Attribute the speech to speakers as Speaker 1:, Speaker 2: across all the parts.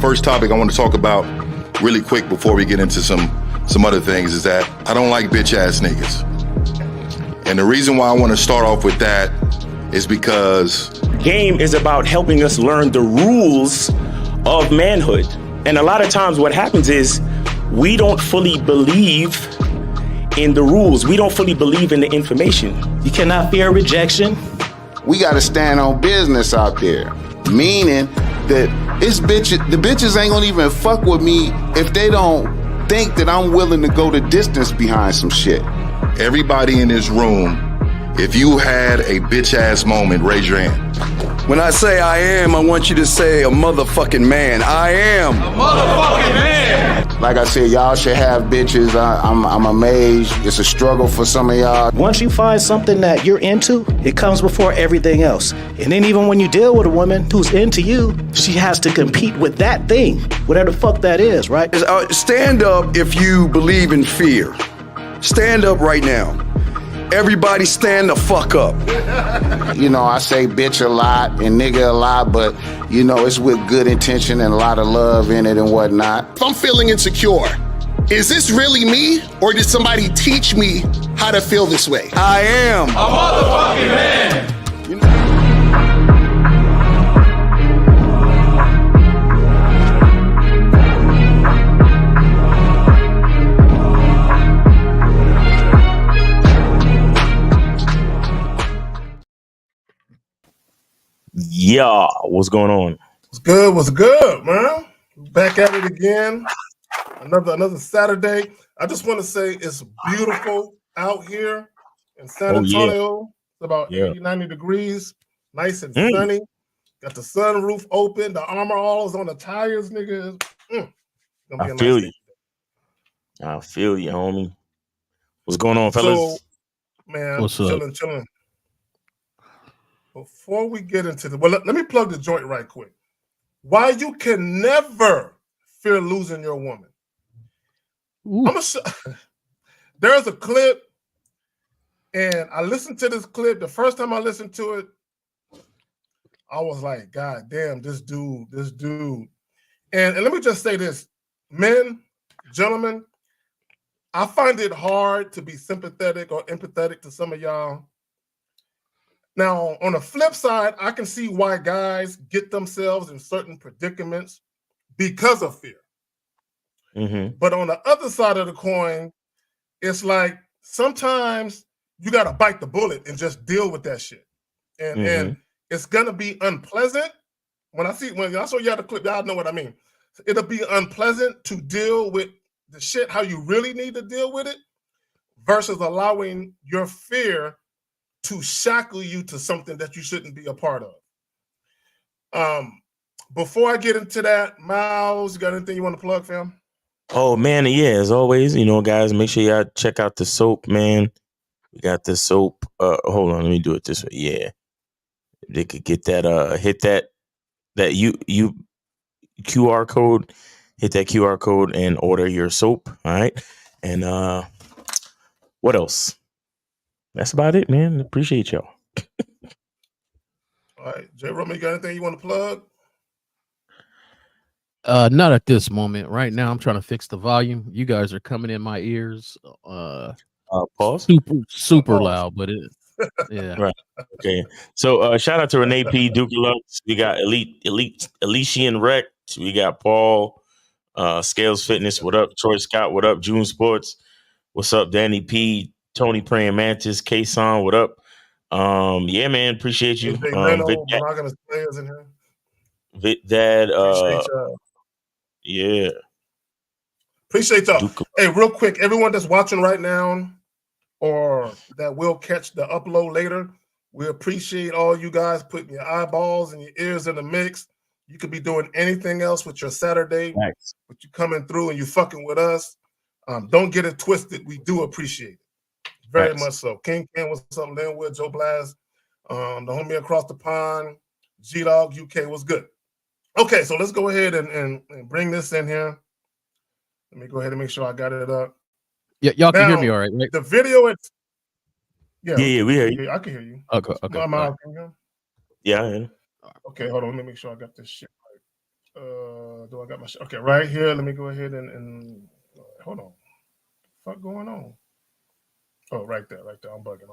Speaker 1: first topic I want to talk about really quick before we get into some other things is that I don't like bitch ass niggas. And the reason why I want to start off with that is because
Speaker 2: game is about helping us learn the rules of manhood. And a lot of times what happens is we don't fully believe in the rules. We don't fully believe in the information.
Speaker 3: You cannot fear rejection.
Speaker 4: We got to stand on business out there, meaning that the bitches ain't gonna even fuck with me if they don't think that I'm willing to go the distance behind some shit.
Speaker 1: Everybody in this room, if you had a bitch ass moment, raise your hand.
Speaker 5: When I say I am, I want you to say a motherfucking man. I am a motherfucking man.
Speaker 4: Like I said, y'all should have bitches. I'm amazed. It's a struggle for some of y'all.
Speaker 3: Once you find something that you're into, it comes before everything else. And then even when you deal with a woman who's into you, she has to compete with that thing, whatever the fuck that is, right?
Speaker 5: Stand up if you believe in fear. Stand up right now. Everybody stand the fuck up.
Speaker 4: You know, I say bitch a lot and nigga a lot, but, you know, it's with good intention and a lot of love in it and whatnot.
Speaker 6: If I'm feeling insecure, is this really me, or did somebody teach me how to feel this way?
Speaker 5: I am a motherfucking man.
Speaker 2: Yeah, what's going on?
Speaker 7: What's good, man? Back at it again. Another Saturday. I just want to say it's beautiful out here in San Antonio. It's about 80, 90 degrees. Nice and sunny. Got the sunroof open. The Armor All is on the tires, nigga.
Speaker 2: I feel you. I feel you, homie. What's going on, fellas?
Speaker 7: So, man, chilling. Before we get into let me plug the joint right quick. Why you can never fear losing your woman. There's a clip, and I listened to this clip. The first time I listened to it, I was like, God damn, this dude. And let me just say this, men, gentlemen, I find it hard to be sympathetic or empathetic to some of y'all. Now, on the flip side, I can see why guys get themselves in certain predicaments because of fear. Mm-hmm. But on the other side of the coin, it's like sometimes you got to bite the bullet and just deal with that shit. And it's going to be unpleasant. When I show y'all the clip, y'all know what I mean. It'll be unpleasant to deal with the shit how you really need to deal with it versus allowing your fear to shackle you to something that you shouldn't be a part of. Before I get into that, Miles, you got anything you want to plug, fam?
Speaker 2: Oh, man, yeah, as always, guys, make sure y'all check out the soap, man. We got the soap. Hold on, let me do it this way. Yeah. They could get that, hit that you QR code, hit that QR code and order your soap, all right? And what else? That's about it, man. Appreciate y'all.
Speaker 7: All right. J. Roman, you got anything you want to plug?
Speaker 8: Not at this moment. Right now, I'm trying to fix the volume. You guys are coming in my ears.
Speaker 2: Pause.
Speaker 8: Super loud, but it. Yeah.
Speaker 2: Right. Okay. So shout out to Renee P. Duke Lux. We got Elysian Rec. We got Paul, Scales Fitness. What up? Troy Scott. What up? June Sports. What's up? Danny P. Tony Praying Mantis, K-Son, what up? Yeah, man, appreciate you. Vic Dad, yeah.
Speaker 7: Appreciate y'all. Hey, real quick, everyone that's watching right now or that will catch the upload later, we appreciate all you guys putting your eyeballs and your ears in the mix. You could be doing anything else with your Saturday, but you coming through and you fucking with us. Don't get it twisted. We do appreciate it. Very much so. King Ken, what's up? Linwood, Joe Blaz, the homie across the pond, G-Dog, UK, what's good? Okay, so let's go ahead and bring this in here. Let me go ahead and make sure I got it up.
Speaker 8: Yeah, y'all can hear me all right?
Speaker 7: The video,
Speaker 2: yeah, we hear you.
Speaker 7: I can hear you.
Speaker 8: Okay.
Speaker 2: Yeah, I am.
Speaker 7: Okay, hold on. Let me make sure I got this shit right. do I got my shit? Okay, right here. Let me go ahead and hold on. What the fuck going on? Oh, right there. I'm bugging.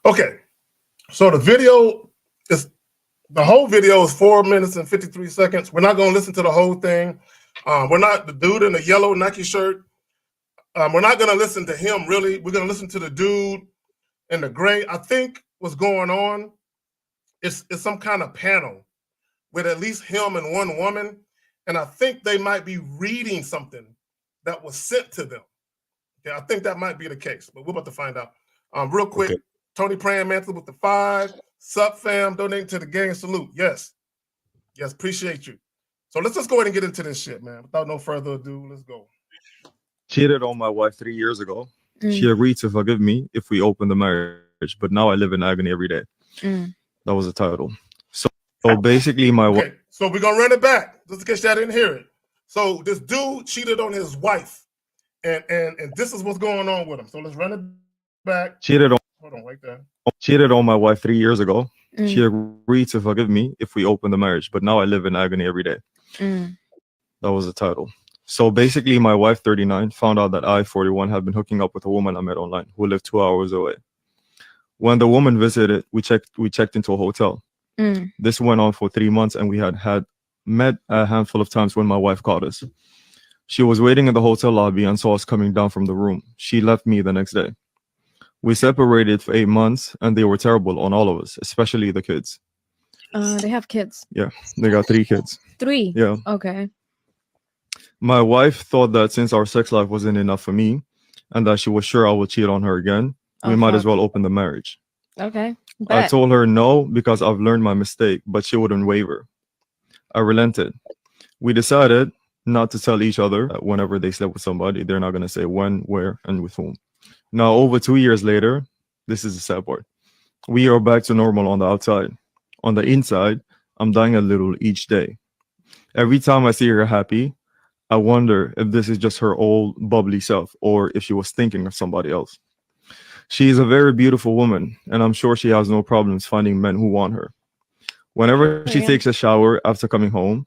Speaker 7: Okay, so the whole video is 4 minutes and 53 seconds. We're not going to listen to the whole thing. We're not the dude in the yellow Nike shirt. We're not going to listen to him, really. We're going to listen to the dude in the gray. I think what's going on is some kind of panel with at least him and one woman. And I think they might be reading something that was sent to them. Yeah, I think that might be the case, but we're about to find out. Real quick, okay. Tony Praying Mantle with the 5. Sup, fam, donating to the gang. Salute. Yes, appreciate you. So let's just go ahead and get into this shit, man. Without no further ado, let's go.
Speaker 9: Cheated on my wife 3 years ago. She agreed to forgive me if we opened the marriage, but now I live in agony every day. That was the title. So basically my wife.
Speaker 7: Okay, so we're going to run it back, just in case y'all didn't hear it. So this dude cheated on his wife, and this is what's going on with him. So let's run it back. Hold on, right there.
Speaker 9: Cheated on my wife 3 years ago. She agreed to forgive me if we opened the marriage, but now I live in agony every day. That was the title. So basically, my wife, 39, found out that I, 41, had been hooking up with a woman I met online who lived 2 hours away. When the woman visited, we checked into a hotel. This went on for 3 months, and we had met a handful of times when my wife caught us. She was waiting in the hotel lobby and saw us coming down from the room. She left me the next day. We separated for 8 months, and they were terrible on all of us, especially the kids.
Speaker 10: They have kids.
Speaker 9: Yeah, they got 3 kids.
Speaker 10: 3?
Speaker 9: Yeah.
Speaker 10: Okay.
Speaker 9: My wife thought that since our sex life wasn't enough for me, and that she was sure I would cheat on her again, we might as well open the marriage.
Speaker 10: Okay.
Speaker 9: I told her no because I've learned my mistake, but she wouldn't waver. I relented. We decided not to tell each other that whenever they slept with somebody, they're not going to say when, where, and with whom. Now, over 2 years later, this is the sad part. We are back to normal on the outside. On the inside, I'm dying a little each day. Every time I see her happy, I wonder if this is just her old bubbly self or if she was thinking of somebody else. She is a very beautiful woman, and I'm sure she has no problems finding men who want her. Whenever she takes a shower after coming home,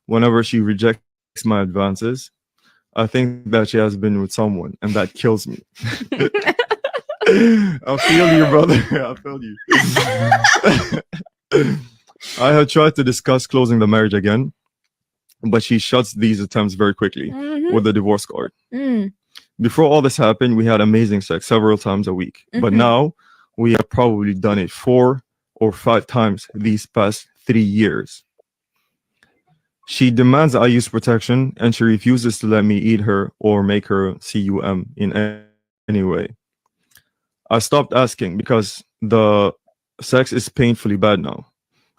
Speaker 9: whenever she rejects my advances, I think that she has been with someone, and that kills me. I feel you, brother. I feel you. I have tried to discuss closing the marriage again, but she shuts these attempts very quickly with the divorce card. Before all this happened, we had amazing sex several times a week. But now we have probably done it 4 or 5 times these past 3 years. She demands I use protection, and she refuses to let me eat her or make her cum in any way. I stopped asking because the sex is painfully bad now.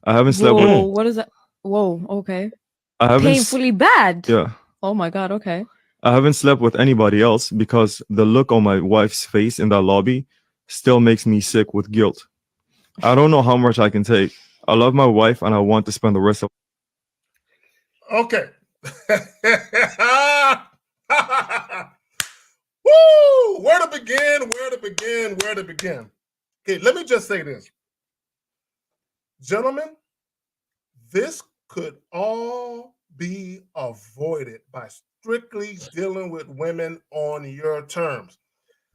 Speaker 9: I haven't slept with...
Speaker 10: What is that? Whoa, okay.
Speaker 9: I haven't
Speaker 10: Painfully bad?
Speaker 9: Yeah.
Speaker 10: Oh my God, okay.
Speaker 9: I haven't slept with anybody else because the look on my wife's face in that lobby still makes me sick with guilt. I don't know how much I can take. I love my wife and I want to spend the rest of...
Speaker 7: Okay. Woo! Where to begin? Okay, let me just say this. Gentlemen, this could all be avoided by strictly dealing with women on your terms.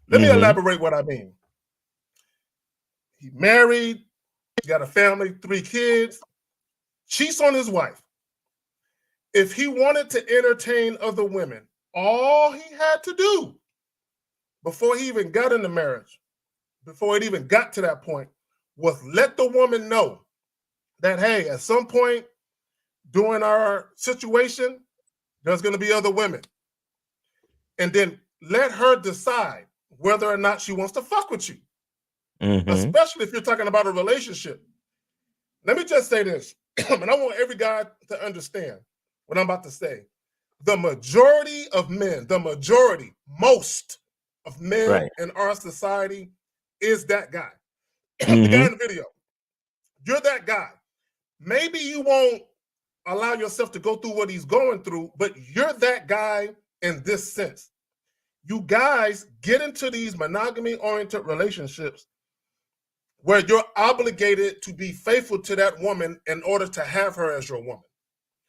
Speaker 7: Let me elaborate what I mean. He married, got a family, 3 kids, cheats on his wife. If he wanted to entertain other women, all he had to do before he even got into marriage, before it even got to that point, was let the woman know that, hey, at some point during our situation, there's going to be other women. And then let her decide whether or not she wants to fuck with you, especially if you're talking about a relationship. Let me just say this, and I want every guy to understand what I'm about to say. The majority of men, most of men in our society is that guy. The guy in the video. You're that guy. Maybe you won't allow yourself to go through what he's going through, but you're that guy in this sense. You guys get into these monogamy-oriented relationships where you're obligated to be faithful to that woman in order to have her as your woman.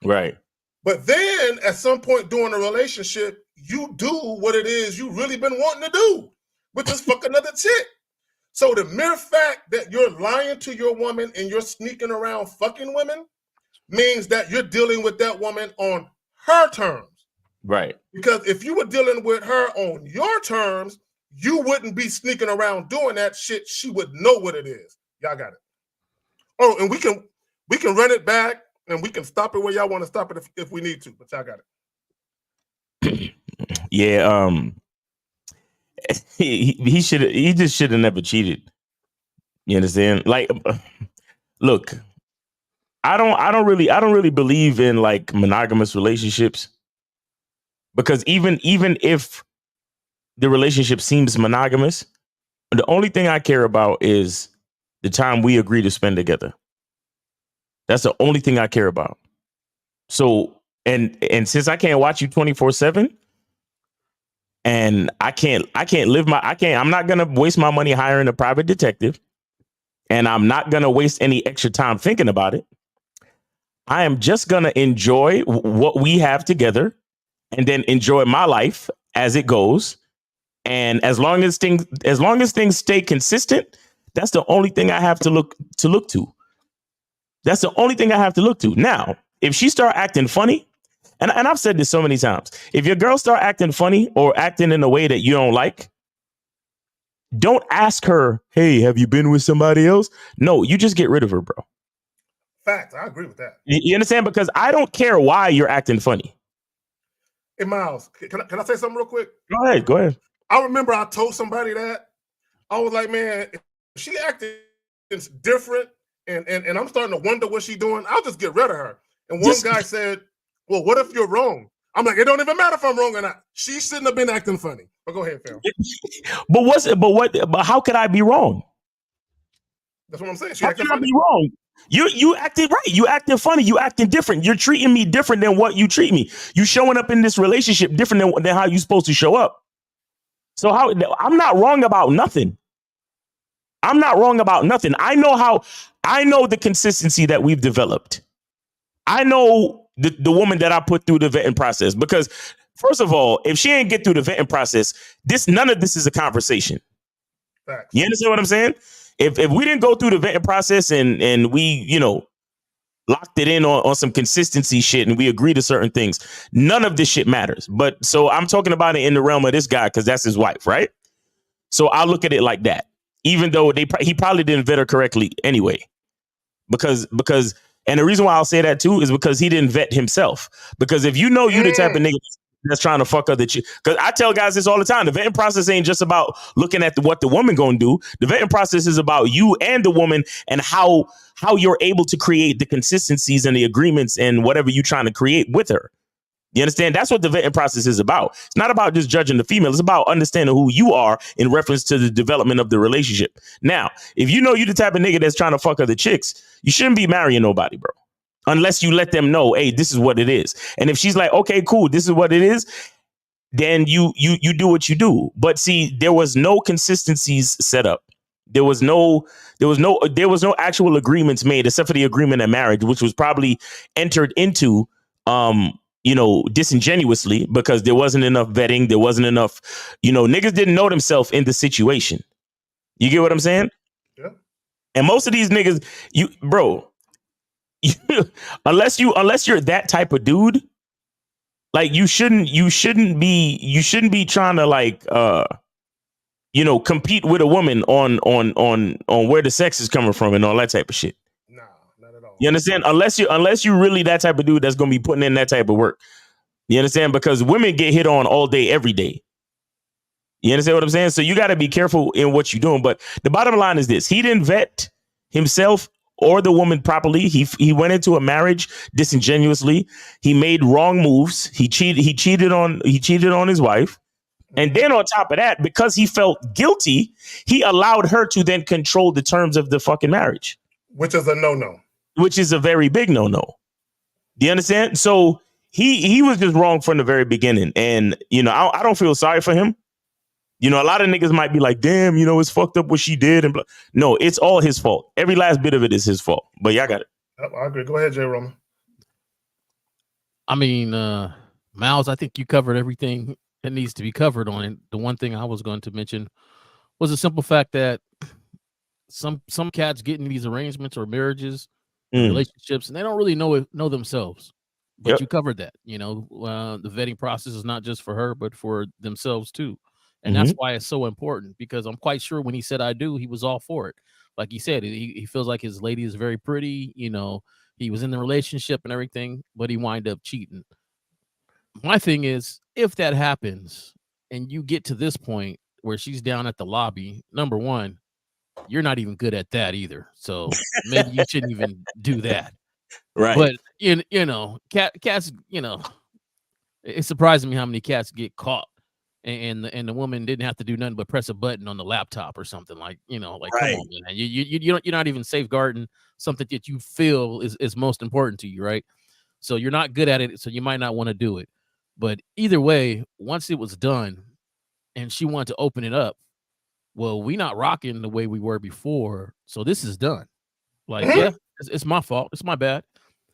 Speaker 2: Right.
Speaker 7: But then at some point during the relationship, you do what it is you really been wanting to do, which is fuck another chick. So the mere fact that you're lying to your woman and you're sneaking around fucking women means that you're dealing with that woman on her terms.
Speaker 2: Right.
Speaker 7: Because if you were dealing with her on your terms, you wouldn't be sneaking around doing that shit. She would know what it is. Y'all got it. Oh, and we can run it back and we can stop it where y'all want to stop it if we need to, but y'all got it.
Speaker 2: Yeah, he just should have never cheated. You understand? Like, look, I don't really believe in like monogamous relationships, because even if the relationship seems monogamous, the only thing I care about is the time we agree to spend together. That's the only thing I care about. So, and since I can't watch you 24/7, and I'm not gonna waste my money hiring a private detective, and I'm not gonna waste any extra time thinking about it. I am just gonna enjoy what we have together, and then enjoy my life as it goes. And as long as things stay consistent, that's the only thing I have to look to. That's the only thing I have to look to. Now, if she start acting funny, and I've said this so many times, if your girl start acting funny or acting in a way that you don't like, don't ask her, hey, have you been with somebody else? No, you just get rid of her, bro.
Speaker 7: Fact, I agree with that.
Speaker 2: You understand? Because I don't care why you're acting funny.
Speaker 7: Hey, Miles, can I say something real quick?
Speaker 2: Go ahead.
Speaker 7: I remember I told somebody that. I was like, man, if she acting different and I'm starting to wonder what she's doing, I'll just get rid of her. And one guy said, well, what if you're wrong? I'm like, it don't even matter if I'm wrong or not. She shouldn't have been acting funny. But go ahead, fam.
Speaker 2: But how could I be wrong?
Speaker 7: That's what I'm saying.
Speaker 2: How can I be wrong? You acted right. You acted funny. You acting different. You're treating me different than what you treat me. You showing up in this relationship different than how you supposed to show up. So I'm not wrong about nothing. I'm not wrong about nothing. I know the consistency that we've developed. I know the woman that I put through the vetting process, because first of all, if she ain't get through the vetting process, none of this is a conversation.
Speaker 7: Facts.
Speaker 2: You understand what I'm saying? If we didn't go through the vetting process and we, locked it in on some consistency shit and we agree to certain things, none of this shit matters. But so I'm talking about it in the realm of this guy because that's his wife, right? So I look at it like that, even though he probably didn't vet her correctly anyway, because and the reason why I'll say that too is because he didn't vet himself. Because if you know you the type of nigga that's trying to fuck other chicks, because I tell guys this all the time, the vetting process ain't just about looking at what the woman gonna do. The vetting process is about you and the woman and how you're able to create the consistencies and the agreements and whatever you're trying to create with her. You understand? That's what the vetting process is about. It's not about just judging the female. It's about understanding who you are in reference to the development of the relationship. Now, if you know you the type of nigga that's trying to fuck other chicks, you shouldn't be marrying nobody, bro. Unless you let them know, hey, this is what it is. And if she's like, okay, cool, this is what it is, then you do what you do. But see, there was no consistencies set up. There was no actual agreements made except for the agreement of marriage, which was probably entered into disingenuously because there wasn't enough vetting. There wasn't enough, niggas didn't know themselves in the situation. You get what I'm saying?
Speaker 7: Yeah.
Speaker 2: And most of these niggas, unless you're that type of dude, like you shouldn't be trying to like, compete with a woman on where the sex is coming from and all that type of shit.
Speaker 7: Nah, not at all.
Speaker 2: You understand? Unless you're really that type of dude that's going to be putting in that type of work. You understand? Because women get hit on all day, every day. You understand what I'm saying? So you got to be careful in what you're doing. But the bottom line is this: he didn't vet himself or the woman properly. He went into a marriage disingenuously. He made wrong moves. He cheated on his wife. And then on top of that, because he felt guilty, he allowed her to then control the terms of the fucking marriage.
Speaker 7: Which is a no-no.
Speaker 2: Which is a very big no-no. Do you understand? So he was just wrong from the very beginning. And, I don't feel sorry for him. A lot of niggas might be like, damn, it's fucked up what she did. And blah. No, it's all his fault. Every last bit of it is his fault. But y'all got it.
Speaker 7: I agree. Go ahead, Jay Roman.
Speaker 8: I mean, Miles, I think you covered everything that needs to be covered on it. The one thing I was going to mention was the simple fact that some cats get in these arrangements or marriages, or relationships, and they don't really know themselves. But you covered that. You know, the vetting process is not just for her, but for themselves too. And that's why it's so important, because I'm quite sure when he said I do, he was all for it. Like he said, he feels like his lady is very pretty. You know, he was in the relationship and everything, but he wind up cheating. My thing is, if that happens and you get to this point where she's down at the lobby, number one, you're not even good at that either. So maybe you shouldn't even do that.
Speaker 2: Right.
Speaker 8: But you know, cats, you know, it's surprising me how many cats get caught and the woman didn't have to do nothing but press a button on the laptop or something, like, you know, like, come on, man. You're not even safeguarding something that you feel is most important to you, right? So you're not good at it, so you might not want to do it. But either way, once it was done and she wanted to open it up, well, we not rocking the way we were before, so this is done. Like, yeah, it's my fault. It's my bad.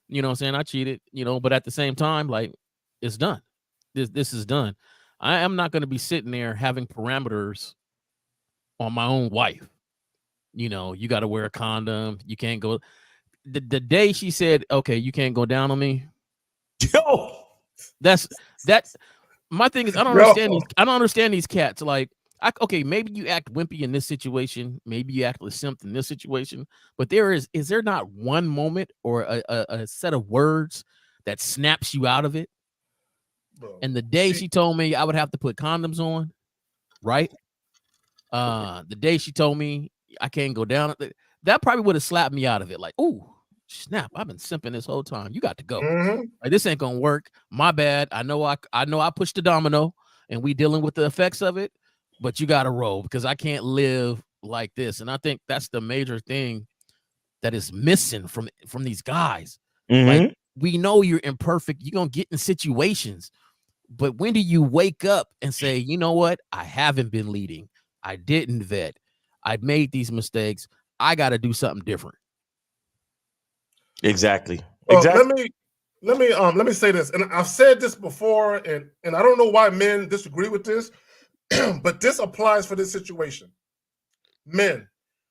Speaker 8: You know what I'm saying? I cheated, you know, but at the same time, like, it's done. This is done. I am not going to be sitting there having parameters on my own wife. You know, you got to wear a condom. You can't go. The day she said, okay, you can't go down on me.
Speaker 2: Yo,
Speaker 8: that's my thing is, I don't understand these cats. Like, okay, maybe you act wimpy in this situation, maybe you act like simp in this situation, but is there not one moment or a set of words that snaps you out of it? And the day she told me I would have to put condoms on, right? The day she told me I can't go down, that probably would have slapped me out of it. Like, ooh, snap! I've been simping this whole time. You got to go. Like, this ain't gonna work. My bad. I know I pushed the domino, and we dealing with the effects of it. But you got to roll, because I can't live like this. And I think that's the major thing that is missing from these guys. Like, we know you're imperfect. You're gonna get in situations. But when do you wake up and say, you know what? I haven't been leading. I didn't vet. I made these mistakes. I got to do something different.
Speaker 2: Exactly.
Speaker 7: Let me say this, and I've said this before, and I don't know why men disagree with this, but this applies for this situation. Men,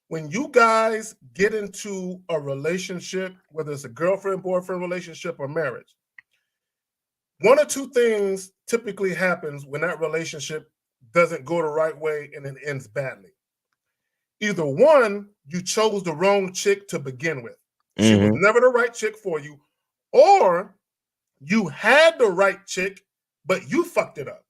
Speaker 7: when you guys get into a relationship, whether it's a girlfriend, boyfriend relationship or marriage, one or two things typically happens when that relationship doesn't go the right way and it ends badly. Either one, you chose the wrong chick to begin with. She was never the right chick for you, or you had the right chick, but you fucked it up.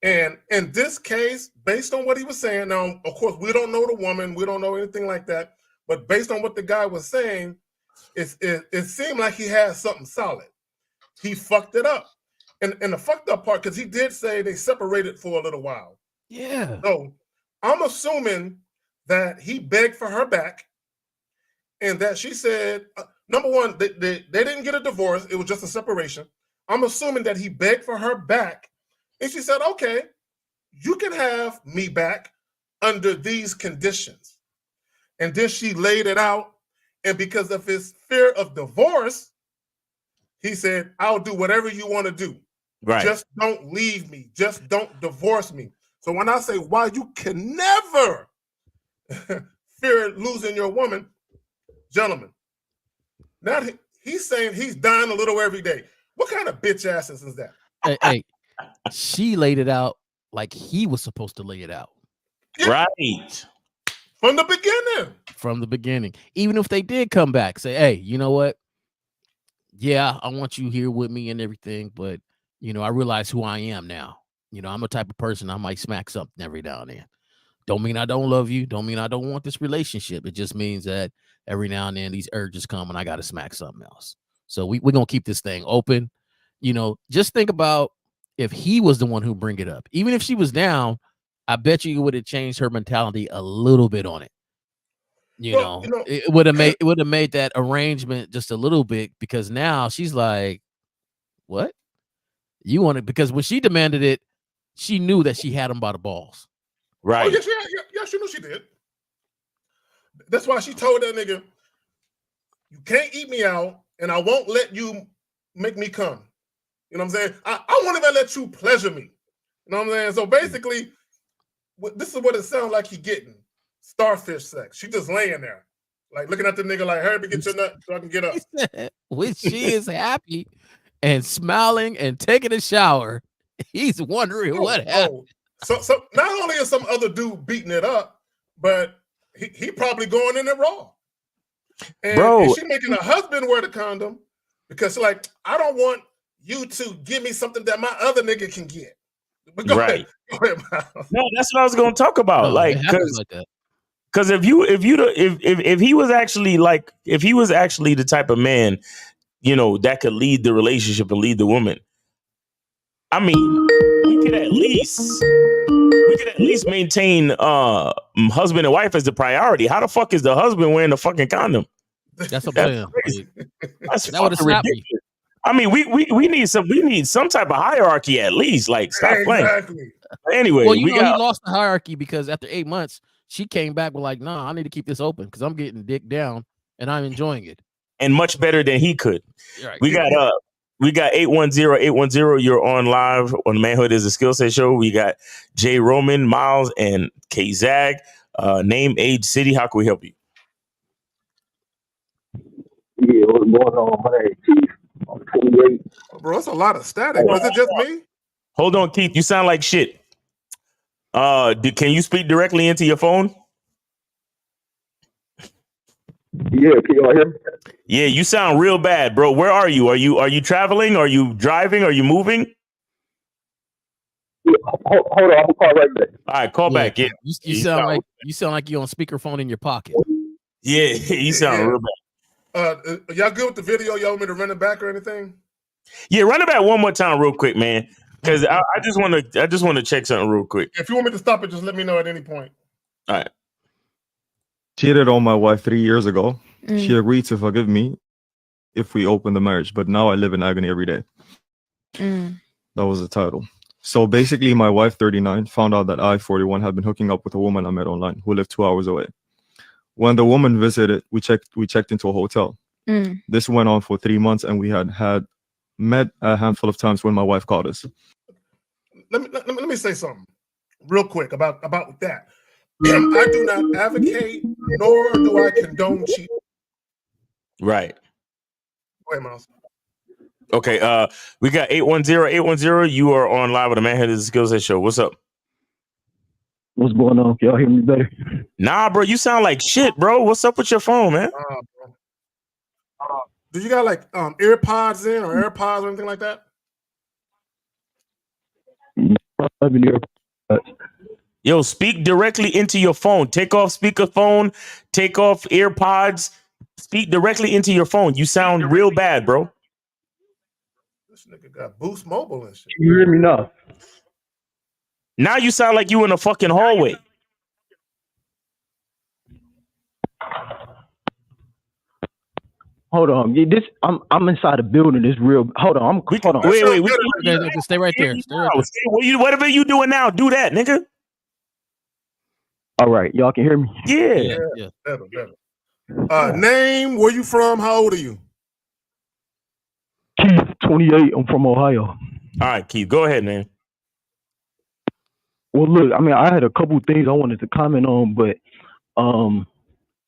Speaker 7: And in this case, based on what he was saying, now, of course, we don't know the woman, we don't know anything like that, but based on what the guy was saying, it seemed like he had something solid. He fucked it up. And the fucked up part, because he did say they separated for a little while.
Speaker 8: Yeah.
Speaker 7: So I'm assuming that he begged for her back, and that she said, number one, they didn't get a divorce. It was just a separation. I'm assuming that he begged for her back, and she said, okay, you can have me back under these conditions. And then she laid it out, and because of his fear of divorce, he said, I'll do whatever you want to do.
Speaker 2: Right.
Speaker 7: Just don't leave me. Just don't divorce me. So when I say why you can never fear losing your woman, gentlemen, now he's saying he's dying a little every day. What kind of bitch asses is that?
Speaker 8: Hey, she laid it out like he was supposed to lay it out.
Speaker 7: Yeah.
Speaker 2: Right.
Speaker 7: From the beginning.
Speaker 8: From the beginning. Even if they did come back, say, hey, you know what? Yeah, I want you here with me and everything, but, you know, I realize who I am now. You know, I'm the type of person I might smack something every now and then. Don't mean I don't love you. Don't mean I don't want this relationship. It just means that every now and then these urges come and I got to smack something else. So we're going to keep this thing open. You know, just think about if he was the one who bring it up. Even if she was down, I bet you it would have changed her mentality a little bit on it. You know, it would have made that arrangement just a little bit, because now she's like, what? You want it? Because when she demanded it, she knew that she had him by the balls.
Speaker 2: Right.
Speaker 7: Oh, yeah, she knew she did. That's why she told that nigga, you can't eat me out, and I won't let you make me come. You know what I'm saying? I won't even let you pleasure me. You know what I'm saying? So basically, this is what it sounds like he getting. Starfish sex. She just laying there, like looking at the nigga like, hurry up and get your nut so I can get up.
Speaker 8: When she is happy and smiling and taking a shower, he's wondering what happened.
Speaker 7: So not only is some other dude beating it up, but he probably going in it raw. And she making a husband wear the condom because like, I don't want you to give me something that my other nigga can get. But go ahead. Go ahead,
Speaker 2: no, that's what I was gonna talk about. Because if he was actually the type of man, you know, that could lead the relationship and lead the woman, I mean, we could at least maintain husband and wife as the priority. How the fuck is the husband wearing the fucking condom?
Speaker 8: That's what I'm saying.
Speaker 2: That's fucking ridiculous. I mean, we need some type of hierarchy at least. Like, stop playing. Anyway,
Speaker 8: well, he lost the hierarchy because after 8 months, she came back with like, nah, I need to keep this open because I'm getting dick down and I'm enjoying it.
Speaker 2: And much better than he could.
Speaker 8: Right.
Speaker 2: We got 810. You're on live on Manhood is a Skill Set Show. We got Jay Roman, Miles, and K Zag. Name, age, city. How can we help you?
Speaker 11: Yeah, what's going on? My name is Keith. I'm 28.
Speaker 7: Bro, it's a lot of static. Was it just me?
Speaker 2: Hold on, Keith. You sound like shit. Can you speak directly into your phone?
Speaker 11: Yeah, can y'all hear me?
Speaker 2: Yeah, you sound real bad, bro. Where are you? Are you traveling? Are you driving? Are you moving?
Speaker 11: Yeah, hold on, I'm gonna call right back.
Speaker 2: All right, call back. Yeah,
Speaker 8: you sound like you're on speakerphone in your pocket.
Speaker 2: Yeah, you sound real bad.
Speaker 7: Y'all good with the video? Y'all want me to run it back or anything?
Speaker 2: Yeah, run it back one more time real quick, man. Because I just want to check something real quick.
Speaker 7: If you want me to stop it, just let me know at any point.
Speaker 2: All right.
Speaker 9: Cheated on my wife 3 years ago. She agreed to forgive me if we open the marriage, but now I live in agony every day. That was the title. So basically, my wife, 39, found out that I, 41, had been hooking up with a woman I met online who lived 2 hours away. When the woman visited, we checked into a hotel. This went on for 3 months, and we had met a handful of times when my wife called us.
Speaker 7: Let me say something real quick about that. I do not advocate nor do I condone cheating.
Speaker 2: Right.
Speaker 7: Go ahead, Miles.
Speaker 2: Okay. We got 810. You are on live with the Manhood is a Skill Set Show. What's up?
Speaker 11: What's going on? Can y'all hear me better?
Speaker 2: Nah, bro. You sound like shit, bro. What's up with your phone, man?
Speaker 7: Do you got like AirPods in or AirPods or anything like that?
Speaker 2: Yo, speak directly into your phone. Take off speakerphone. Take off AirPods. Speak directly into your phone. You sound real bad, bro.
Speaker 7: This nigga got Boost Mobile and shit.
Speaker 11: Can you hear me now?
Speaker 2: Now you sound like you in a fucking hallway.
Speaker 11: Hold on. I'm inside a building. It's real. Hold on. Hold on.
Speaker 2: Wait.
Speaker 8: Stay right there.
Speaker 2: Whatever you doing now, do that, nigga.
Speaker 11: All right. Y'all can hear me?
Speaker 2: Yeah.
Speaker 7: Better. Name, where you from? How old are you?
Speaker 11: Keith, 28. I'm from Ohio.
Speaker 2: All right, Keith. Go ahead, man.
Speaker 11: Well, look, I mean, I had a couple things I wanted to comment on, but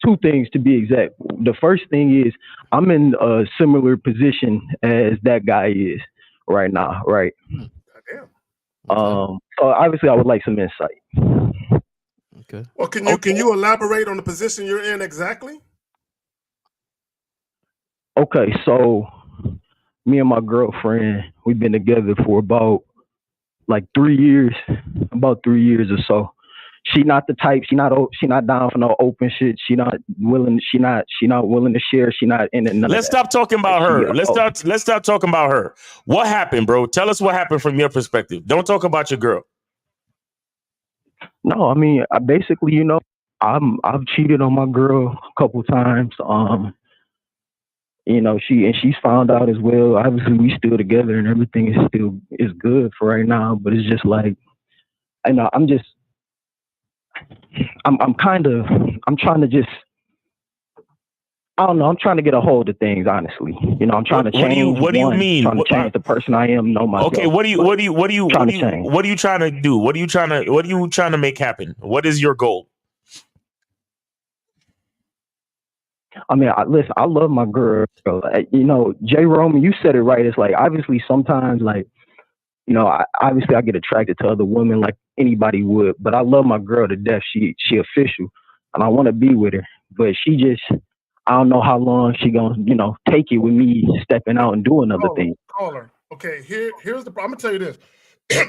Speaker 11: two things to be exact. The first thing is I'm in a similar position as that guy is right now, right? So obviously I would like some insight.
Speaker 8: Okay.
Speaker 7: Well, can you elaborate on the position you're in exactly?
Speaker 11: Okay, so me and my girlfriend, we've been together for about 3 years, about 3 years or so. She not the type. She not down for no open shit. She not willing to share. She not in it.
Speaker 2: Let's stop talking about her. Let's stop talking about her. What happened, bro? Tell us what happened from your perspective. Don't talk about your girl.
Speaker 11: No, I mean, I basically, I've cheated on my girl a couple times. She's found out as well. Obviously, we still together and everything is good for right now. But it's just like, I'm trying to just I don't know. I'm trying to get a hold of things, honestly. You know, I'm trying to change.
Speaker 2: What do you mean?
Speaker 11: Trying to change the person I am, know myself.
Speaker 2: Okay, what are you trying to do? What are you trying to make happen? What is your goal?
Speaker 11: I mean, listen, I love my girl. You know, Jay Roman, you said it right. It's like, obviously sometimes, like, you know, I get attracted to other women like anybody would, but I love my girl to death. She official, and I want to be with her, but she just, I don't know how long she gonna, you know, take it with me stepping out and doing other things.
Speaker 7: Caller. Okay, here's the problem. I'm gonna tell you this.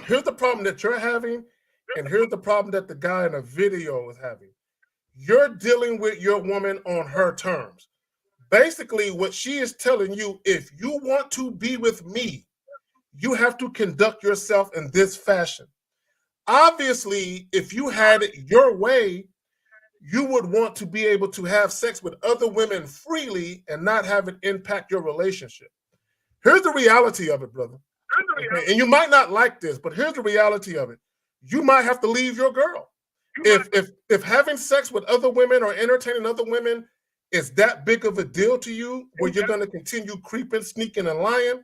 Speaker 7: Here's the problem that you're having, and here's the problem that the guy in the video is having. You're dealing with your woman on her terms. Basically, what she is telling you, if you want to be with me, you have to conduct yourself in this fashion. Obviously, if you had it your way, you would want to be able to have sex with other women freely and not have it impact your relationship. Here's the reality of it, brother. Okay? And you might not like this, but here's the reality of it. You might have to leave your girl. If having sex with other women or entertaining other women is that big of a deal to you, where you're going to continue creeping, sneaking, and lying,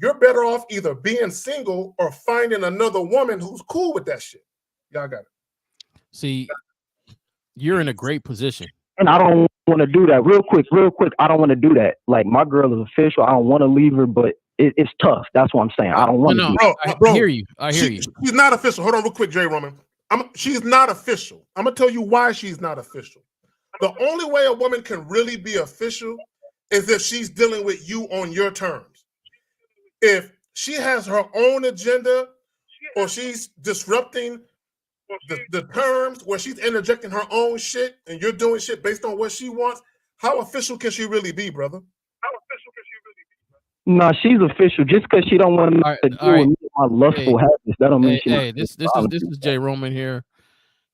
Speaker 7: you're better off either being single or finding another woman who's cool with that shit. Y'all got it.
Speaker 8: See, you're in a great position.
Speaker 11: And I don't want to do that. Real quick. I don't want to do that. Like, my girl is official. I don't want to leave her, but it's tough. That's what I'm saying. I don't want to.
Speaker 8: I hear you.
Speaker 7: She's not official. Hold on real quick, Jay Roman. She's not official. I'm going to tell you why she's not official. The only way a woman can really be official is if she's dealing with you on your terms. If she has her own agenda or she's disrupting the terms where she's interjecting her own shit and you're doing shit based on what she wants, how official can she really be, brother?
Speaker 11: No, she's official. Just because she don't want to deal with my lustful habits, that don't mean she.
Speaker 8: Hey, this is Jay Roman here,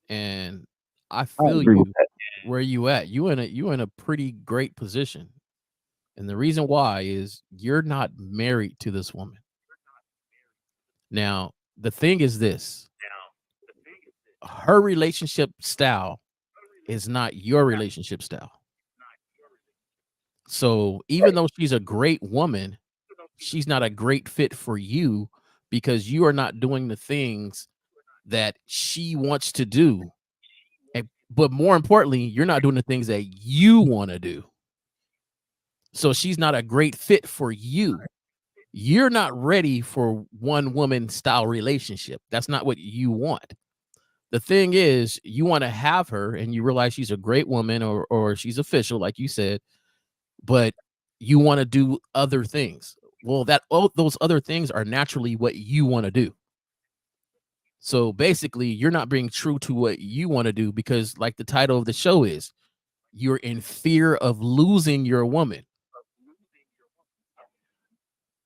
Speaker 8: and I feel you where you at. You in a pretty great position, and the reason why is you're not married to this woman. Now, the thing is this: her relationship style is not your relationship style. So even though she's a great woman, she's not a great fit for you because you are not doing the things that she wants to do. But more importantly, you're not doing the things that you want to do. So she's not a great fit for you. You're not ready for one woman style relationship. That's not what you want. The thing is, you want to have her and you realize she's a great woman or she's official, like you said, but you want to do other things. Well, those other things are naturally what you want to do. So basically, you're not being true to what you want to do because, like the title of the show is, you're in fear of losing your woman.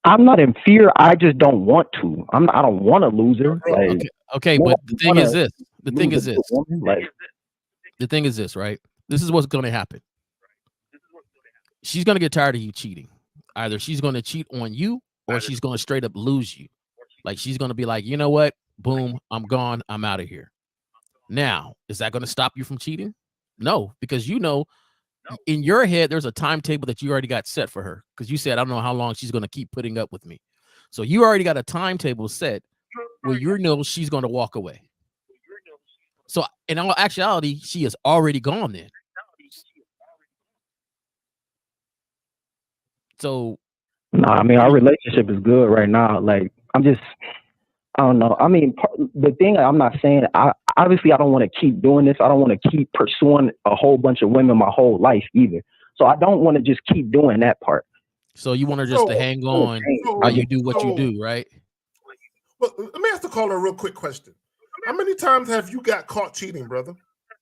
Speaker 11: I'm not in fear. I just don't want to. I don't want to lose her. Like,
Speaker 8: okay, but the thing is this. The thing is this. The thing is this, right? This is what's going to happen. She's going to get tired of you cheating. Either she's going to cheat on you or she's going to straight up lose you. Like, she's going to be like, you know what? Boom, I'm gone. I'm out of here. Now, is that going to stop you from cheating? No, because you know, in your head, there's a timetable that you already got set for her. Because you said, I don't know how long she's going to keep putting up with me. So you already got a timetable set where you know she's going to walk away. So in all actuality, she is already gone then. So,
Speaker 11: no, I mean, our relationship is good right now. Like, I don't know. I mean, the thing I'm not saying, obviously I don't want to keep doing this. I don't want to keep pursuing a whole bunch of women my whole life either. So I don't want to just keep doing that part.
Speaker 8: So you want her just to hang on while you do what you do, right?
Speaker 7: Well, let me ask the caller a real quick question. How many times have you got caught cheating, brother?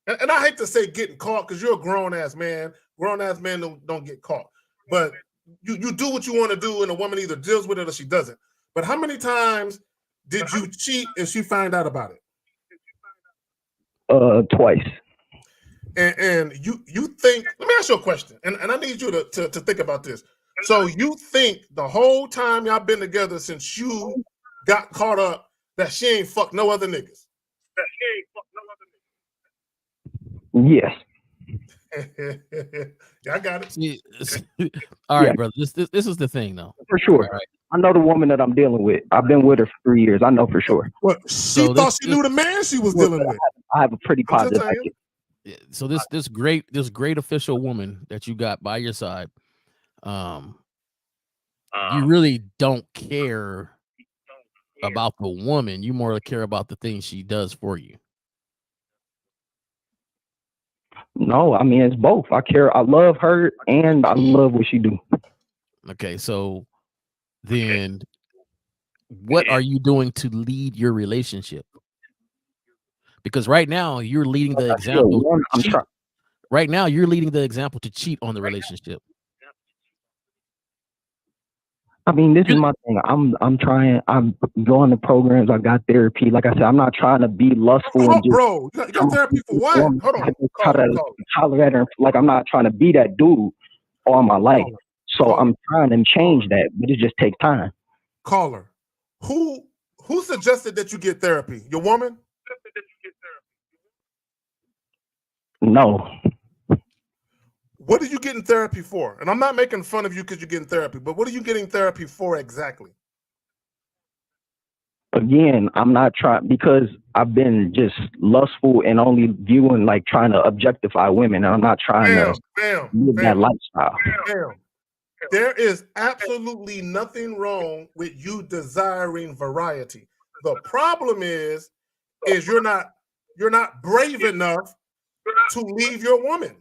Speaker 7: And I hate to say getting caught because you're a grown-ass man. Grown-ass men don't get caught. But you do what you want to do, and a woman either deals with it or she doesn't. But how many times did you cheat and she find out about
Speaker 11: it? Twice.
Speaker 7: And you think, let me ask you a question, and I need you to think about this. So you think the whole time y'all been together since you got caught up that she ain't fucked no other niggas?
Speaker 11: Yes.
Speaker 7: Yeah, I got it.
Speaker 8: See, all right,
Speaker 11: Yeah.
Speaker 8: brother. This is the thing, though.
Speaker 11: For sure.
Speaker 8: All right.
Speaker 11: I know the woman that I'm dealing with. I've been with her for 3 years. I know for sure.
Speaker 7: Well, she thought she knew the man she was dealing with.
Speaker 11: I have a pretty
Speaker 7: I'm just
Speaker 11: positive
Speaker 7: saying.
Speaker 11: idea.
Speaker 8: Yeah, so this great official woman that you got by your side, you really don't care about the woman. You more care about the things she does for you.
Speaker 11: No, I mean, it's both. I love her and I love what she do.
Speaker 8: Okay, so then what are you doing to lead your relationship? Because right now you're leading the example. Right now you're leading the example to cheat on the relationship.
Speaker 11: I mean, this is my thing. I'm going to programs. I got therapy. Like I said, I'm not trying to be lustful.
Speaker 7: Oh,
Speaker 11: and just,
Speaker 7: bro, you got therapy for what? Hold on.
Speaker 11: Holler at her. Like, I'm not trying to be that dude all my life. So I'm trying to change that, but it just takes time.
Speaker 7: Caller, who suggested that you get therapy? Your woman?
Speaker 11: No.
Speaker 7: What are you getting therapy for? And I'm not making fun of you because you're getting therapy, but what are you getting therapy for exactly?
Speaker 11: Again, I'm not trying, because I've been just lustful and only viewing, like, trying to objectify women, and I'm not trying to live that lifestyle.
Speaker 7: There is absolutely nothing wrong with you desiring variety. The problem is you're not brave enough to leave your woman.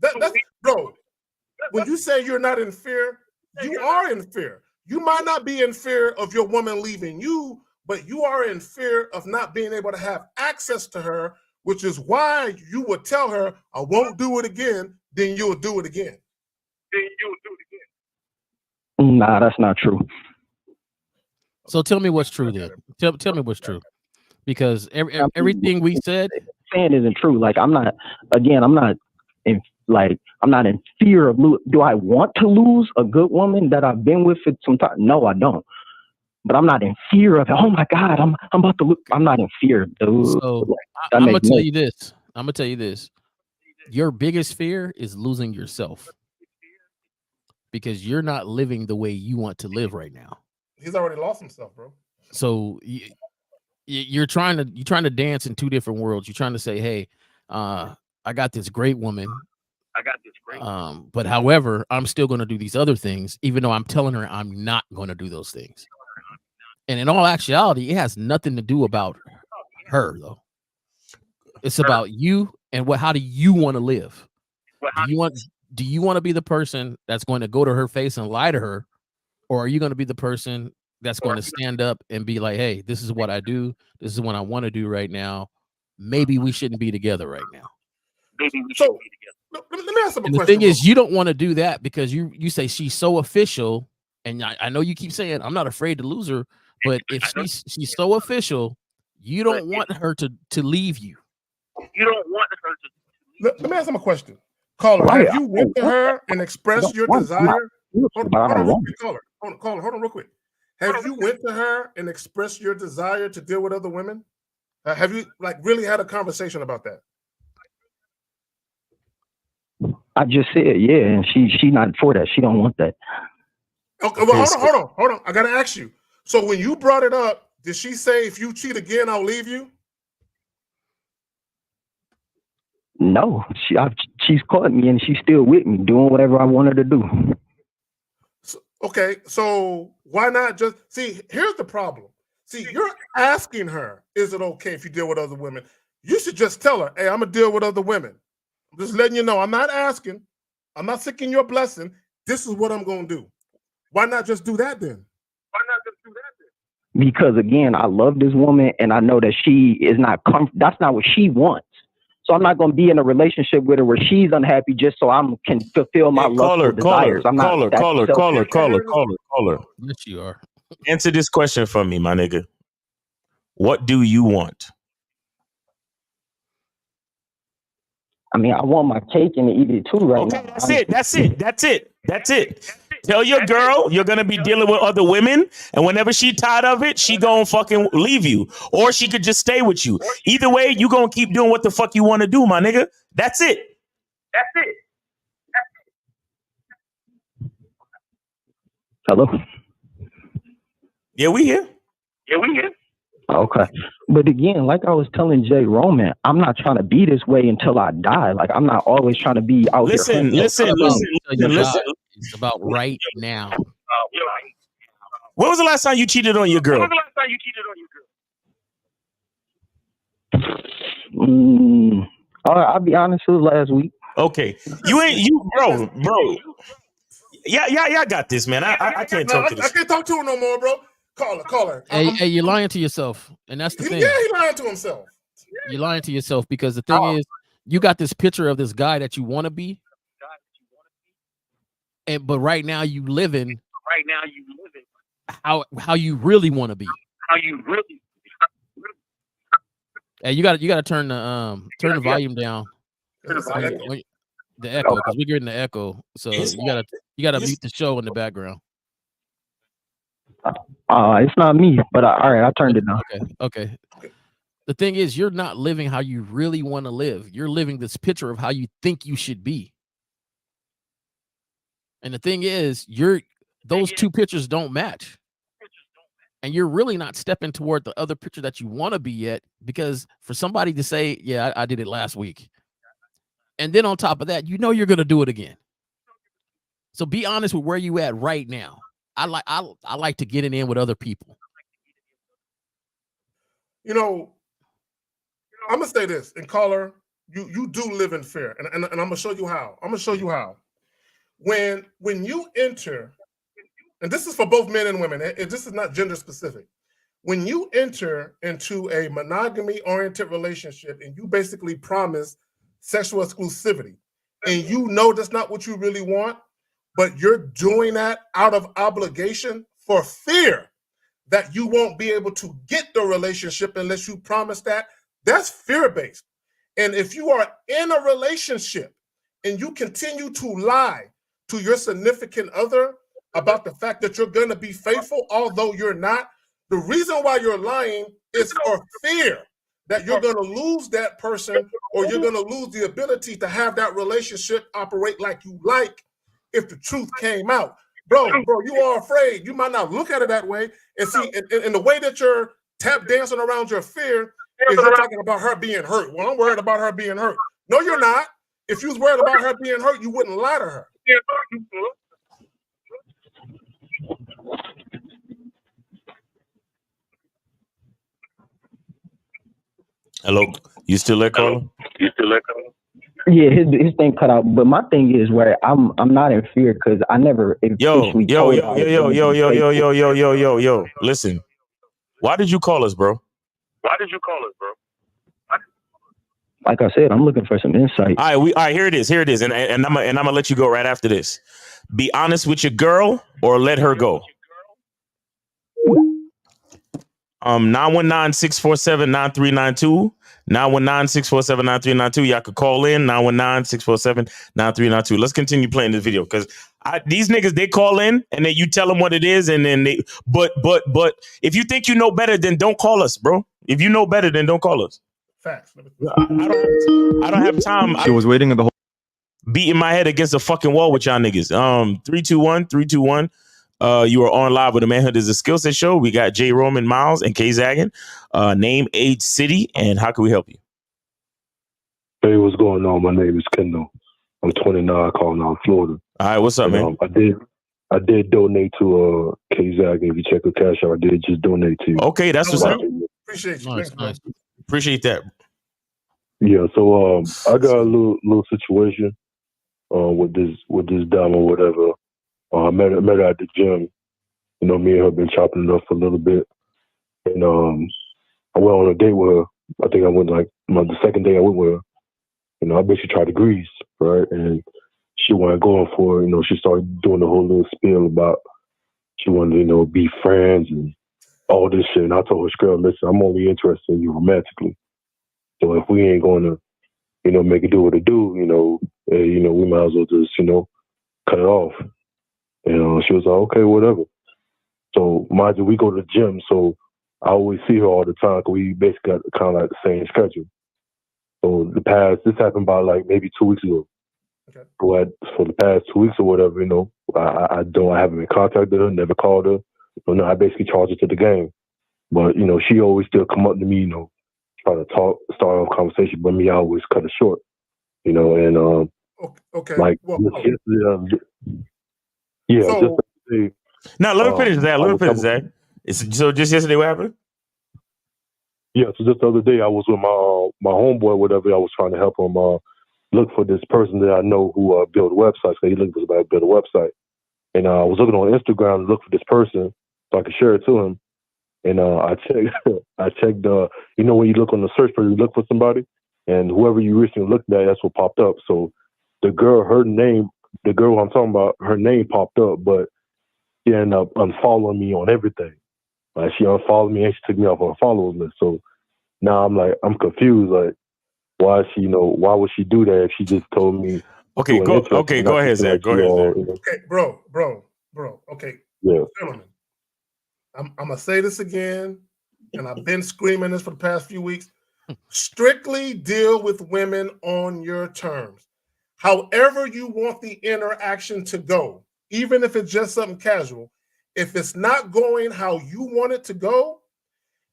Speaker 7: That's bro. When you say you're not in fear, you are in fear. You might not be in fear of your woman leaving you, but you are in fear of not being able to have access to her, which is why you would tell her, I won't do it again, then you'll do it again.
Speaker 11: Nah, that's not true.
Speaker 8: So tell me what's true then. Tell me what's true. Because everything we said
Speaker 11: saying isn't true. Like, I'm not in fear of do I want to lose a good woman that I've been with for some time? No, I don't. But I'm not in fear of it. Oh my God, I'm about to lose. I'm not in fear, dude.
Speaker 8: So I'm gonna tell you this. I'm gonna tell you this. Your biggest fear is losing yourself. Because you're not living the way you want to live right now.
Speaker 7: He's already lost himself, bro.
Speaker 8: So you're trying to dance in two different worlds. You're trying to say, hey, I got this great woman. But however, I'm still going to do these other things, even though I'm telling her I'm not going to do those things. And in all actuality, it has nothing to do about her, though. It's about you and how do you want to live? Do you want to be the person that's going to go to her face and lie to her? Or are you going to be the person that's going to stand up and be like, hey, this is what I do. This is what I want to do right now. Maybe we shouldn't be together right now.
Speaker 7: Let me ask him a question.
Speaker 8: The thing is, you don't want to do that because you say she's so official. And I know you keep saying, I'm not afraid to lose her. But if she's so official, you don't want her to leave you. You don't want her to.
Speaker 7: Let me ask him a question. Caller, have you went to her and expressed your desire? Hold on real quick. Have you went to her and expressed your desire to deal with other women? Have you really had a conversation about that?
Speaker 11: I just said, yeah, and she not for that. She don't want that.
Speaker 7: Okay, well, hold on. I gotta ask you. So when you brought it up, did she say if you cheat again, I'll leave you?
Speaker 11: No, she's caught me and she's still with me doing whatever I want her to do.
Speaker 7: So why not just see? Here's the problem. See, you're asking her, is it okay if you deal with other women? You should just tell her, hey, I'm gonna deal with other women. I'm just letting you know. I'm not asking. I'm not seeking your blessing. This is what I'm gonna do. Why not just do that then?
Speaker 11: Because again, I love this woman and I know that she is not that's not what she wants. So I'm not going to be in a relationship with her where she's unhappy just so I can fulfill my lustful desires.
Speaker 2: Caller.
Speaker 8: Yes, you are.
Speaker 2: Answer this question for me, my nigga. What do you want?
Speaker 11: I mean, I want my cake and to eat it too right now.
Speaker 2: That's it. Tell your girl you're going to be dealing with other women, and whenever she tired of it, she going to fucking leave you. Or she could just stay with you. Either way, you going to keep doing what the fuck you want to do, my nigga. That's it.
Speaker 11: Hello?
Speaker 2: Yeah, we here.
Speaker 11: Okay. But again, like I was telling Jay Roman, I'm not trying to be this way until I die. Like, I'm not always trying to be out here. hunting.
Speaker 2: Listen.
Speaker 8: It's about right now.
Speaker 2: When was the last time you cheated on your girl?
Speaker 11: All right, I'll be honest, it was last week.
Speaker 2: Okay. Bro. Yeah, I got this, man. I can't talk to this.
Speaker 7: I can't talk to her no more, bro. Call her.
Speaker 8: Hey, you're lying to yourself, and that's the thing.
Speaker 7: Yeah, he lying to himself.
Speaker 8: You're lying to yourself because the thing is, you got this picture of this guy that you want to be, but right now you living how you really want to be. Hey, you got to turn the volume down. The echo, because we're getting the echo. So you gotta mute the show in the background.
Speaker 11: It's not me, but all right, I turned it down.
Speaker 8: Okay. The thing is, you're not living how you really want to live. You're living this picture of how you think you should be. And the thing is, those two pictures don't match. And you're really not stepping toward the other picture that you want to be yet, because for somebody to say, yeah, I did it last week. And then on top of that, you're going to do it again. So be honest with where you at right now. I like to get it in with other people.
Speaker 7: I'm gonna say this, and caller, you do live in fear, and I'm gonna show you how. When you enter, and this is for both men and women, this is not gender specific. When you enter into a monogamy-oriented relationship and you basically promise sexual exclusivity, and you know that's not what you really want, but you're doing that out of obligation for fear that you won't be able to get the relationship unless you promise that, that's fear-based. And if you are in a relationship and you continue to lie to your significant other about the fact that you're going to be faithful, although you're not, the reason why you're lying is for fear that you're going to lose that person, or you're going to lose the ability to have that relationship operate like you like if the truth came out. Bro, you are afraid. You might not look at it that way. And see, in the way that you're tap dancing around your fear, is you're talking about her being hurt. Well, I'm worried about her being hurt. No, you're not. If you was worried about her being hurt, you wouldn't lie to her.
Speaker 2: Hello, you still there, Carla?
Speaker 11: Yeah, his thing cut out. But my thing is where I'm not in fear because I never.
Speaker 2: Yo. Listen, why did you call us, bro?
Speaker 11: Like I said, I'm looking for some insight.
Speaker 2: All right, here it is, and I'm gonna let you go right after this. Be honest with your girl or let her go. 919-647-9392. 919-647-9392. Y'all could call in 919-647-9392. Let's continue playing this video because these niggas, they call in and then you tell them what it is, and then they but if you think you know better, then don't call us, bro. If you know better, then don't call us.
Speaker 7: Facts.
Speaker 2: I don't have time.
Speaker 9: She was waiting in the whole
Speaker 2: beating my head against the fucking wall with y'all niggas. 321. You are on live with the Manhood is a Skill Set show. We got Jay Roman, Miles, and Kay Zaggin. Name, age, city, and how can we help you?
Speaker 12: Hey, what's going on? My name is Kendall. I'm 29, calling out Florida.
Speaker 2: All right, what's up, man?
Speaker 12: I did donate to Kay Zaggin. If you check the cash out, I did just donate to you.
Speaker 2: Okay, that's what's up.
Speaker 7: Appreciate you.
Speaker 8: Nice.
Speaker 2: Appreciate that.
Speaker 12: Yeah, so I got a little situation with this dame or whatever. I met her at the gym. You know, me and her been chopping it up for a little bit. And I went on a date with her. I think I went the second day I went with her. You know, I basically tried to grease, right? And she wasn't going for it. You know, she started doing the whole little spiel about she wanted to, you know, be friends and all this shit. And I told her, girl, listen, I'm only interested in you romantically. So if we ain't going to, you know, make it do what it do, you know, we might as well just, you know, cut it off. And she was like, okay, whatever. So mind you, we go to the gym, so I always see her all the time because we basically got kind of like the same schedule. So this happened about like maybe 2 weeks ago.
Speaker 7: Okay.
Speaker 12: But for the past 2 weeks or whatever, you know, I haven't been contacted her, never called her. You know, I basically charged her to the game. But, you know, she always still come up to me, you know, try to start off conversation, but me, I always cut it short. You know, and
Speaker 7: okay.
Speaker 12: like
Speaker 7: Well,
Speaker 12: yesterday, yeah,
Speaker 7: so,
Speaker 12: just yesterday.
Speaker 2: Now let me finish that. Let me finish that. So just yesterday, what happened?
Speaker 12: Yeah, so just the other day, I was with my homeboy, whatever. I was trying to help him look for this person that I know who build websites. He looked for somebody to build a website, and I was looking on Instagram to look for this person so I could share it to him. And I checked. You know, when you look on the search for, you look for somebody, and whoever you recently looked at, that's what popped up. So the girl I'm talking about, her name popped up, but she ended up unfollowing me on everything. Like, she unfollowed me and she took me off her followers list. So now I'm confused. Like, why would she do that if she just told me?
Speaker 2: Okay, go ahead, Zach. Go ahead, Zach.
Speaker 7: Okay, bro. Okay,
Speaker 12: yeah,
Speaker 7: gentlemen, I'm gonna say this again, and I've been screaming this for the past few weeks. Strictly deal with women on your terms. However you want the interaction to go, even if it's just something casual. If it's not going how you want it to go,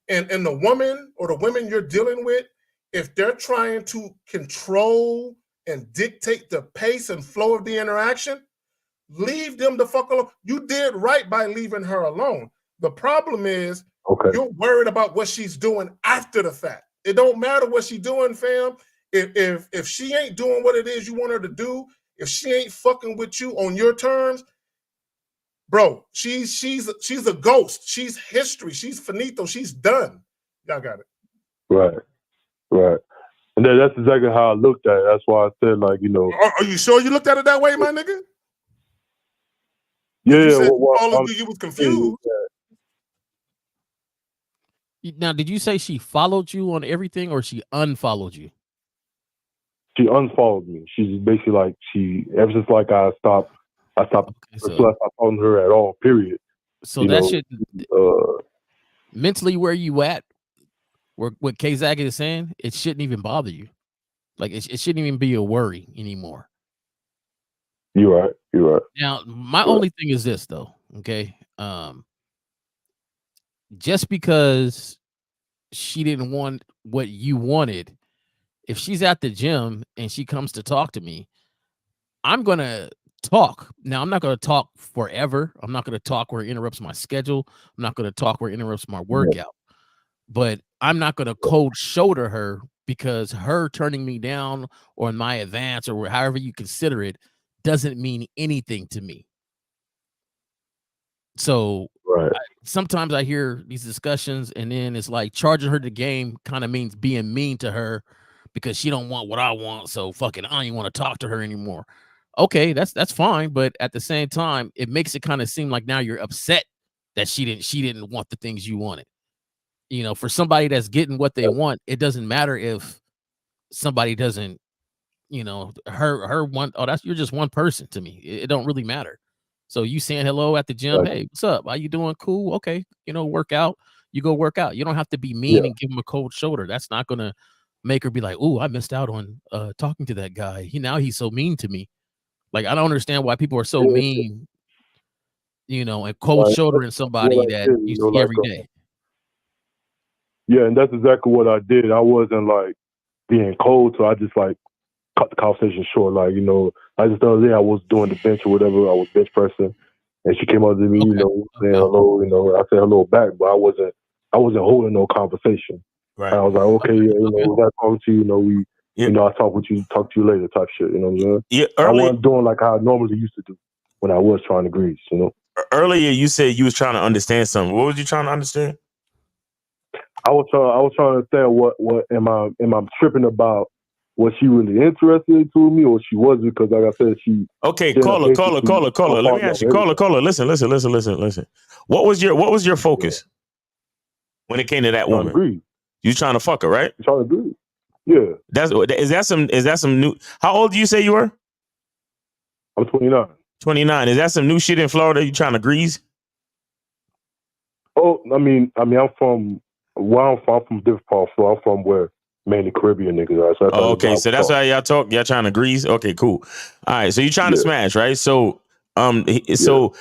Speaker 7: and the woman or the women you're dealing with, if they're trying to control and dictate the pace and flow of the interaction, leave them the fuck alone. You did right by leaving her alone. The problem is you're worried about what she's doing after the fact. It don't matter what she's doing, fam. If she ain't doing what it is you want her to do, if she ain't fucking with you on your terms, bro, she's a ghost. She's history. She's finito. She's done. Y'all got it.
Speaker 12: Right. And that's exactly how I looked at it. That's why I said, like, you know.
Speaker 7: Are you sure you looked at it that way, my nigga?
Speaker 12: Yeah.
Speaker 7: You said you was confused.
Speaker 8: Now, did you say she followed you on everything or she unfollowed you?
Speaker 12: She unfollowed me. She's basically like, ever since like I stopped following her at all, period.
Speaker 8: So that should mentally, where you at, what K-Zag is saying, it shouldn't even bother you. Like, it shouldn't even be a worry anymore.
Speaker 12: You're right.
Speaker 8: Now, my only thing is this, though, okay? Just because she didn't want what you wanted, if she's at the gym and she comes to talk to me, I'm going to talk. Now, I'm not going to talk forever. I'm not going to talk where it interrupts my schedule. I'm not going to talk where it interrupts my workout. But I'm not going to cold shoulder her because her turning me down or my advance or however you consider it doesn't mean anything to me. So sometimes I hear these discussions and then it's like charging her the game kind of means being mean to her because she don't want what I want. So fucking, I don't even want to talk to her anymore. Okay, that's fine. But at the same time, it makes it kind of seem like now you're upset that she didn't want the things you wanted. You know, for somebody that's getting what they want, it doesn't matter if somebody doesn't, you know, her one. Oh, you're just one person to me. It don't really matter. So you saying hello at the gym, hey, what's up? How you doing? Cool. Okay. You know, work out. You go work out. You don't have to be mean and give him a cold shoulder. That's not going to make her be like, oh, I missed out on talking to that guy. He's so mean to me. Like, I don't understand why people are so mean, you know, and cold shouldering somebody that you see every day.
Speaker 12: Yeah, and that's exactly what I did. I wasn't like being cold, so I just like cut the conversation short. Like, you know, I just the other day I was doing the bench or whatever. I was bench pressing, and she came up to me, you know, saying hello. You know, I said hello back, but I wasn't holding no conversation. Right. I was like, okay, you know, when I talk to you, you know, you know, I talk to you later type shit. You know what I'm saying?
Speaker 2: Yeah.
Speaker 12: I wasn't doing like how I normally used to do when I was trying to grease. You know.
Speaker 2: Earlier, you said you was trying to understand something. What was you trying to understand?
Speaker 12: I was trying to understand what am I tripping about? Was she really interested into me, or she wasn't? Because like I said, she.
Speaker 2: Okay, caller. Let me ask you, caller. Listen. What was your focus when it came to that woman?
Speaker 12: Agree.
Speaker 2: You trying to fuck her, right?
Speaker 12: Trying to agree. Yeah.
Speaker 2: Is that some new? How old do you say you were?
Speaker 12: I'm 29.
Speaker 2: 29. Is that some new shit in Florida? You trying to grease?
Speaker 12: Oh, I mean, I'm from where I'm from. I'm from different parts. So I'm from where mainly Caribbean niggas. So
Speaker 2: Oh, okay, so that's how y'all talk. Y'all trying to grease? Okay, cool. All right, so you trying to smash, right? So, so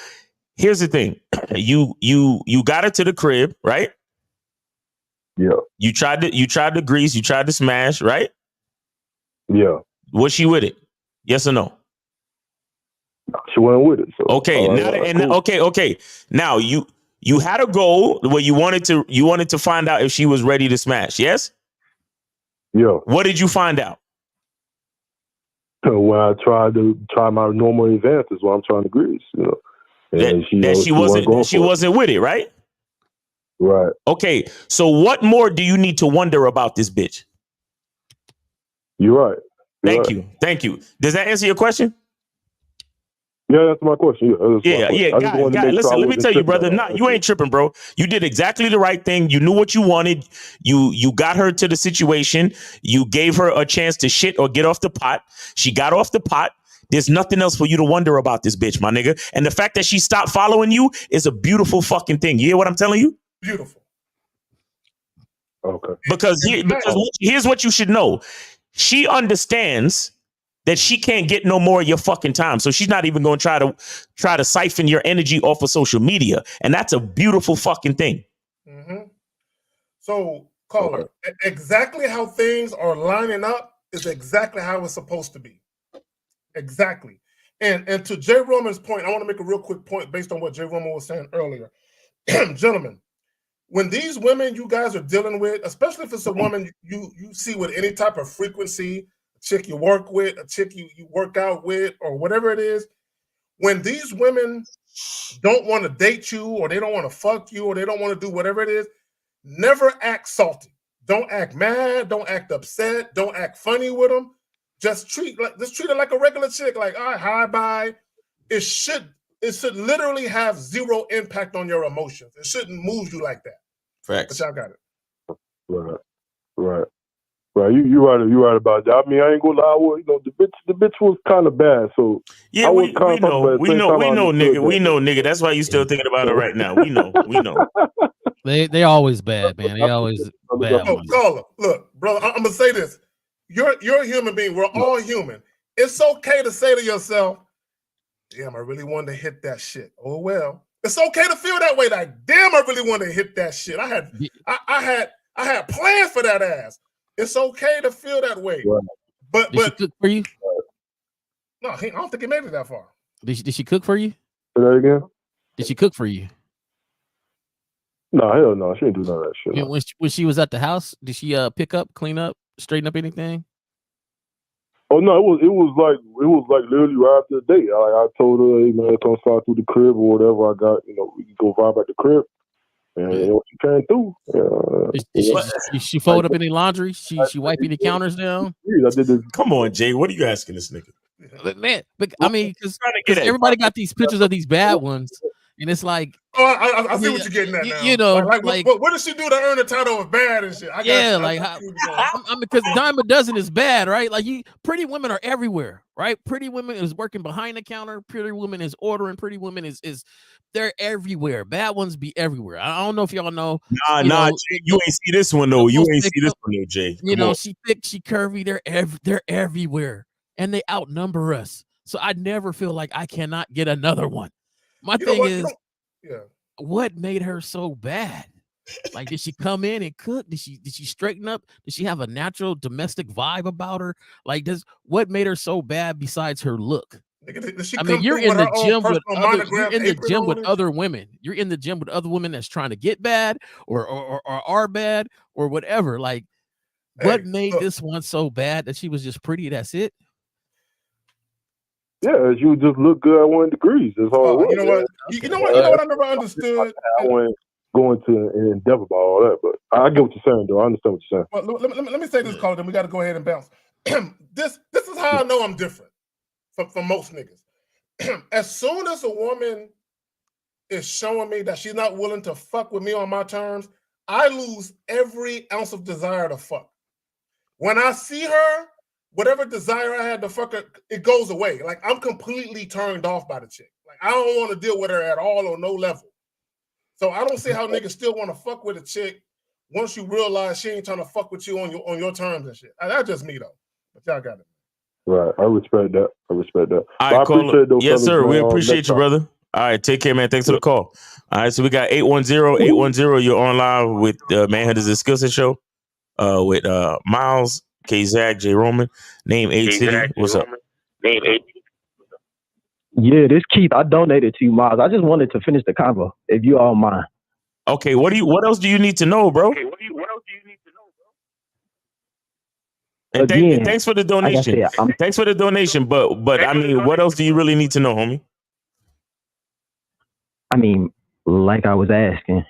Speaker 2: here's the thing: you got her to the crib, right?
Speaker 12: Yeah.
Speaker 2: You tried to grease. You tried to smash, right?
Speaker 12: Yeah.
Speaker 2: Was she with it? Yes or no?
Speaker 12: She wasn't with it. So,
Speaker 2: okay, okay. Now you had a goal where you wanted to find out if she was ready to smash. Yes.
Speaker 12: Yeah.
Speaker 2: What did you find out?
Speaker 12: So when I tried my normal advances, while I'm trying to grease, and
Speaker 2: she wasn't with it, right?
Speaker 12: Right.
Speaker 2: Okay. So what more do you need to wonder about this bitch?
Speaker 12: You're right.
Speaker 2: Thank you. Does that answer your question?
Speaker 12: Yeah, that's my question.
Speaker 2: Yeah. Guy, listen, let me tell you, brother. Nah, you ain't tripping, bro. You did exactly the right thing. You knew what you wanted. You got her to the situation. You gave her a chance to shit or get off the pot. She got off the pot. There's nothing else for you to wonder about this bitch, my nigga. And the fact that she stopped following you is a beautiful fucking thing. You hear what I'm telling you?
Speaker 7: Beautiful.
Speaker 12: Okay.
Speaker 2: Because here's what you should know. She understands that she can't get no more of your fucking time. So she's not even going to try to siphon your energy off of social media. And that's a beautiful fucking thing.
Speaker 7: Mm-hmm. So, caller, exactly how things are lining up is exactly how it's supposed to be. Exactly. And to Jay Roman's point, I want to make a real quick point based on what Jay Roman was saying earlier. Gentlemen, when these women you guys are dealing with, especially if it's a woman you see with any type of frequency, a chick you work with, a chick you work out with, or whatever it is, when these women don't want to date you, or they don't want to fuck you, or they don't want to do whatever it is, never act salty. Don't act mad. Don't act upset. Don't act funny with them. Just treat her like a regular chick. Like, all right, hi, bye. It should literally have zero impact on your emotions. It shouldn't move you like that.
Speaker 2: Facts.
Speaker 7: But y'all got it.
Speaker 12: Right. You right about that. I mean, I ain't gonna lie. Well, the bitch was kind of bad. So
Speaker 2: yeah, we know, nigga. That's why you still thinking about it right now. We know.
Speaker 8: They always bad, man. They always bad.
Speaker 7: Caller, look, brother. I'm gonna say this. You're a human being. We're all human. It's okay to say to yourself, "Damn, I really wanted to hit that shit." Oh well. It's okay to feel that way. Like, damn, I really wanted to hit that shit. I had plans for that ass. It's okay to feel that way.
Speaker 12: Right.
Speaker 7: But
Speaker 8: did she cook for you?
Speaker 7: No, I don't think he made it that far.
Speaker 8: Did she cook for you?
Speaker 12: Say that again?
Speaker 8: Did she cook for you?
Speaker 12: No, hell no. She didn't do none of that shit.
Speaker 8: No. When she was at the house, did she pick up, clean up, straighten up anything?
Speaker 12: Oh no, it was like literally right after the date. I told her, hey man, come slide through the crib or whatever. I got, we can go vibe at the crib. And she came through.
Speaker 8: Did she fold up any laundry? She wipe any counters down?
Speaker 12: I did this.
Speaker 2: Come on, Jay. What are you asking this nigga?
Speaker 8: Man, but I mean, because everybody got these pictures of these bad ones, and it's like,
Speaker 7: I see what you're getting at now. What does she do to earn the title of bad and shit?
Speaker 8: Because dime a dozen is bad, right? Like pretty women are everywhere, right? Pretty women is working behind the counter. Pretty women is ordering. Pretty women is they're everywhere. Bad ones be everywhere. I don't know if y'all know.
Speaker 2: Nah, Jay, you ain't see this one though. You ain't see this one though, Jay.
Speaker 8: She thick, she curvy. They're everywhere, and they outnumber us. So I never feel like I cannot get another one. My thing is, what made her so bad? Like, did she come in and cook? Did she straighten up? Did she have a natural domestic vibe about her? Like, what made her so bad besides her look? I mean, you're in the gym with other women. You're in the gym with other women that's trying to get bad or are bad or whatever. Like, what made this one so bad that she was just pretty? That's it.
Speaker 12: Yeah, she would just look good at 1 degree. That's all it was.
Speaker 7: You know what I never understood?
Speaker 12: I went going to endeavor about all that, but I get what you're saying, though. I understand what you're saying.
Speaker 7: Well, let me say this, caller, then we got to go ahead and bounce. This is how I know I'm different from most niggas. As soon as a woman is showing me that she's not willing to fuck with me on my terms, I lose every ounce of desire to fuck. When I see her, whatever desire I had to fuck her, it goes away. Like, I'm completely turned off by the chick. Like, I don't want to deal with her at all on no level. So I don't see how niggas still want to fuck with a chick once you realize she ain't trying to fuck with you on your terms and shit. That's just me though. But y'all got it.
Speaker 12: Right. I respect that.
Speaker 2: All
Speaker 12: I
Speaker 2: right,
Speaker 12: appreciate those
Speaker 2: yes,
Speaker 12: fellas,
Speaker 2: sir.
Speaker 12: man.
Speaker 2: We appreciate
Speaker 12: Next
Speaker 2: you,
Speaker 12: time.
Speaker 2: brother. All right, take care, man. Thanks for the call. All right, so we got 810. You're on live with Manhunters Discussion Show with Miles, K-Zag, J. Roman, Name 8 City. What's up?
Speaker 11: Yeah, this Keith. I donated to you, Miles. I just wanted to finish the convo, if you all mind.
Speaker 2: Okay, what else do you need to know, bro? And
Speaker 11: Again,
Speaker 2: thanks for the donation.
Speaker 11: like I said,
Speaker 2: Thanks for the donation, but I mean, what else do you really need to know, homie?
Speaker 11: I mean, like I was asking,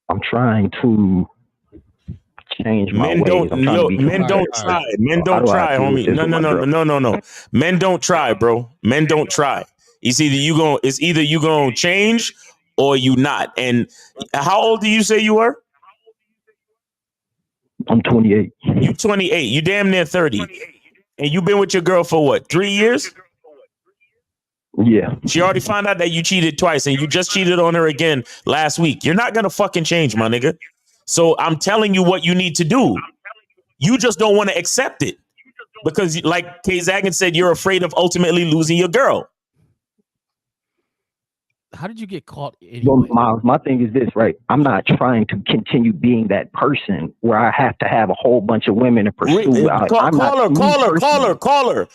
Speaker 11: I'm trying to change my ways.
Speaker 2: Men don't try. Men don't try, homie. No. Men don't try, bro. Men don't try. It's either you gonna change or you not. And how old do you say you were?
Speaker 11: I'm 28.
Speaker 2: You 28. You damn near 30. And you've been with your girl for what? 3 years?
Speaker 11: Yeah.
Speaker 2: She already found out that you cheated twice and you just cheated on her again last week. You're not gonna fucking change, my nigga. So I'm telling you what you need to do. You just don't want to accept it. Because like K Zagan said, you're afraid of ultimately losing your girl.
Speaker 8: How did you get caught anyway?
Speaker 11: Well, Miles, my thing is this, right? I'm not trying to continue being that person where I have to have a whole bunch of women to pursue.
Speaker 2: Caller.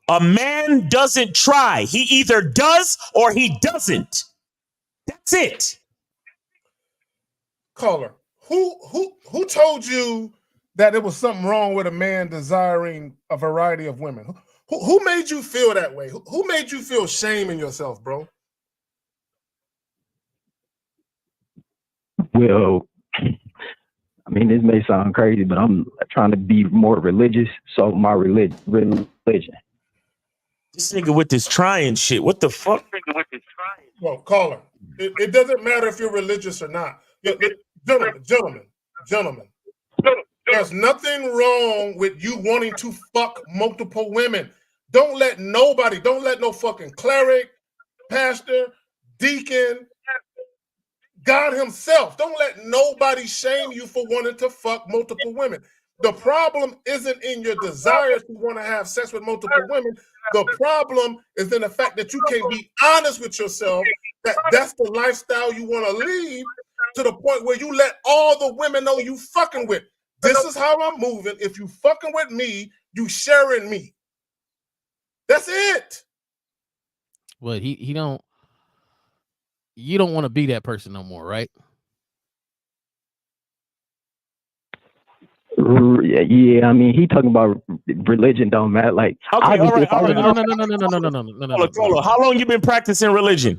Speaker 2: A man doesn't try. He either does or he doesn't. That's it.
Speaker 7: Caller, who told you that there was something wrong with a man desiring a variety of women? Who made you feel that way? Who made you feel shame in yourself, bro?
Speaker 11: Well, I mean, this may sound crazy, but I'm trying to be more religious. So my religion.
Speaker 2: This nigga with this trying shit. What the fuck?
Speaker 7: Well, caller, it doesn't matter if you're religious or not. Gentlemen, there's nothing wrong with you wanting to fuck multiple women. Don't let no fucking cleric, pastor, deacon, God himself, don't let nobody shame you for wanting to fuck multiple women. The problem isn't in your desire to want to have sex with multiple women. The problem is in the fact that you can't be honest with yourself that that's the lifestyle you want to lead, to the point where you let all the women know you fucking with. This is how I'm moving. If you fucking with me, you sharing me. That's it.
Speaker 8: Well, he don't. You don't want to be that person no more, right?
Speaker 11: Yeah, I mean, he talking about religion don't matter. Like,
Speaker 2: okay, all right.
Speaker 8: No.
Speaker 2: How long you been practicing religion?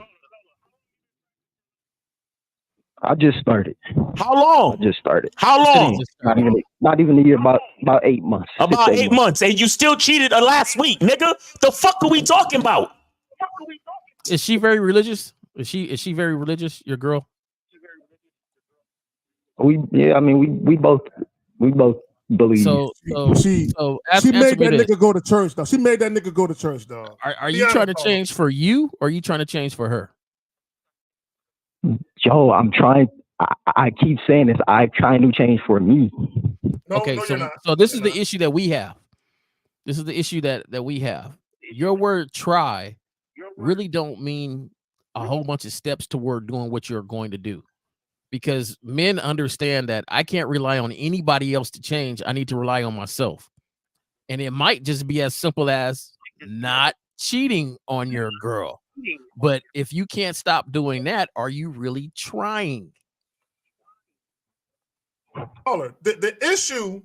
Speaker 11: I just started.
Speaker 2: How long?
Speaker 11: I just started.
Speaker 2: How long?
Speaker 11: Not even a year. About 8 months.
Speaker 2: About 8 months, and you still cheated last week, nigga. The fuck are we talking about?
Speaker 8: Is she very religious? Is she very religious? Your girl?
Speaker 11: We both believe.
Speaker 8: So
Speaker 7: she made that nigga go to church, though. She made that nigga go to church, dog.
Speaker 8: Are you trying to change for you, or are you trying to change for her?
Speaker 11: Joe, I'm trying. I keep saying this. I'm trying to change for me.
Speaker 8: So this is the issue that we have. This is the issue that we have. Your word "try" really don't mean a whole bunch of steps toward doing what you're going to do, because men understand that I can't rely on anybody else to change. I need to rely on myself. And it might just be as simple as not cheating on your girl. But if you can't stop doing that, are you really trying?
Speaker 7: The issue,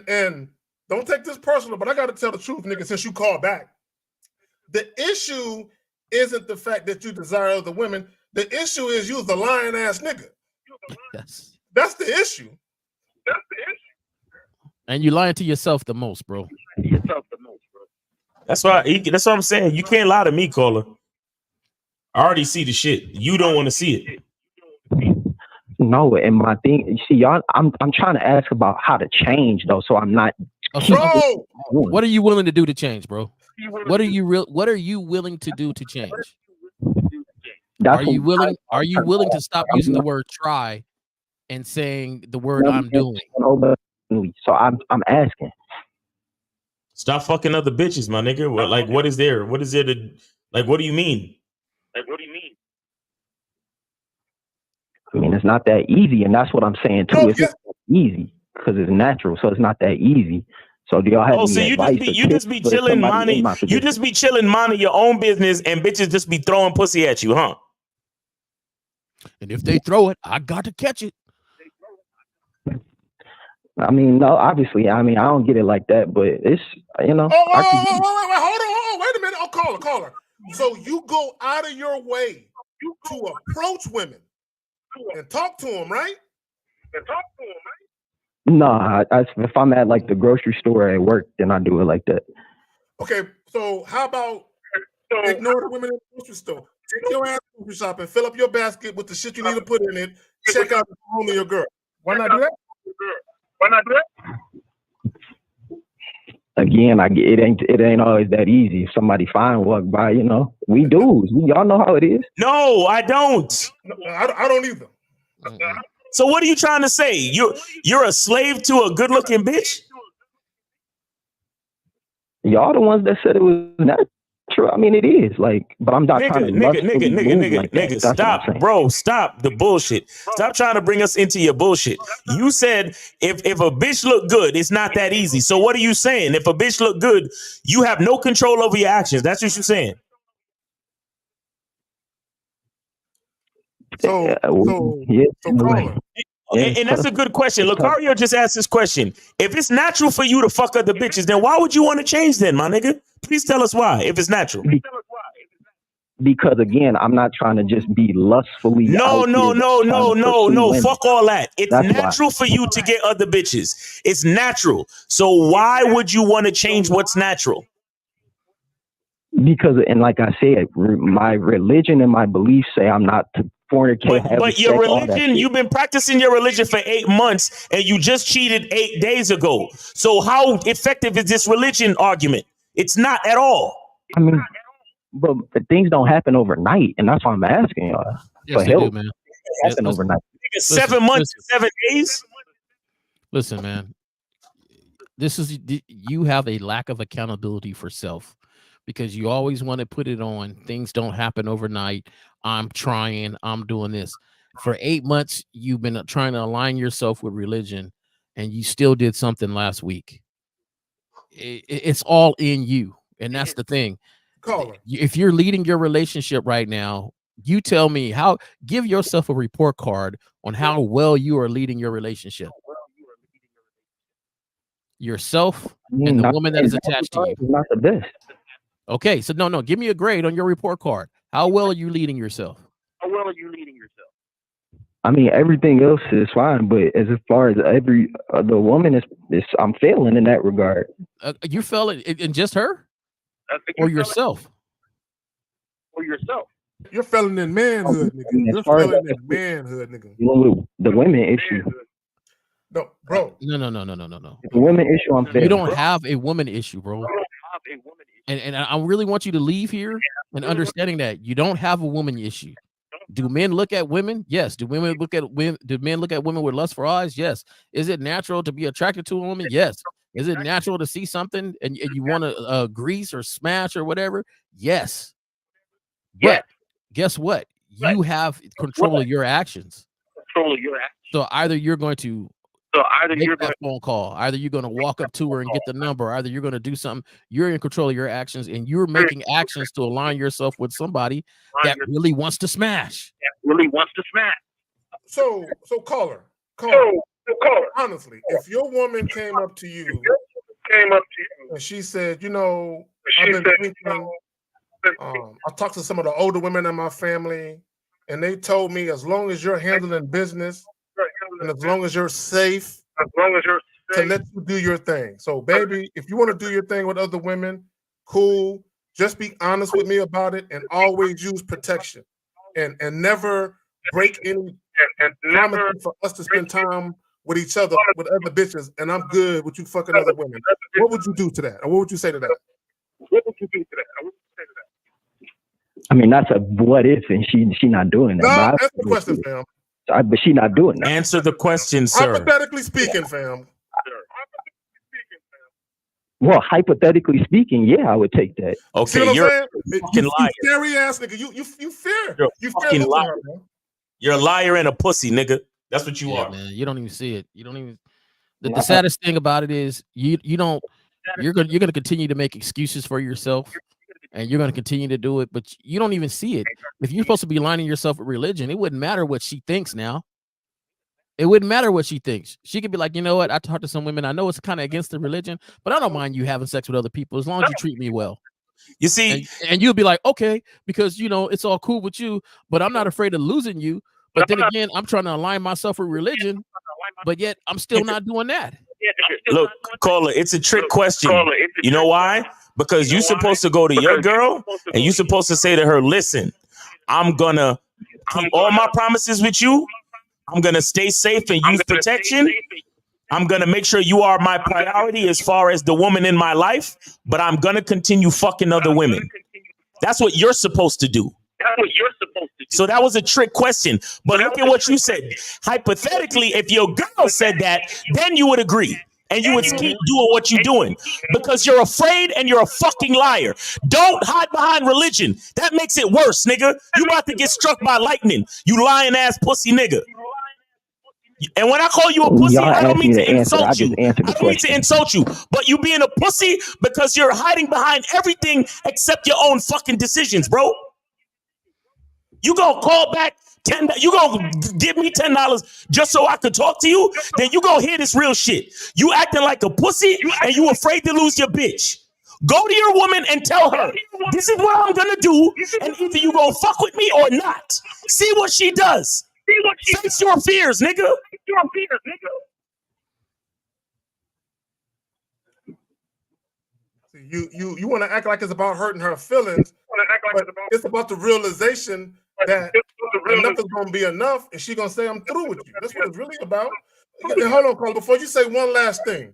Speaker 7: and don't take this personal, but I got to tell the truth, nigga, since you called back. The issue isn't the fact that you desire other women. The issue is you're the lying ass nigga.
Speaker 8: Yes.
Speaker 7: That's the issue.
Speaker 8: And you lying to yourself the most, bro.
Speaker 2: That's what I'm saying. You can't lie to me, caller. I already see the shit. You don't want to see it.
Speaker 11: No, and my thing, see, y'all, I'm trying to ask about how to change though, so I'm not.
Speaker 7: Bro,
Speaker 8: what are you willing to do to change, bro? What are you willing to do to change? Are you willing to stop using the word "try" and saying the word I'm doing.
Speaker 11: So I'm asking.
Speaker 2: Stop fucking other bitches, my nigga. What is there? What is there to like? What do you mean?
Speaker 11: I mean, it's not that easy, and that's what I'm saying too. It's not that easy because it's natural, so it's not that easy. So do y'all have any advice?
Speaker 2: You just be chilling, minding your own business, and bitches just be throwing pussy at you, huh?
Speaker 8: And if they throw it, I got to catch it.
Speaker 11: I mean, no, obviously, I mean, I don't get it like that, but it's, you know.
Speaker 7: Hold on, wait a minute. Oh, caller. So you go out of your way to approach women and talk to them, right?
Speaker 11: No, if I'm at like the grocery store at work, then I do it like that.
Speaker 7: Okay, so how about ignore the women in the grocery store? Take your ass to the grocery shop and fill up your basket with the shit you need to put in it. Check out the home of your girl. Why not do that?
Speaker 11: Again, it ain't always that easy. If somebody fine walk by, you know, we dudes. Y'all know how it is.
Speaker 2: No, I don't.
Speaker 7: No, I don't either.
Speaker 2: So what are you trying to say? You're a slave to a good-looking bitch?
Speaker 11: Y'all the ones that said it was natural. I mean, it is like, but I'm not trying to
Speaker 2: nigga, stop, bro. Stop the bullshit. Stop trying to bring us into your bullshit. You said if a bitch look good, it's not that easy. So what are you saying? If a bitch look good, you have no control over your actions. That's what you're saying.
Speaker 7: So
Speaker 2: and that's a good question. Lucario just asked this question. If it's natural for you to fuck other bitches, then why would you want to change then, my nigga? Please tell us why, if it's natural.
Speaker 11: Because again, I'm not trying to just be lustfully.
Speaker 2: No. Fuck all that. It's natural for you to get other bitches. It's natural. So why would you want to change what's natural?
Speaker 11: Because, and like I said, my religion and my beliefs say I'm not to fornicate.
Speaker 2: But your religion, you've been practicing your religion for 8 months and you just cheated 8 days ago. So how effective is this religion argument? It's not at all.
Speaker 11: I mean, but things don't happen overnight, and that's why I'm asking y'all.
Speaker 8: Yes, they do, man.
Speaker 11: It happen overnight.
Speaker 2: 7 months, 7 days.
Speaker 8: Listen, man. You have a lack of accountability for self because you always want to put it on. Things don't happen overnight. I'm trying. I'm doing this. For 8 months, you've been trying to align yourself with religion, and you still did something last week. It's all in you, and that's the thing.
Speaker 7: Caller.
Speaker 8: If you're leading your relationship right now, you tell me give yourself a report card on how well you are leading your relationship. Yourself and the woman that is attached to you.
Speaker 11: Not the best.
Speaker 8: Okay, so no, give me a grade on your report card. How well are you leading yourself?
Speaker 11: I mean, everything else is fine, but as far as the woman is, I'm failing in that regard.
Speaker 8: You failing in just her, or yourself?
Speaker 7: You're failing in manhood, nigga. You're failing in manhood, nigga.
Speaker 11: The women issue.
Speaker 7: No, bro.
Speaker 8: No.
Speaker 11: The women issue, I'm failing.
Speaker 8: You don't have a woman issue, bro. And I really want you to leave here and understanding that you don't have a woman issue. Do men look at women? Yes. Do women look at women? Do men look at women with lustful eyes? Yes. Is it natural to be attracted to a woman? Yes. Is it natural to see something and you want to grease or smash or whatever? Yes. But guess what? You have control of your actions. So either you're going to make that phone call, either you're going to walk up to her and get the number, either you're going to do something. You're in control of your actions, and you're making actions to align yourself with somebody that really wants to smash.
Speaker 7: So caller. Honestly, if your woman came up to you and she said, I've been thinking, I talked to some of the older women in my family, and they told me as long as you're handling business and as long as you're safe, to let you do your thing. So, baby, if you want to do your thing with other women, cool. Just be honest with me about it and always use protection and never break any promises for us to spend time with each other, with other bitches, and I'm good with you fucking other women. What would you do to that? Or what would you say to that?
Speaker 11: I mean, that's a what if, and she not doing that.
Speaker 7: No, that's the question, fam.
Speaker 11: But she not doing that.
Speaker 2: Answer the question, sir.
Speaker 7: Hypothetically speaking, fam.
Speaker 11: Well, hypothetically speaking, yeah, I would take that.
Speaker 7: See
Speaker 2: Okay,
Speaker 7: what
Speaker 2: you're
Speaker 7: I'm
Speaker 2: a
Speaker 7: saying?
Speaker 2: fucking
Speaker 7: You
Speaker 2: liar.
Speaker 7: scary ass nigga. You fear.
Speaker 2: You're a
Speaker 7: You fear
Speaker 2: fucking
Speaker 7: losing
Speaker 2: liar.
Speaker 7: her, man.
Speaker 2: You're a liar and a pussy, nigga. That's what you
Speaker 8: Yeah,
Speaker 2: are.
Speaker 8: man. You don't even see it. You don't even. The saddest thing about it is you don't. You're gonna continue to make excuses for yourself, and you're gonna continue to do it, but you don't even see it. If you're supposed to be aligning yourself with religion, it wouldn't matter what she thinks now. It wouldn't matter what she thinks. She could be like, you know what? I talked to some women. I know it's kind of against the religion, but I don't mind you having sex with other people as long as you treat me well.
Speaker 2: You see,
Speaker 8: and you'll be like, okay, because you know it's all cool with you, but I'm not afraid of losing you. But then again, I'm trying to align myself with religion, but yet I'm still not doing that.
Speaker 2: look, caller, it's a trick question. You know why? Because you're supposed to go to your girl and you're supposed to say to her, listen, I'm gonna keep all my promises with you. I'm gonna stay safe and use protection. I'm gonna make sure you are my priority as far as the woman in my life, but I'm gonna continue fucking other women. That's what you're supposed to do. So that was a trick question. But look at what you said. Hypothetically, if your girl said that, then you would agree. And you would keep doing what you're doing because you're afraid and you're a fucking liar. Don't hide behind religion. That makes it worse, nigga. You about to get struck by lightning, you lying ass pussy nigga. And when I call you a pussy, I don't mean to insult you. I don't mean to insult you, but you being a pussy because you're hiding behind everything except your own fucking decisions, bro. You gonna call back $10? You gonna give me $10 just so I could talk to you? Then you gonna hear this real shit. You acting like a pussy and you afraid to lose your bitch. Go to your woman and tell her, this is what I'm gonna do, and either you gonna fuck with me or not. See what she does. Face your fears, nigga.
Speaker 7: You want to act like it's about hurting her feelings, but it's about the realization that enough is going to be enough, and she's going to say, I'm through with you. That's what it's really about. And hold on, Carl, before you say one last thing,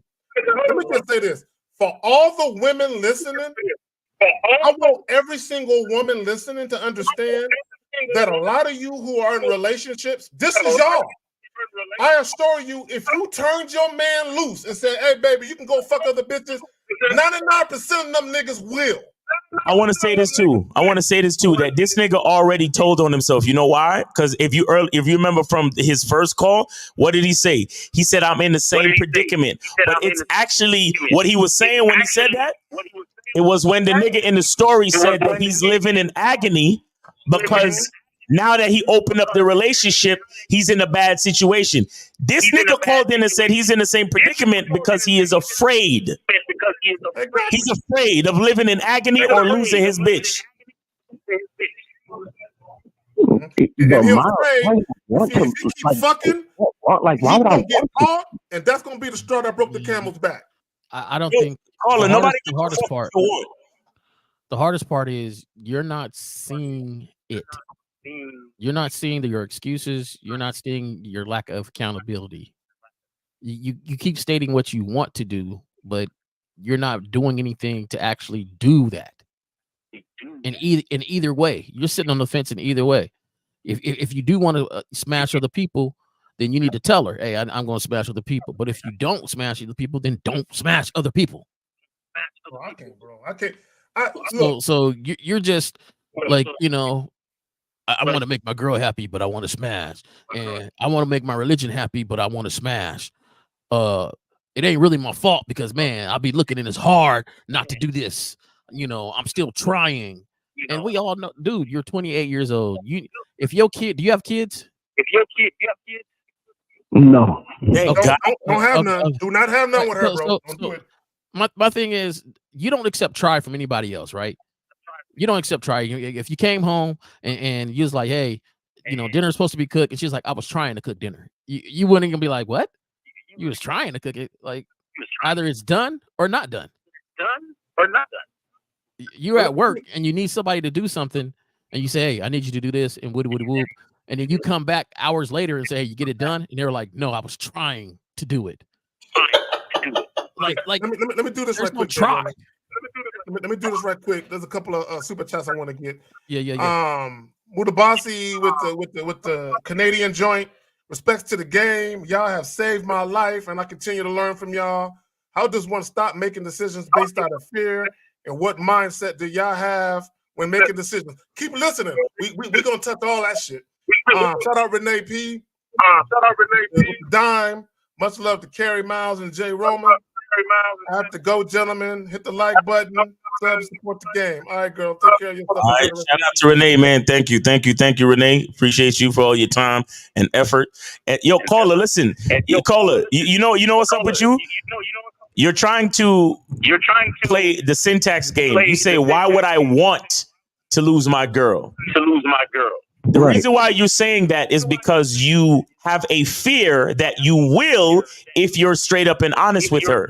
Speaker 7: let me just say this. For all the women listening, I want every single woman listening to understand that a lot of you who are in relationships, this is y'all. I assure you, if you turned your man loose and said, hey, baby, you can go fuck other bitches, 99% of them niggas will.
Speaker 2: I want to say this too. That this nigga already told on himself. You know why? Because if you remember from his first call, what did he say? He said, I'm in the same predicament. But it's actually what he was saying when he said that. It was when the nigga in the story said that he's living in agony because now that he opened up the relationship, he's in a bad situation. This nigga called in and said he's in the same predicament because he is afraid. He's afraid of living in agony or losing his bitch.
Speaker 11: But
Speaker 7: If you keep fucking,
Speaker 11: why would I
Speaker 7: get caught, and that's gonna be the straw that broke the camel's back.
Speaker 8: I don't think the hardest part is you're not seeing it. You're not seeing your excuses. You're not seeing your lack of accountability. You keep stating what you want to do, but you're not doing anything to actually do that. In either way, you're sitting on the fence in either way. If you do want to smash other people, then you need to tell her, hey, I'm going to smash other people. But if you don't smash other people, then don't smash other people.
Speaker 7: Bro, I can't.
Speaker 8: So you're just like, you know, I want to make my girl happy, but I want to smash. And I want to make my religion happy, but I want to smash. It ain't really my fault because, man, I'll be looking and it's hard not to do this. You know, I'm still trying. And we all know, dude, you're 28 years old. Do you have kids?
Speaker 11: No.
Speaker 7: Don't have none. Do not have none with her, bro. Don't do it.
Speaker 8: My thing is, you don't accept try from anybody else, right? You don't accept try. If you came home and you was like, hey, you know, dinner's supposed to be cooked, and she's like, I was trying to cook dinner. You wouldn't even be like, what? You was trying to cook it. Like, either it's done or not done. You're at work and you need somebody to do something, and you say, hey, I need you to do this, and woody whoop. And then you come back hours later and say, hey, you get it done, and they're like, no, I was trying to do it. Like
Speaker 7: let me do this right quick.
Speaker 8: Try.
Speaker 7: Let me do this right quick. There's a couple of super chats I want to get.
Speaker 8: Yeah.
Speaker 7: Mudabasi with the Canadian joint. Respects to the game. Y'all have saved my life, and I continue to learn from y'all. How does one stop making decisions based out of fear? And what mindset do y'all have when making decisions? Keep listening. We're going to touch all that shit. Shout out Renee P. Dime. Much love to Carrie Miles and Jay Roma. I have to go, gentlemen. Hit the like button. Sub, support the game. All right, girl. Take care of yourself.
Speaker 2: All right, shout out to Renee, man. Thank you, Renee. Appreciate you for all your time and effort. And yo, caller, listen. Yo, caller, you know what's up with you? You're trying to play the syntax game. You say, why would I want to lose my girl? The reason why you're saying that is because you have a fear that you will if you're straight up and honest with her.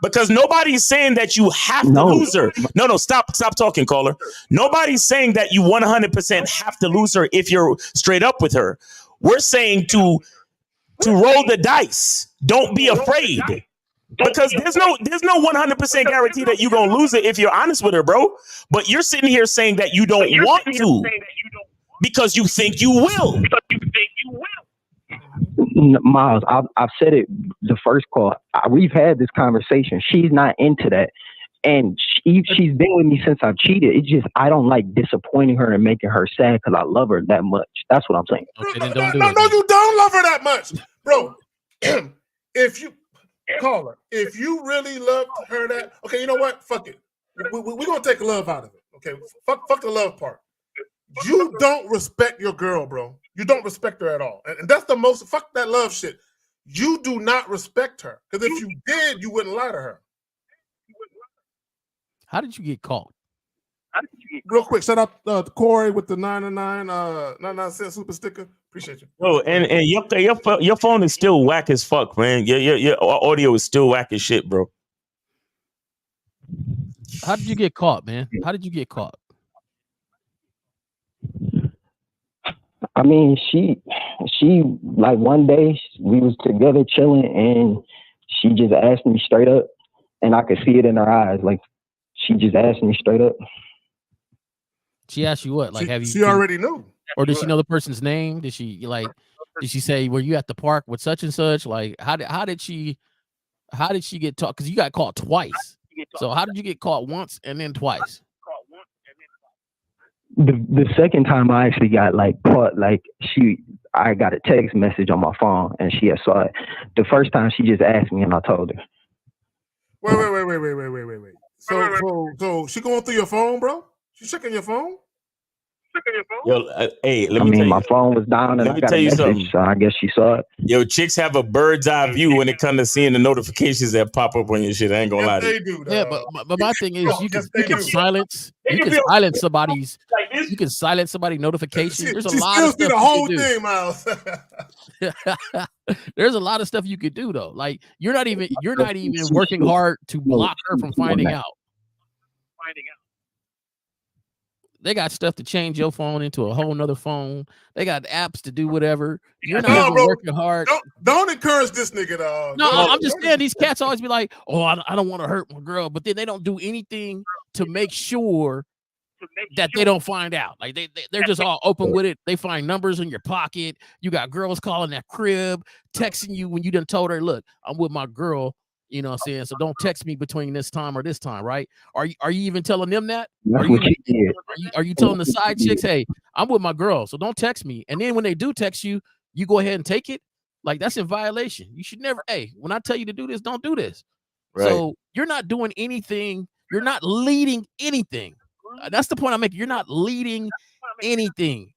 Speaker 2: Because nobody's saying that you have to lose her. No, stop talking, caller. Nobody's saying that you 100% have to lose her if you're straight up with her. We're saying to roll the dice. Don't be afraid. Because there's no 100% guarantee that you're going to lose it if you're honest with her, bro. But you're sitting here saying that you don't want to because you think you will.
Speaker 11: Miles, I've said it the first call. We've had this conversation. She's not into that. And she's been with me since I've cheated. It's just I don't like disappointing her and making her sad because I love her that much. That's what I'm saying.
Speaker 8: Okay,
Speaker 7: No, you don't love her that much. Bro, if you call her, if you really loved her that, okay, you know what? Fuck it. We're going to take love out of it. Okay, fuck the love part. You don't respect your girl, bro. You don't respect her at all. And that's the most, fuck that love shit. You do not respect her. Because if you did, you wouldn't lie to her.
Speaker 8: How did you get caught?
Speaker 7: Real quick, shout out to Corey with the 99 cent super sticker. Appreciate you.
Speaker 2: Oh, and your phone is still whack as fuck, man. Your audio is still whack as shit, bro.
Speaker 8: How did you get caught, man? How did you get caught?
Speaker 11: I mean, she like one day we was together chilling and she just asked me straight up and I could see it in her eyes. Like she just asked me straight up.
Speaker 8: She asked you what? Like, have you?
Speaker 7: She already knew.
Speaker 8: Or did she know the person's name? Did she say, were you at the park with such and such? Like, how did she get caught? Because you got caught twice. So how did you get caught once and then twice?
Speaker 11: The second time I actually got like caught, like I got a text message on my phone and she had saw it. The first time she just asked me and I told her.
Speaker 7: Wait. So she going through your phone, bro? She checking your phone?
Speaker 2: Yo, hey,
Speaker 11: I mean, my phone was down and I got a message, so I guess she saw it.
Speaker 2: Yo, chicks have a bird's eye view when it comes to seeing the notifications that pop up on your shit. I ain't gonna lie to you.
Speaker 8: Yeah, but my thing is, you can silence somebody's. You can silence somebody's notification. There's a lot of stuff
Speaker 7: the whole
Speaker 8: you
Speaker 7: thing, Miles.
Speaker 8: There's a lot of stuff you could do though. Like you're not even working hard to block her from finding out. They got stuff to change your phone into a whole nother phone. They got apps to do whatever. You're not even working hard.
Speaker 7: Don't encourage this nigga, dog.
Speaker 8: No, I'm just saying these cats always be like, oh, I don't want to hurt my girl. But then they don't do anything to make sure that they don't find out. Like they're just all open with it. They find numbers in your pocket. You got girls calling that crib, texting you when you done told her, look, I'm with my girl. You know what I'm saying? So don't text me between this time or this time, right? Are you even telling them that? Are you telling the side chicks, hey, I'm with my girl, so don't text me. And then when they do text you, you go ahead and take it. Like that's in violation. You should never, hey, when I tell you to do this, don't do this. Right. So you're not doing anything. You're not leading anything. That's the point I'm making. You're not leading anything.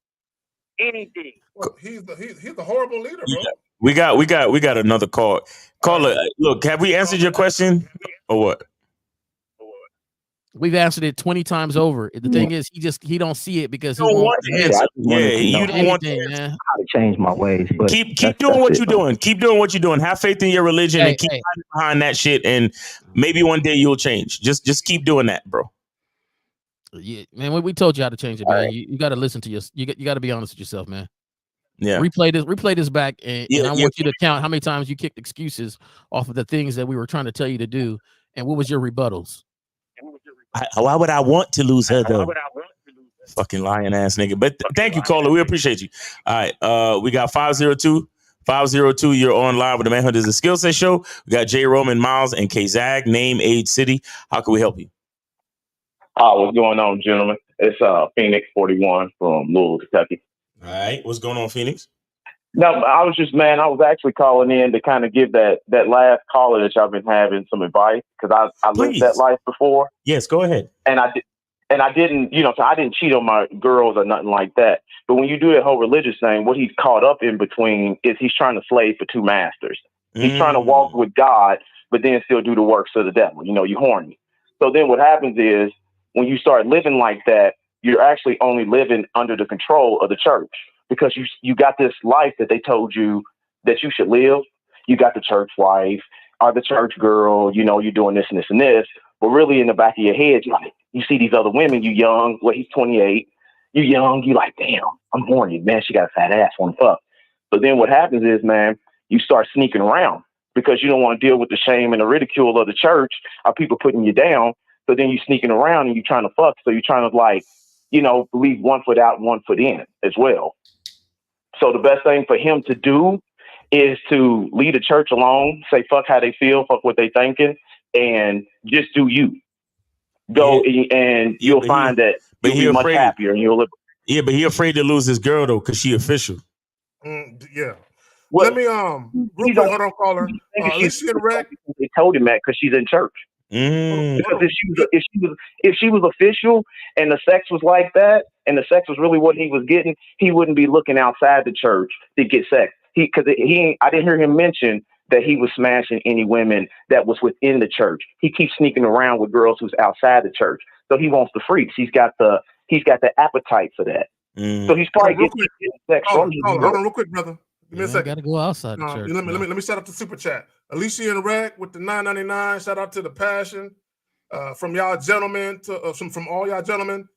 Speaker 7: Well, he's the horrible leader, bro.
Speaker 2: Yeah. We got another call. Caller, look, have we answered your question or what?
Speaker 8: We've answered it 20 times over. The thing is, he don't see it because he don't want to answer.
Speaker 2: You don't want to
Speaker 11: how to change my ways. But
Speaker 2: keep doing what you're doing. Keep doing what you're doing. Have faith in your religion and keep behind that shit. And maybe one day you'll change. Just keep doing that, bro.
Speaker 8: Yeah, man. We told you how to change it, man. Right. You got to listen to you got to be honest with yourself, man.
Speaker 2: Yeah.
Speaker 8: Replay this back, and I want you to count how many times you kicked excuses off of the things that we were trying to tell you to do, and what was your rebuttals?
Speaker 2: Why would I want to lose her though? Fucking lying ass nigga. But thank you, caller. We appreciate you. All right. We got 502. 502, you're on live with the Manhunt is a Skill Set Show. We got J. Roman, Miles, and K-Zag. Name, age, city. How can we help you?
Speaker 13: What's going on, gentlemen? It's Phoenix 41 from Louisville, Kentucky.
Speaker 2: All right. What's going on, Phoenix?
Speaker 13: No, I was actually calling in to kind of give that last caller that y'all been having some advice, because I lived that life before.
Speaker 2: Yes, go ahead.
Speaker 13: And I didn't, so I didn't cheat on my girls or nothing like that. But when you do that whole religious thing, what he's caught up in between is he's trying to slave for two masters. He's trying to walk with God, but then still do the works of the devil. You horny. So then what happens is when you start living like that, you're actually only living under the control of the church, because you got this life that they told you that you should live. You got the church wife or the church girl, you're doing this and this and this. But really in the back of your head, you see these other women, you young, he's 28, you young, you like, damn, I'm horny, man, she got a fat ass, wanna fuck. But then what happens is, man, you start sneaking around because you don't want to deal with the shame and the ridicule of the church or people putting you down. So then you're sneaking around and you're trying to fuck. So you're trying to leave 1 foot out and 1 foot in as well. So the best thing for him to do is to leave the church alone, say fuck how they feel, fuck what they thinking, and just do you. Go and you'll find that you'll be much happier and you'll live.
Speaker 2: Yeah, but he afraid to lose his girl though, because she official.
Speaker 7: Yeah. Let me real quick, hold on, caller. Alicia and Rec.
Speaker 13: They told him that because she's in church. Because if she was official and the sex was like that, and the sex was really what he was getting, he wouldn't be looking outside the church to get sex. I didn't hear him mention that he was smashing any women that was within the church. He keeps sneaking around with girls who's outside the church. So he wants the freaks. He's got the appetite for that. So he's probably getting sex from his
Speaker 7: hold on real quick, brother. Give me a second.
Speaker 8: Got to go outside the church.
Speaker 7: Let me shout out to Super Chat. Alicia and Rec with the $9.99. Shout out to the passion from y'all gentlemen from all y'all gentlemen.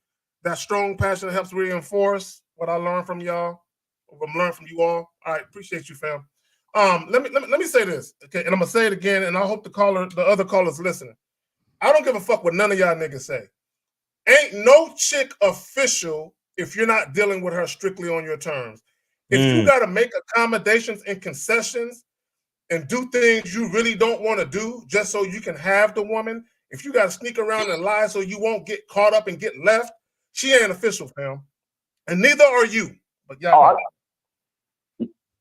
Speaker 7: That strong passion that helps reinforce what I learned from y'all. What I'm learning from you all. All right, appreciate you, fam. Let me say this, okay, and I'm gonna say it again, and I hope the other callers listening. I don't give a fuck what none of y'all niggas say. Ain't no chick official if you're not dealing with her strictly on your terms. If you got to make accommodations and concessions and do things you really don't want to do just so you can have the woman, if you got to sneak around and lie so you won't get caught up and get left, she ain't official, fam. And neither are you. But y'all.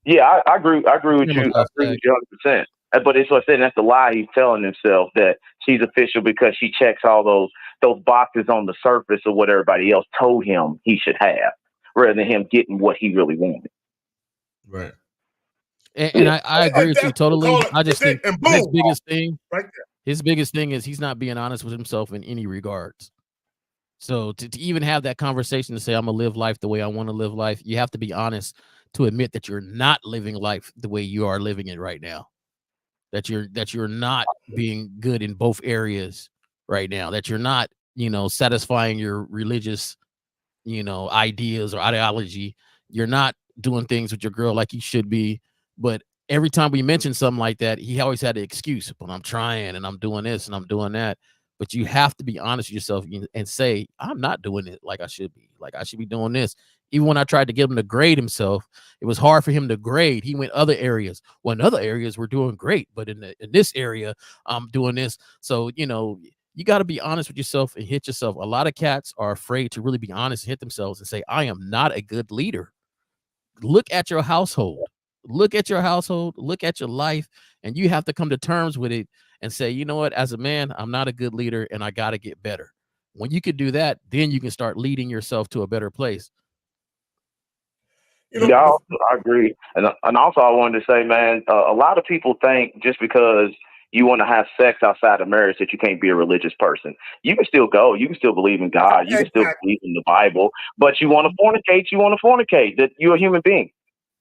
Speaker 13: Yeah, I agree with you. I agree with you 100%. But it's what I said. That's the lie he's telling himself, that she's official because she checks all those boxes on the surface of what everybody else told him he should have, rather than him getting what he really wanted.
Speaker 2: Right.
Speaker 8: And I agree with you totally. I just think his biggest thing, his biggest thing is he's not being honest with himself in any regards. So to even have that conversation to say, I'm gonna live life the way I want to live life, you have to be honest to admit that you're not living life the way you are living it right now. That you're not being good in both areas right now. That you're not, satisfying your religious, ideas or ideology. You're not doing things with your girl like you should be. But every time we mention something like that, he always had an excuse. But I'm trying and I'm doing this and I'm doing that. But you have to be honest with yourself and say, I'm not doing it like I should be. Like I should be doing this. Even when I tried to get him to grade himself, it was hard for him to grade. He went other areas. Well, in other areas we're doing great, but in this area, I'm doing this. So, you got to be honest with yourself and hit yourself. A lot of cats are afraid to really be honest and hit themselves and say, I am not a good leader. Look at your household. Look at your household. Look at your life. And you have to come to terms with it and say, you know what, as a man, I'm not a good leader and I got to get better. When you can do that, then you can start leading yourself to a better place.
Speaker 13: Yeah, I agree. And also I wanted to say, man, a lot of people think just because you want to have sex outside of marriage that you can't be a religious person. You can still go. You can still believe in God. You can still believe in the Bible. But you want to fornicate. That you're a human being.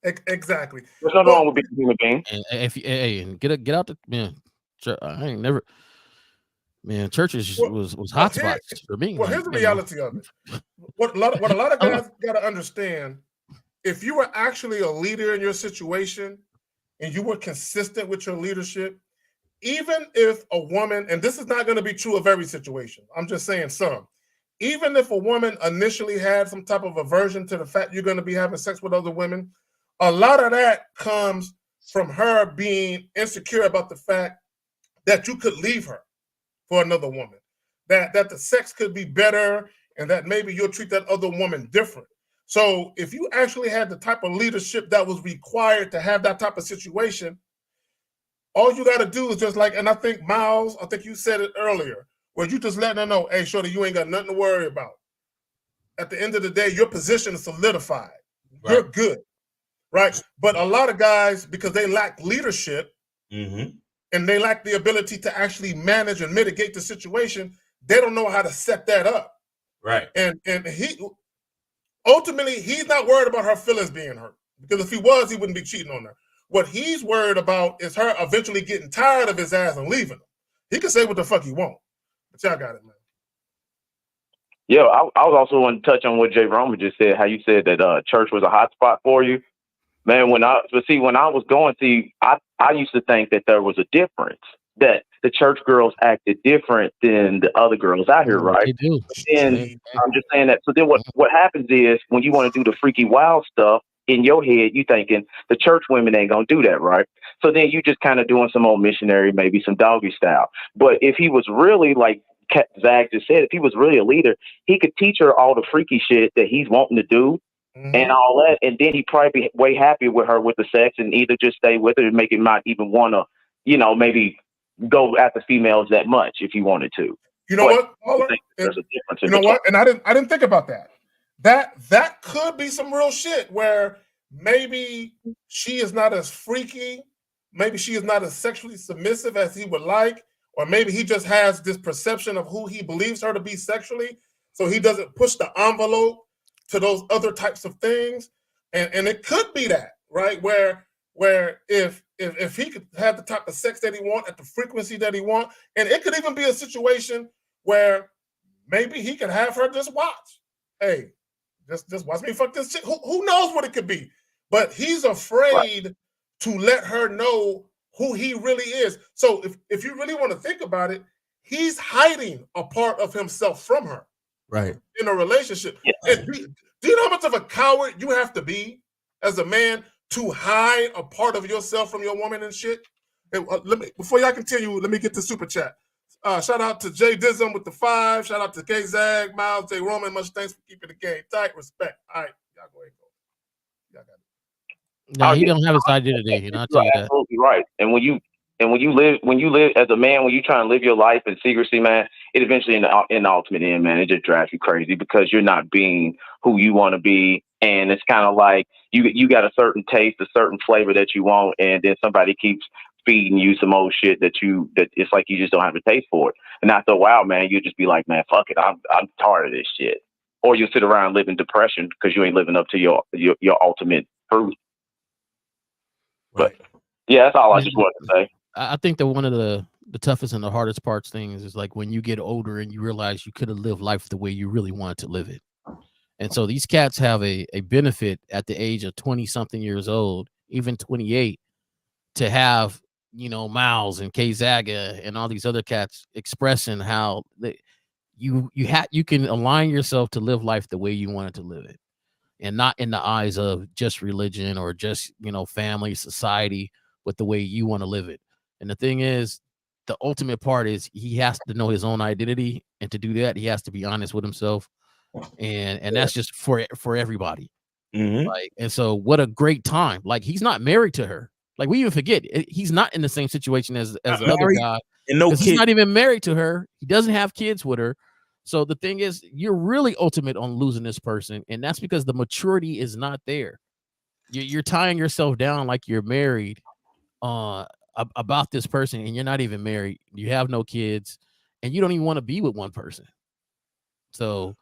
Speaker 7: Exactly.
Speaker 13: There's nothing wrong with being a human being.
Speaker 8: And get out the man. I ain't never. Man, churches was hot spots for me.
Speaker 7: Well, here's the reality of it. What a lot of guys got to understand. If you were actually a leader in your situation and you were consistent with your leadership, even if a woman, and this is not going to be true of every situation, I'm just saying some, even if a woman initially had some type of aversion to the fact you're going to be having sex with other women, a lot of that comes from her being insecure about the fact that you could leave her for another woman, that the sex could be better, and that maybe you'll treat that other woman different. So if you actually had the type of leadership that was required to have that type of situation, all you got to do is just like, and I think Miles, I think you said it earlier, where you just letting her know, hey, shorty, you ain't got nothing to worry about. At the end of the day, your position is solidified. Right. You're good, right? But a lot of guys, because they lack leadership, and they lack the ability to actually manage and mitigate the situation, they don't know how to set that up.
Speaker 2: Right.
Speaker 7: And he ultimately, he's not worried about her feelings being hurt, because if he was, he wouldn't be cheating on her. What he's worried about is her eventually getting tired of his ass and leaving him. He can say what the fuck he want, but y'all got it, man.
Speaker 13: Yeah, I was also want to touch on what Jay Roman just said, how you said that church was a hot spot for you. Man, when I was going, I used to think that there was a difference, that the church girls acted different than the other girls out here, right?
Speaker 8: They do.
Speaker 13: And I'm just saying that. So then what happens is when you want to do the freaky wild stuff, in your head, you thinking the church women ain't gonna do that, right? So then you just kind of doing some old missionary, maybe some doggy style. But if he was really, like Zach just said, if he was really a leader, he could teach her all the freaky shit that he's wanting to do and all that, and then he'd probably be way happier with her with the sex, and either just stay with her and make him not even want to, maybe go after females that much if he wanted to.
Speaker 7: You know what?
Speaker 13: There's a difference.
Speaker 7: You know what? And I didn't think about that. That could be some real shit where maybe she is not as freaky, maybe she is not as sexually submissive as he would like, or maybe he just has this perception of who he believes her to be sexually, so he doesn't push the envelope to those other types of things. And it could be that, right? Where if he could have the type of sex that he want at the frequency that he want, and it could even be a situation where maybe he could have her just watch. Hey, just watch me fuck this shit. Who knows what it could be? But he's afraid to let her know who he really is. So if you really want to think about it, he's hiding a part of himself from her.
Speaker 2: Right. In
Speaker 7: a relationship. Yeah. And do you know how much of a coward you have to be as a man to hide a part of yourself from your woman and shit? And, before y'all continue, let me get the super chat. Shout out to Jay Dism with the 5. Shout out to K Zag, Miles, J Roman. Much thanks for keeping the game tight. Respect. All right, y'all go ahead. Y'all got it.
Speaker 8: No, he don't have his identity. I'll tell you that.
Speaker 13: Absolutely right. And when you live as a man, when you try and live your life in secrecy, man, it eventually in the ultimate end, man, it just drives you crazy because you're not being who you want to be. And it's kind of like you got a certain taste, a certain flavor that you want, and then somebody keeps feeding you some old shit that it's like you just don't have a taste for it. And after a while, man, you just be like, man, fuck it, I'm tired of this shit. Or you sit around and live in depression because you ain't living up to your ultimate truth. But yeah, that's all I just wanted to say.
Speaker 8: I think that one of the toughest and the hardest parts things is like when you get older and you realize you could have lived life the way you really wanted to live it. And so these cats have a benefit at the age of 20 something years old, even 28, to have, Miles and K Zaga and all these other cats expressing how you can align yourself to live life the way you wanted to live it, and not in the eyes of just religion or just, family, society, but the way you want to live it. And the thing is, the ultimate part is he has to know his own identity, and to do that, he has to be honest with himself. And that's just for everybody. Like, and so what a great time. Like, he's not married to her. Like, we even forget he's not in the same situation as another guy. And he's not even married to her. He doesn't have kids with her. So the thing is, you're really ultimate on losing this person, and that's because the maturity is not there. You're tying yourself down like you're married about this person, and you're not even married. You have no kids, and you don't even want to be with one person. So,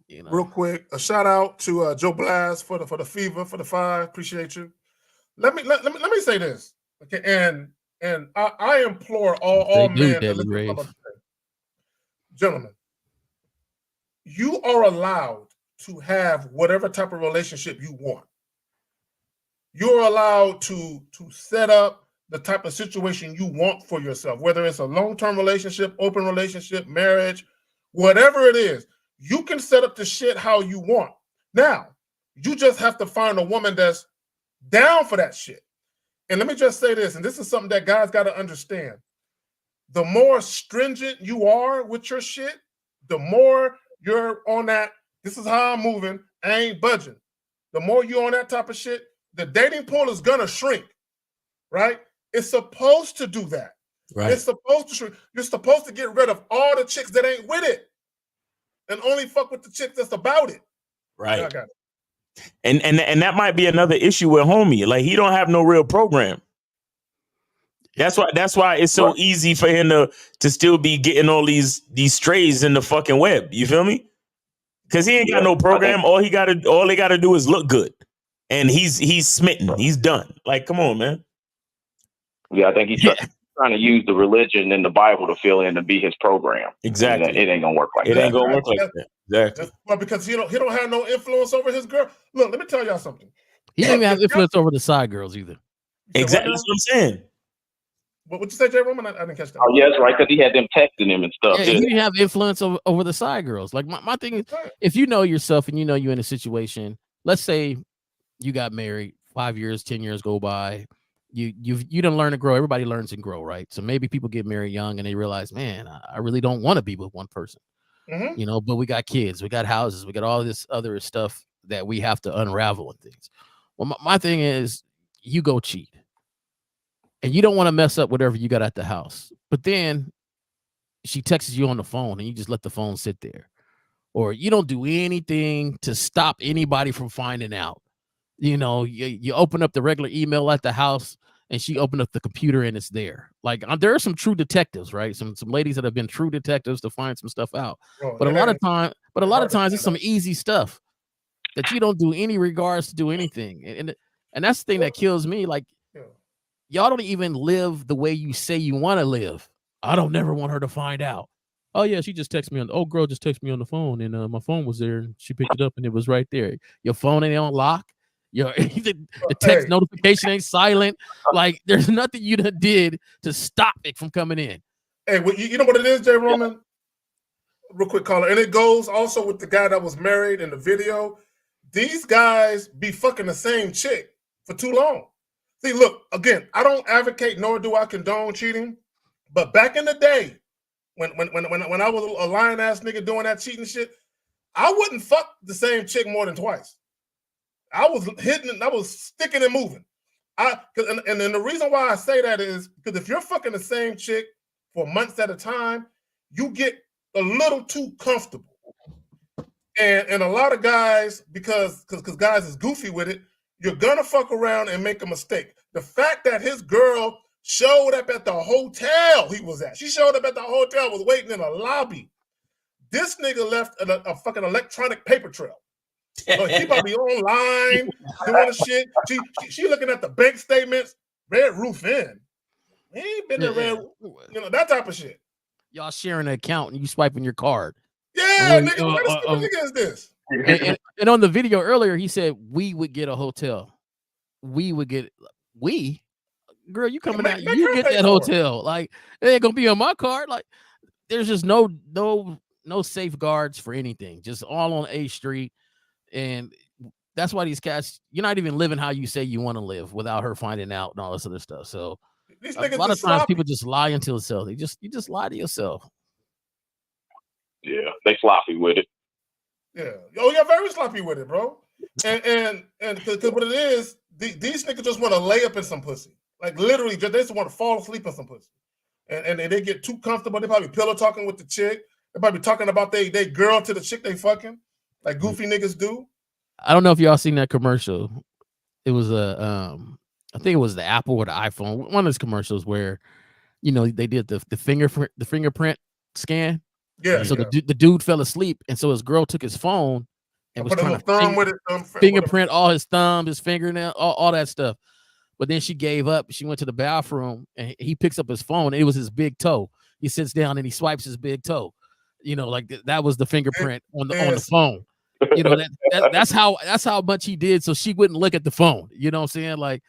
Speaker 7: real quick, a shout out to Joe Blast for the fever, for the 5. Appreciate you. Let me say this, okay? And I implore all men to listen to what I'm saying. Gentlemen, you are allowed to have whatever type of relationship you want. You're allowed to set up the type of situation you want for yourself, whether it's a long-term relationship, open relationship, marriage, whatever it is. You can set up the shit how you want. Now, you just have to find a woman that's down for that shit. And let me just say this, and this is something that guys got to understand. The more stringent you are with your shit, the more you're on that, this is how I'm moving, I ain't budging. The more you're on that type of shit, the dating pool is gonna shrink, right? It's supposed to do that.
Speaker 2: Right.
Speaker 7: It's supposed to shrink. You're supposed to get rid of all the chicks that ain't with it and only fuck with the chick that's about it.
Speaker 2: Right.
Speaker 7: Yeah, I got it.
Speaker 2: And that might be another issue with homie. Like, he don't have no real program. That's why it's so easy for him to still be getting all these strays in the fucking web. You feel me? Because he ain't got no program. All they gotta do is look good. And he's smitten. He's done. Like, come on, man.
Speaker 13: Yeah, I think he's trying to use the religion and the Bible to fill in and be his program.
Speaker 2: Exactly.
Speaker 13: And it ain't gonna work like that.
Speaker 2: It ain't gonna work like that. Exactly.
Speaker 7: Well, because he don't have no influence over his girl. Look, let me tell y'all something.
Speaker 8: He didn't even have influence over the side girls either.
Speaker 2: Exactly. That's what I'm saying.
Speaker 7: What would you say, Jay Roman? I didn't catch that.
Speaker 13: Oh, yeah, that's right, because he had them texting him and stuff.
Speaker 8: Yeah, he didn't have influence over the side girls. Like, my thing is, if you know yourself and you know you're in a situation, let's say you got married, 5 years, 10 years go by, you didn't learn to grow. Everybody learns and grow, right? So maybe people get married young and they realize, man, I really don't want to be with one person.
Speaker 7: Mm-hmm.
Speaker 8: You know, but we got kids, we got houses, we got all this other stuff that we have to unravel and things. Well, my thing is, you go cheat, and you don't want to mess up whatever you got at the house. But then she texts you on the phone, and you just let the phone sit there, or you don't do anything to stop anybody from finding out. You know, you open up the regular email at the house, and she opened up the computer, and it's there. Like, there are some true detectives, right? Some ladies that have been true detectives to find some stuff out. But a lot of times it's some easy stuff that you don't do any regards to do anything. And that's the thing that kills me. Like, y'all don't even live the way you say you want to live. I don't never want her to find out. Oh yeah, she just texted me girl just texted me on the phone, and my phone was there, and she picked it up, and it was right there. Your phone ain't on lock. The text notification ain't silent. Like, there's nothing you did to stop it from coming in.
Speaker 7: Hey, well, you know what it is, Jay Roman? Real quick, caller. And it goes also with the guy that was married in the video. These guys be fucking the same chick for too long. See, look, again, I don't advocate nor do I condone cheating. But back in the day, when I was a lying ass nigga doing that cheating shit, I wouldn't fuck the same chick more than twice. I was hitting, I was sticking and moving. And then the reason why I say that is because if you're fucking the same chick for months at a time, you get a little too comfortable. And a lot of guys, because guys is goofy with it, you're gonna fuck around and make a mistake. The fact that his girl showed up at the hotel he was at, she showed up at the hotel, was waiting in a lobby. This nigga left a fucking electronic paper trail. So he probably online doing the shit. She looking at the bank statements, Red Roof Inn. He ain't been to Red, that type of shit.
Speaker 8: Y'all sharing an account and you swiping your card.
Speaker 7: Yeah, nigga, what nigga is this?
Speaker 8: And on the video earlier, he said we would get a hotel. Girl, you coming out, you get that hotel. Like, it ain't gonna be on my card. Like, there's just no safeguards for anything. Just all on A Street. And that's why these cats, you're not even living how you say you want to live without her finding out and all this other stuff. So a lot of times people just lie into themselves. You just lie to yourself.
Speaker 13: Yeah, they sloppy with it.
Speaker 7: Yeah. Oh, you're very sloppy with it, bro. And because what it is, these niggas just want to lay up in some pussy. Like, literally, they just want to fall asleep in some pussy. And they get too comfortable. They probably pillow talking with the chick. They probably talking about they girl to the chick they fucking. Like goofy niggas do.
Speaker 8: I don't know if y'all seen that commercial. It was I think it was the Apple or the iPhone. One of those commercials where, they did the fingerprint scan.
Speaker 7: Yeah.
Speaker 8: So the dude fell asleep, and so his girl took his phone and was trying to fingerprint all his thumb, his fingernail, all that stuff. But then she gave up. She went to the bathroom, and he picks up his phone. And it was his big toe. He sits down and he swipes his big toe. Like that was the fingerprint on the phone. That's how much he did, so she wouldn't look at the phone. You know what I'm saying? Like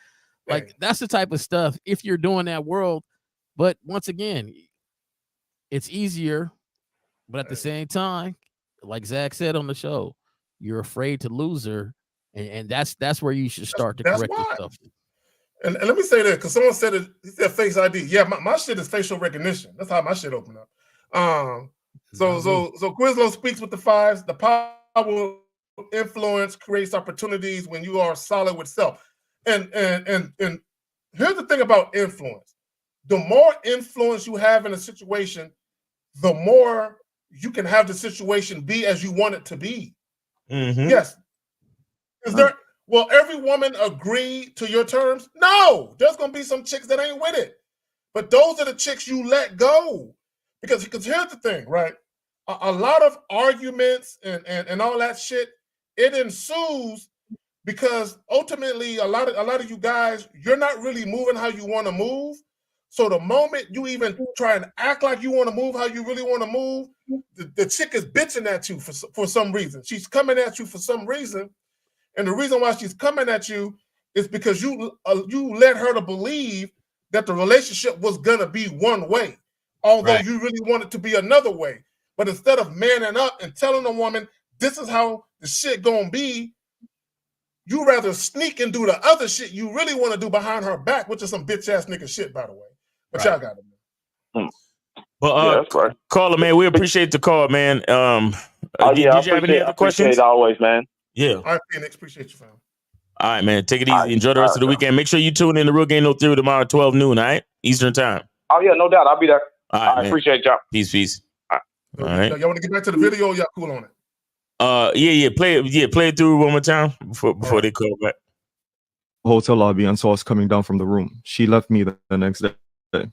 Speaker 8: that's the type of stuff if you're doing that world. But once again, it's easier, but at the same time, like Zach said on the show, you're afraid to lose her, and that's where you should start to
Speaker 7: That's
Speaker 8: correct
Speaker 7: why.
Speaker 8: yourself.
Speaker 7: And let me say that because someone said it. He said Face ID. Yeah, my shit is facial recognition. That's how my shit open up. So Quizlo speaks with the fives. The power influence creates opportunities when you are solid with self. And here's the thing about influence. The more influence you have in a situation, the more you can have the situation be as you want it to be.
Speaker 2: Mm-hmm.
Speaker 7: Yes. Is there? Will every woman agree to your terms? No. There's gonna be some chicks that ain't with it. But those are the chicks you let go. Because here's the thing, right? A lot of arguments and all that shit, it ensues because ultimately a lot of you guys, you're not really moving how you want to move. So the moment you even try and act like you want to move how you really want to move, the chick is bitching at you for some reason. She's coming at you for some reason. And the reason why she's coming at you is because you led her to believe that the relationship was gonna be one way, although you really want it to be another way. But instead of manning up and telling a woman this is how the shit gonna be, you rather sneak and do the other shit you really want to do behind her back, which is some bitch ass nigga shit, by the way. But y'all got it.
Speaker 2: Well,
Speaker 13: that's right.
Speaker 2: Caller, man, we appreciate the call, man. Did you have any other questions?
Speaker 13: Always, man.
Speaker 2: Yeah.
Speaker 7: All right, Phoenix, appreciate you, fam.
Speaker 2: All right, man. Take it easy. Enjoy the rest of the weekend. Make sure you tune in to Real Game No Theory tomorrow, 12 noon, all right? Eastern time.
Speaker 13: Oh, yeah, no doubt. I'll be there.
Speaker 2: All right,
Speaker 13: I
Speaker 2: man.
Speaker 13: appreciate y'all.
Speaker 2: Peace. All right.
Speaker 7: Y'all want to get back to the video or y'all cool on it?
Speaker 2: Play it through one more time before they call back.
Speaker 9: Hotel lobby and saw us coming down from the room. She left me the next day.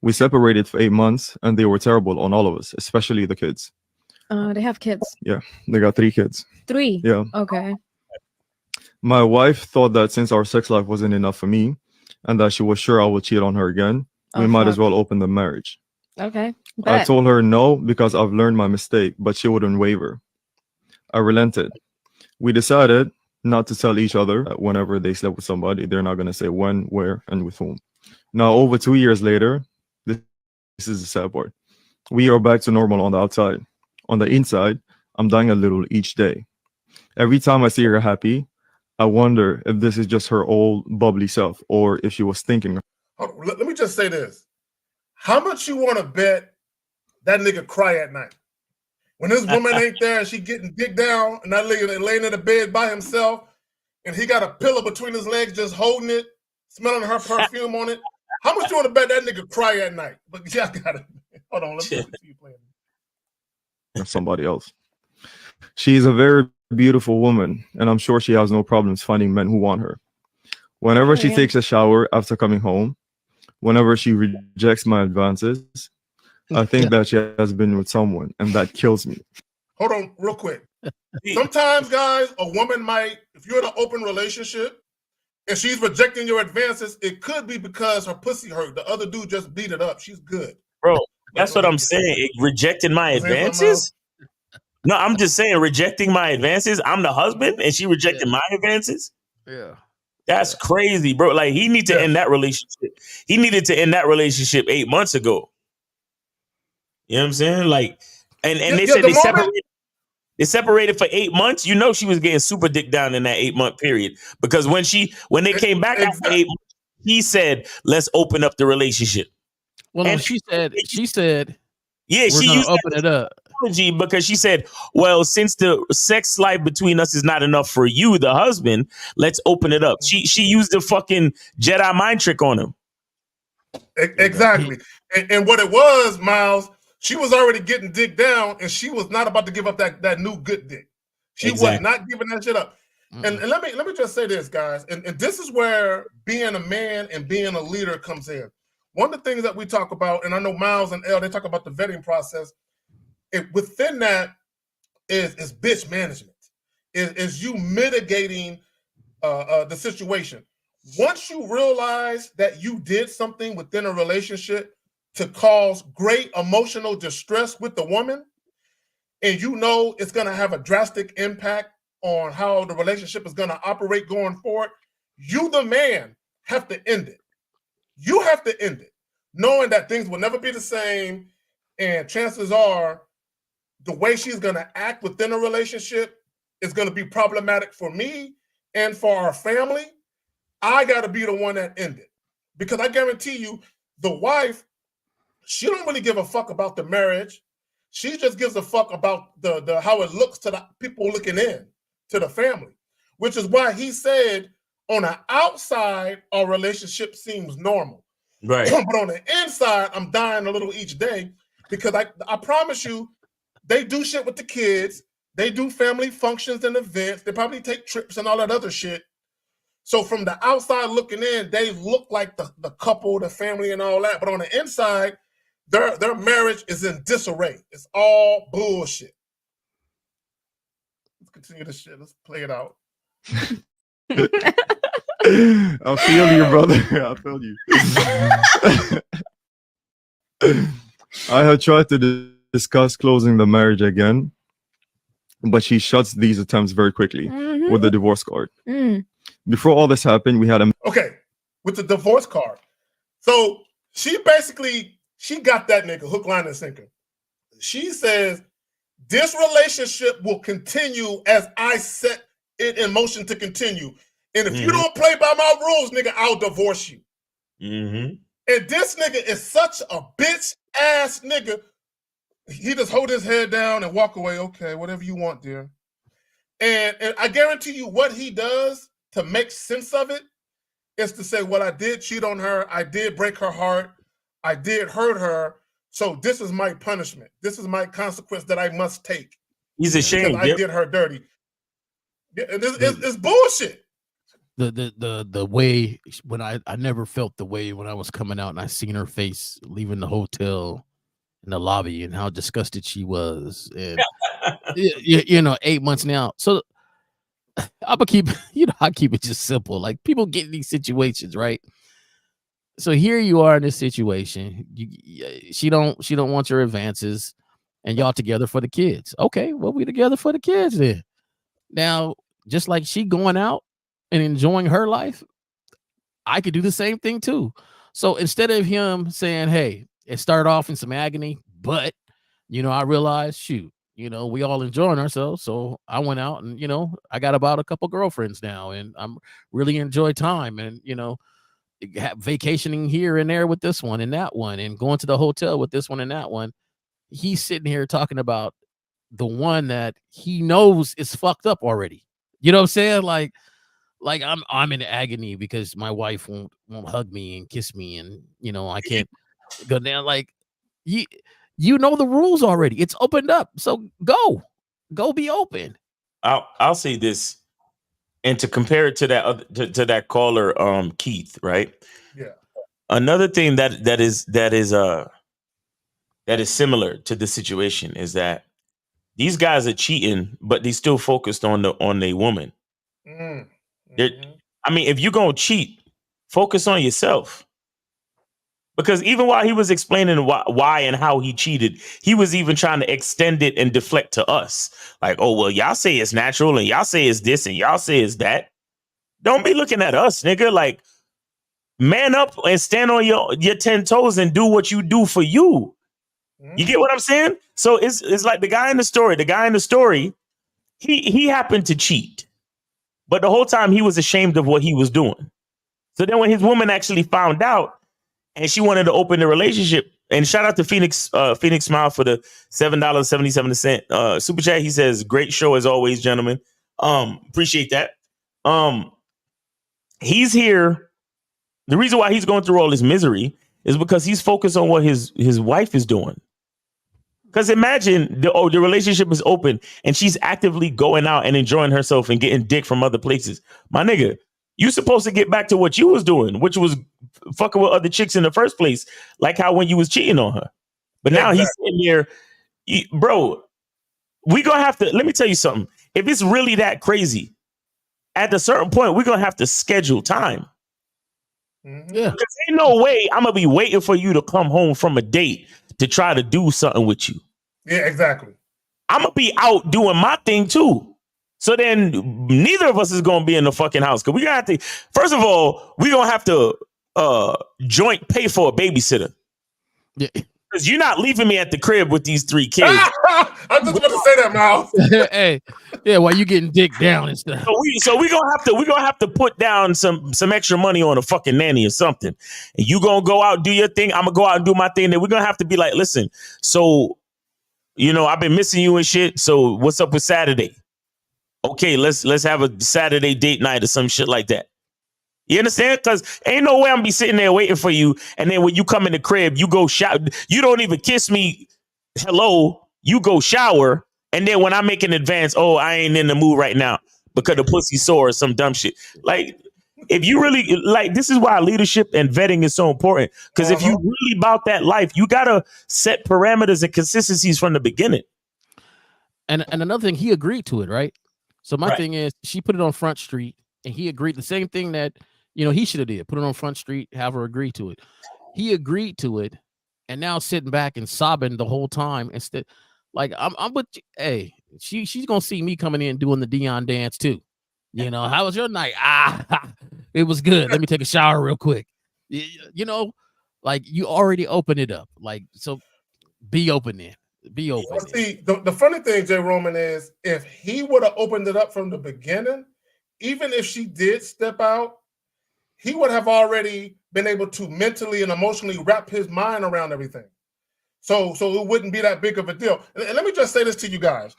Speaker 9: We separated for 8 months and they were terrible on all of us, especially the kids.
Speaker 10: They have kids.
Speaker 9: Yeah, they got 3 kids.
Speaker 10: 3?
Speaker 9: Yeah.
Speaker 10: Okay.
Speaker 9: My wife thought that since our sex life wasn't enough for me and that she was sure I would cheat on her again, we might as well open the marriage.
Speaker 10: Okay.
Speaker 9: I told her no because I've learned my mistake, but she wouldn't waver. I relented. We decided not to tell each other that whenever they slept with somebody, they're not going to say when, where, and with whom. Now, over 2 years later, this is the sad part. We are back to normal on the outside. On the inside, I'm dying a little each day. Every time I see her happy, I wonder if this is just her old bubbly self or if she was thinking.
Speaker 7: Let me just say this. How much you want to bet that nigga cry at night? When this woman ain't there and she getting dick down and that nigga laying in the bed by himself and he got a pillow between his legs just holding it, smelling her perfume on it. How much you want to bet that nigga cry at night? But y'all got it. Hold on, let me see you playing.
Speaker 9: Somebody else. She is a very beautiful woman, and I'm sure she has no problems finding men who want her. Whenever she takes a shower after coming home, whenever she rejects my advances, I think that she has been with someone, and that kills me.
Speaker 7: Hold on, real quick. Sometimes, guys, a woman might, if you're in an open relationship and she's rejecting your advances, it could be because her pussy hurt. The other dude just beat it up. She's good.
Speaker 2: Bro, that's what I'm saying. Rejecting my advances? No, I'm just saying rejecting my advances. I'm the husband and she rejected my advances?
Speaker 8: Yeah.
Speaker 2: That's crazy, bro. Like, he need to end that relationship. He needed to end that relationship 8 months ago. You know what I'm saying? Like, and they said they separated for 8 months. You know she was getting super dick down in that 8 month period. Because when they came back after 8 months, he said, let's open up the relationship.
Speaker 8: Well, no, she said,
Speaker 2: yeah, she used
Speaker 8: open it up
Speaker 2: because she said, well, since the sex life between us is not enough for you, the husband, let's open it up. She used the fucking Jedi mind trick on him.
Speaker 7: Exactly. And what it was, Miles, she was already getting dick down and she was not about to give up that new good dick. She was not giving that shit up. And let me just say this, guys. And this is where being a man and being a leader comes in. One of the things that we talk about, and I know Miles and Elle, they talk about the vetting process. Within that is bitch management. Is you mitigating the situation. Once you realize that you did something within a relationship to cause great emotional distress with the woman, and you know it's going to have a drastic impact on how the relationship is going to operate going forward, you, the man, have to end it. You have to end it, knowing that things will never be the same, and chances are the way she's going to act within a relationship is going to be problematic for me and for our family, I got to be the one that ended. Because I guarantee you, the wife, she don't really give a fuck about the marriage. She just gives a fuck about the how it looks to the people looking in, to the family, which is why he said on the outside, our relationship seems normal.
Speaker 2: Right.
Speaker 7: But on the inside, I'm dying a little each day because I promise you, they do shit with the kids. They do family functions and events. They probably take trips and all that other shit. So from the outside looking in, they look like the couple, the family and all that. But on the inside, their marriage is in disarray. It's all bullshit. Let's continue this shit. Let's play it out.
Speaker 9: I feel you, brother. I feel you. I had tried to discuss closing the marriage again, but she shuts these attempts very quickly with the divorce card. Before all this happened, we had a
Speaker 7: okay with the divorce card. So she got that nigga hook, line, and sinker. She says this relationship will continue as I set it in motion to continue. And if you don't play by my rules, nigga, I'll divorce you. And this nigga is such a bitch ass nigga. He just hold his head down and walk away. Okay, whatever you want, dear. And I guarantee you what he does to make sense of it is to say, well, I did cheat on her. I did break her heart. I did hurt her. So this is my punishment. This is my consequence that I must take.
Speaker 2: He's ashamed.
Speaker 7: I did her dirty. It's bullshit.
Speaker 8: The way when I never felt the way when I was coming out and I seen her face leaving the hotel in the lobby and how disgusted she was, and 8 months now. So I'm gonna keep I keep it just simple. Like, people get in these situations, right? So here you are in this situation. She don't want your advances, and y'all together for the kids. Okay, well, we together for the kids then. Now, just like she going out and enjoying her life, I could do the same thing too. So instead of him saying, hey, it started off in some agony, but I realized, shoot, we all enjoying ourselves. So I went out and, I got about a couple girlfriends now, and I'm really enjoy time and, vacationing here and there with this one and that one and going to the hotel with this one and that one. He's sitting here talking about the one that he knows is fucked up already. You know what I'm saying? Like I'm in agony because my wife won't hug me and kiss me, and I can't go down. Like, you know the rules already. It's opened up. So go be open.
Speaker 2: I'll say this, and to compare it to that caller, Keith, right?
Speaker 7: Yeah.
Speaker 2: Another thing that is similar to this situation is that these guys are cheating, but they still focused on the woman. I mean, if you're gonna cheat, focus on yourself. Because even while he was explaining why and how he cheated, he was even trying to extend it and deflect to us. Like, oh, well, y'all say it's natural and y'all say it's this and y'all say it's that. Don't be looking at us, nigga. Like, man up and stand on your 10 toes and do what you do for you. You get what I'm saying? So it's like the guy in the story, he happened to cheat. But the whole time he was ashamed of what he was doing. So then when his woman actually found out and she wanted to open the relationship, and shout out to Phoenix Smile for the $7.77 super chat. He says, great show as always, gentlemen. Appreciate that. He's here. The reason why he's going through all this misery is because he's focused on what his wife is doing. Because imagine the relationship is open and she's actively going out and enjoying herself and getting dick from other places. My nigga, you supposed to get back to what you was doing, which was fucking with other chicks in the first place, like how when you was cheating on her. But now he's sitting here, bro, we gonna have to, let me tell you something. If it's really that crazy, at a certain point, we're gonna have to schedule time.
Speaker 8: Yeah.
Speaker 2: Because ain't no way I'm gonna be waiting for you to come home from a date to try to do something with you.
Speaker 7: Yeah, exactly.
Speaker 2: I'm gonna be out doing my thing too. So then neither of us is gonna be in the fucking house. Cause we gonna have to, first of all, we gonna have to joint pay for a babysitter.
Speaker 8: Yeah.
Speaker 2: Because you're not leaving me at the crib with these 3 kids.
Speaker 7: I'm just about to say that, Miles.
Speaker 8: Hey, yeah, while you getting dick down and stuff.
Speaker 2: So we gonna have to put down some extra money on a fucking nanny or something. And you gonna go out and do your thing. I'm gonna go out and do my thing. Then we're gonna have to be like, listen, so I've been missing you and shit. So what's up with Saturday? Okay, let's have a Saturday date night or some shit like that. You understand? Because ain't no way I'm be sitting there waiting for you. And then when you come in the crib, you go shower. You don't even kiss me. Hello. You go shower. And then when I make an advance, oh, I ain't in the mood right now because the pussy sore or some dumb shit. Like, if you really like, this is why leadership and vetting is so important. Because if you really about that life, you got to set parameters and consistencies from the beginning.
Speaker 8: And another thing, he agreed to it, right? So my thing is, she put it on Front Street and he agreed. The same thing that, he should have did. Put it on Front Street, have her agree to it. He agreed to it. And now sitting back and sobbing the whole time instead. Like, I'm with, hey, she's going to see me coming in doing the Dion dance too. How was your night? It was good. Let me take a shower real quick. Like, you already opened it up. Like, so be open then. Be open.
Speaker 7: See, the funny thing, Jay Roman, is if he would have opened it up from the beginning, even if she did step out, he would have already been able to mentally and emotionally wrap his mind around everything. So it wouldn't be that big of a deal. And let me just say this to you guys.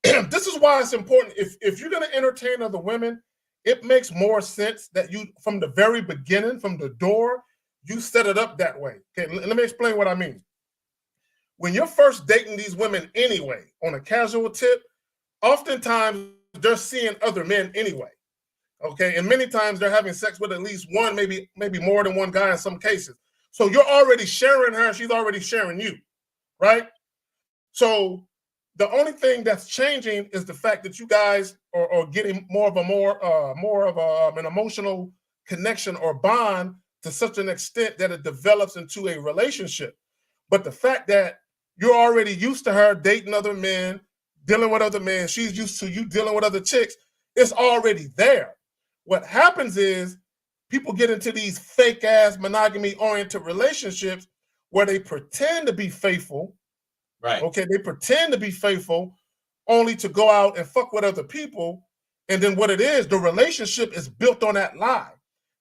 Speaker 7: This is why it's important. If you're going to entertain other women, it makes more sense that you, from the very beginning, from the door, you set it up that way. Okay, let me explain what I mean. When you're first dating these women anyway, on a casual tip, oftentimes they're seeing other men anyway. Okay, and many times they're having sex with at least one, maybe more than one guy in some cases. So you're already sharing her, she's already sharing you, right? So the only thing that's changing is the fact that you guys are getting more of an emotional connection or bond to such an extent that it develops into a relationship. But the fact that you're already used to her dating other men, dealing with other men, she's used to you dealing with other chicks, it's already there. What happens is people get into these fake ass monogamy oriented relationships where they pretend to be faithful. Right. Okay. They pretend to be faithful only to go out and fuck with other people. And then what it is, the relationship is built on that lie.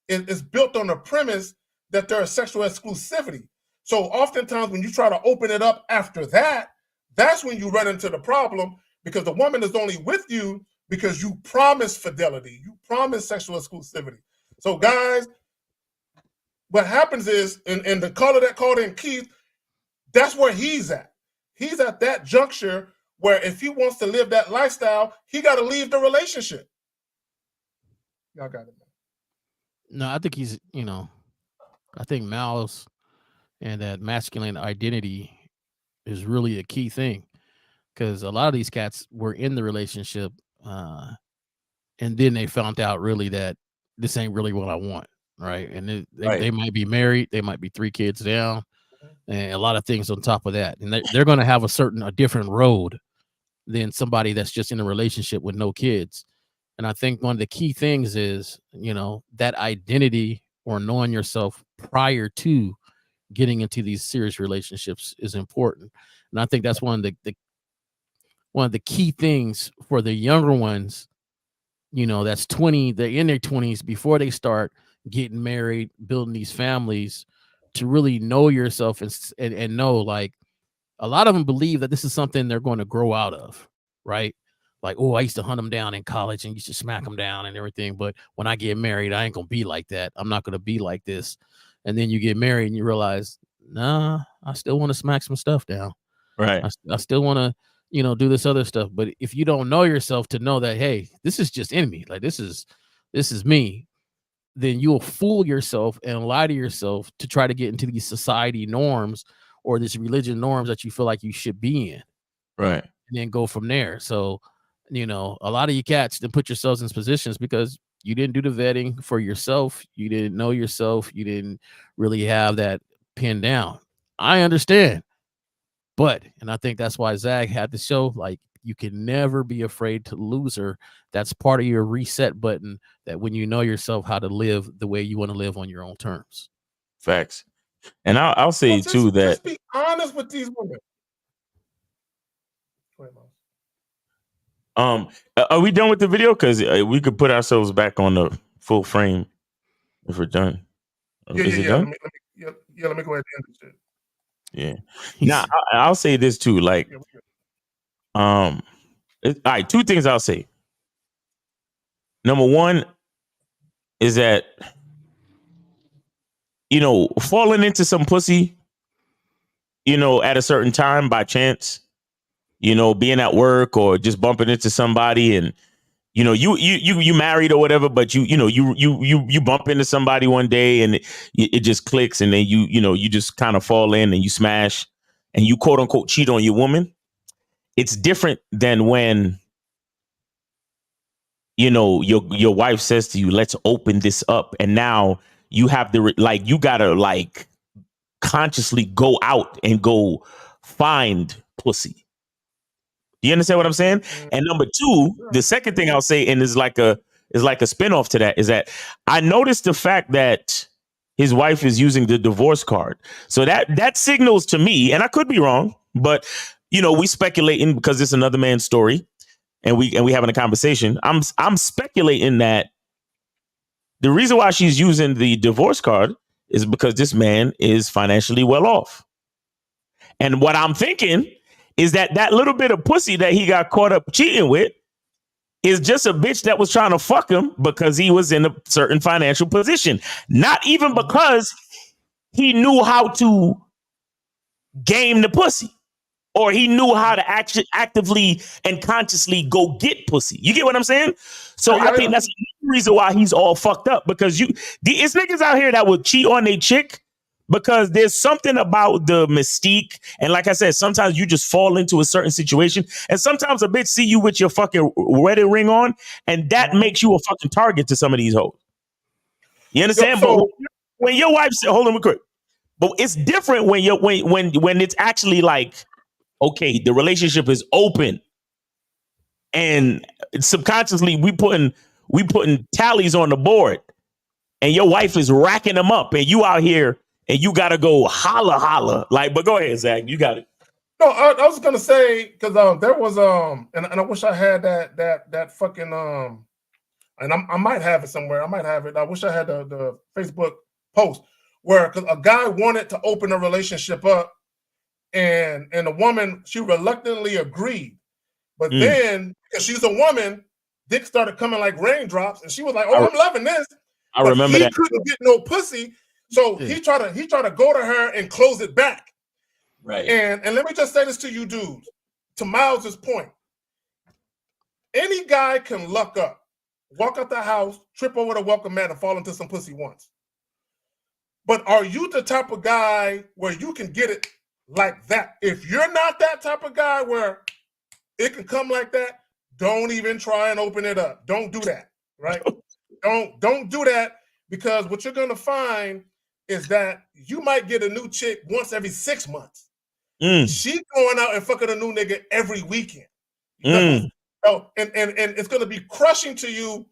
Speaker 7: It's built on the premise that there is sexual exclusivity. So oftentimes when you try to open it up after that, that's when you run into the problem, because the woman is only with you because you promise fidelity, you promise sexual exclusivity. So guys, what happens is, and the caller that called in, Keith, that's where he's at. He's at that juncture where if he wants to live that lifestyle, he got to leave the relationship. Y'all got it, man.
Speaker 8: No, I think he's, I think Miles and that masculine identity is really a key thing, because a lot of these cats were in the relationship and then they found out really that this ain't really what I want, right? And they might be married, they might be 3 kids down, and a lot of things on top of that, and they're going to have a different road than somebody that's just in a relationship with no kids. And I think one of the key things is, that identity or knowing yourself prior to getting into these serious relationships is important. And I think that's one of the key things for the younger ones, that's 20, they're in their 20s before they start getting married, building these families, to really know yourself and know, like, a lot of them believe that this is something they're going to grow out of, right? Like, oh, I used to hunt them down in college and used to smack them down and everything. But when I get married, I ain't going to be like that. I'm not going to be like this. And then you get married and you realize, nah, I still want to smack some stuff down.
Speaker 2: Right.
Speaker 8: I still want to, do this other stuff. But if you don't know yourself to know that, hey, this is just in me, like this is me, then you'll fool yourself and lie to yourself to try to get into these society norms or this religion norms that you feel like you should be in.
Speaker 2: Right.
Speaker 8: And then go from there. So, a lot of you cats then put yourselves in positions because you didn't do the vetting for yourself. You didn't know yourself. You didn't really have that pinned down. I understand. And I think that's why Zach had the show. Like, you can never be afraid to lose her. That's part of your reset button, that when you know yourself how to live the way you want to live on your own terms.
Speaker 2: Facts. And I'll say too that
Speaker 7: just be honest with these women.
Speaker 2: Are we done with the video? Because we could put ourselves back on the full frame if we're done. Is it done?
Speaker 7: Let me go ahead and end this shit.
Speaker 2: Yeah. Now I'll say this too. Like, all right. Two things I'll say. Number one is that, you know, falling into some pussy, you know, at a certain time by chance, you know, being at work or just bumping into somebody, and you know, you married or whatever, but you bump into somebody one day and it just clicks, and then you just kind of fall in and you smash and you quote unquote cheat on your woman. It's different than when, you know, your wife says to you, let's open this up. And now you have you gotta like consciously go out and go find pussy. You understand what I'm saying? And number two, the second thing I'll say, and is like a spinoff to that, is that I noticed the fact that his wife is using the divorce card. So that signals to me, and I could be wrong, but you know, we speculating because it's another man's story, and we having a conversation. I'm speculating that the reason why she's using the divorce card is because this man is financially well off. And what I'm thinking is that little bit of pussy that he got caught up cheating with is just a bitch that was trying to fuck him because he was in a certain financial position. Not even because he knew how to game the pussy, or he knew how to actively and consciously go get pussy. You get what I'm saying? So I think that's the reason why he's all fucked up, because it's niggas out here that would cheat on their chick because there's something about the mystique. And like I said, sometimes you just fall into a certain situation, and sometimes a bitch see you with your fucking wedding ring on, and that makes you a fucking target to some of these hoes. You understand? But when your wife said, hold on real quick, but it's different when when it's actually like, okay, the relationship is open, and subconsciously we putting tallies on the board, and your wife is racking them up, and you out here and you gotta go holla. Like, but go ahead, Zach, you got it.
Speaker 7: No, I was gonna say, because there was and I wish I had that fucking and I might have it somewhere. I might have it. I wish I had the Facebook post where, because a guy wanted to open a relationship up, and the woman, she reluctantly agreed, but then because she's a woman, dick started coming like raindrops, and she was like, "Oh, I'm loving this."
Speaker 2: I remember that.
Speaker 7: He couldn't get no pussy, so he tried to go to her and close it back.
Speaker 2: Right.
Speaker 7: And let me just say this to you dudes, to Miles's point. Any guy can luck up, walk out the house, trip over the welcome mat, and fall into some pussy once. But are you the type of guy where you can get it like that? If you're not that type of guy where it can come like that, don't even try and open it up. Don't do that, right? Don't do that, because what you're gonna find is that you might get a new chick once every 6 months. She's going out and fucking a new nigga every weekend. Oh, and it's gonna be crushing to you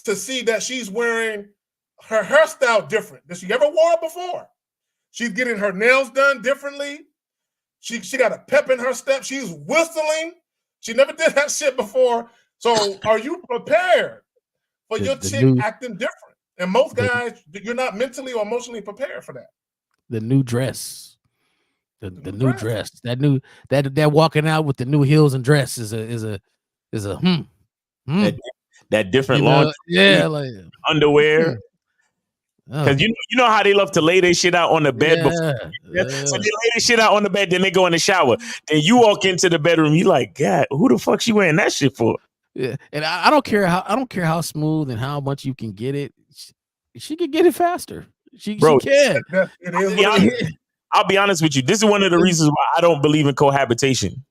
Speaker 7: to see that she's wearing her hairstyle different than she ever wore it before. She's getting her nails done differently. She got a pep in her step. She's whistling. She never did that shit before. So are you prepared for your chick acting different? And most guys, you're not mentally or emotionally prepared for that.
Speaker 8: The new dress. The new dress. That walking out with the new heels and dress is a
Speaker 2: that different laundry,
Speaker 8: like
Speaker 2: underwear. Because you know how they love to lay their shit out on the bed before. So they lay their shit out on the bed, then they go in the shower. Then you walk into the bedroom, you like, God, who the fuck she wearing that shit for?
Speaker 8: Yeah, and I don't care how smooth and how much you can get it. She can get it faster. She can.
Speaker 2: I'll be honest with you. This is one of the reasons why I don't believe in cohabitation.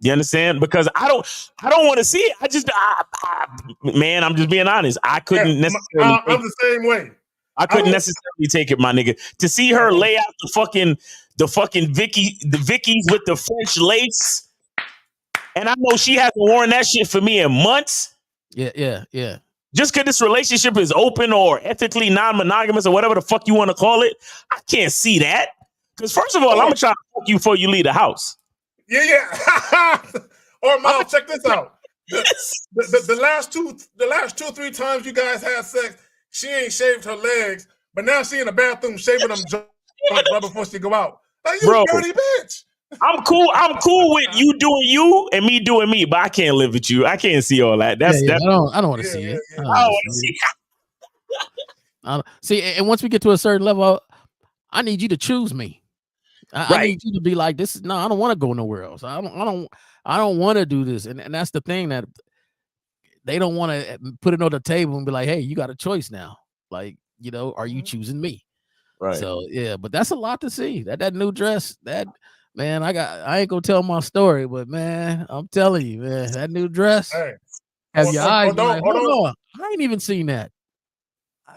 Speaker 2: You understand? Because I don't want to see it. Man, I'm just being honest. I couldn't necessarily.
Speaker 7: I'm the same way.
Speaker 2: I couldn't necessarily take it, my nigga. To see her lay out the fucking Vickies with the French lace, and I know she hasn't worn that shit for me in months.
Speaker 8: Yeah.
Speaker 2: Just because this relationship is open or ethically non-monogamous or whatever the fuck you want to call it, I can't see that. Because first of all, I'm gonna try to fuck you before you leave the house.
Speaker 7: Yeah. Or Miles, check this out. The last two, 3 times you guys had sex, she ain't shaved her legs, but now she in the bathroom shaving them joints right before she go out. Like, you
Speaker 2: Bro,
Speaker 7: dirty bitch.
Speaker 2: I'm cool with you doing you and me doing me, but I can't live with you. I can't see all that. That's
Speaker 8: I don't want to see it. I don't want to see it. See, and once we get to a certain level, I need you to choose me. I need you to be like, this is no, I don't want to go nowhere else. I don't want to do this. And that's the thing, that they don't want to put it on the table and be like, hey, you got a choice now. Like, you know, are you choosing me?
Speaker 2: Right.
Speaker 8: So yeah, but that's a lot to see. That new dress, that man, I ain't gonna tell my story, but man, I'm telling you, man, that new dress.
Speaker 7: Hey.
Speaker 8: Have your eyes like, hold on. I ain't even seen that.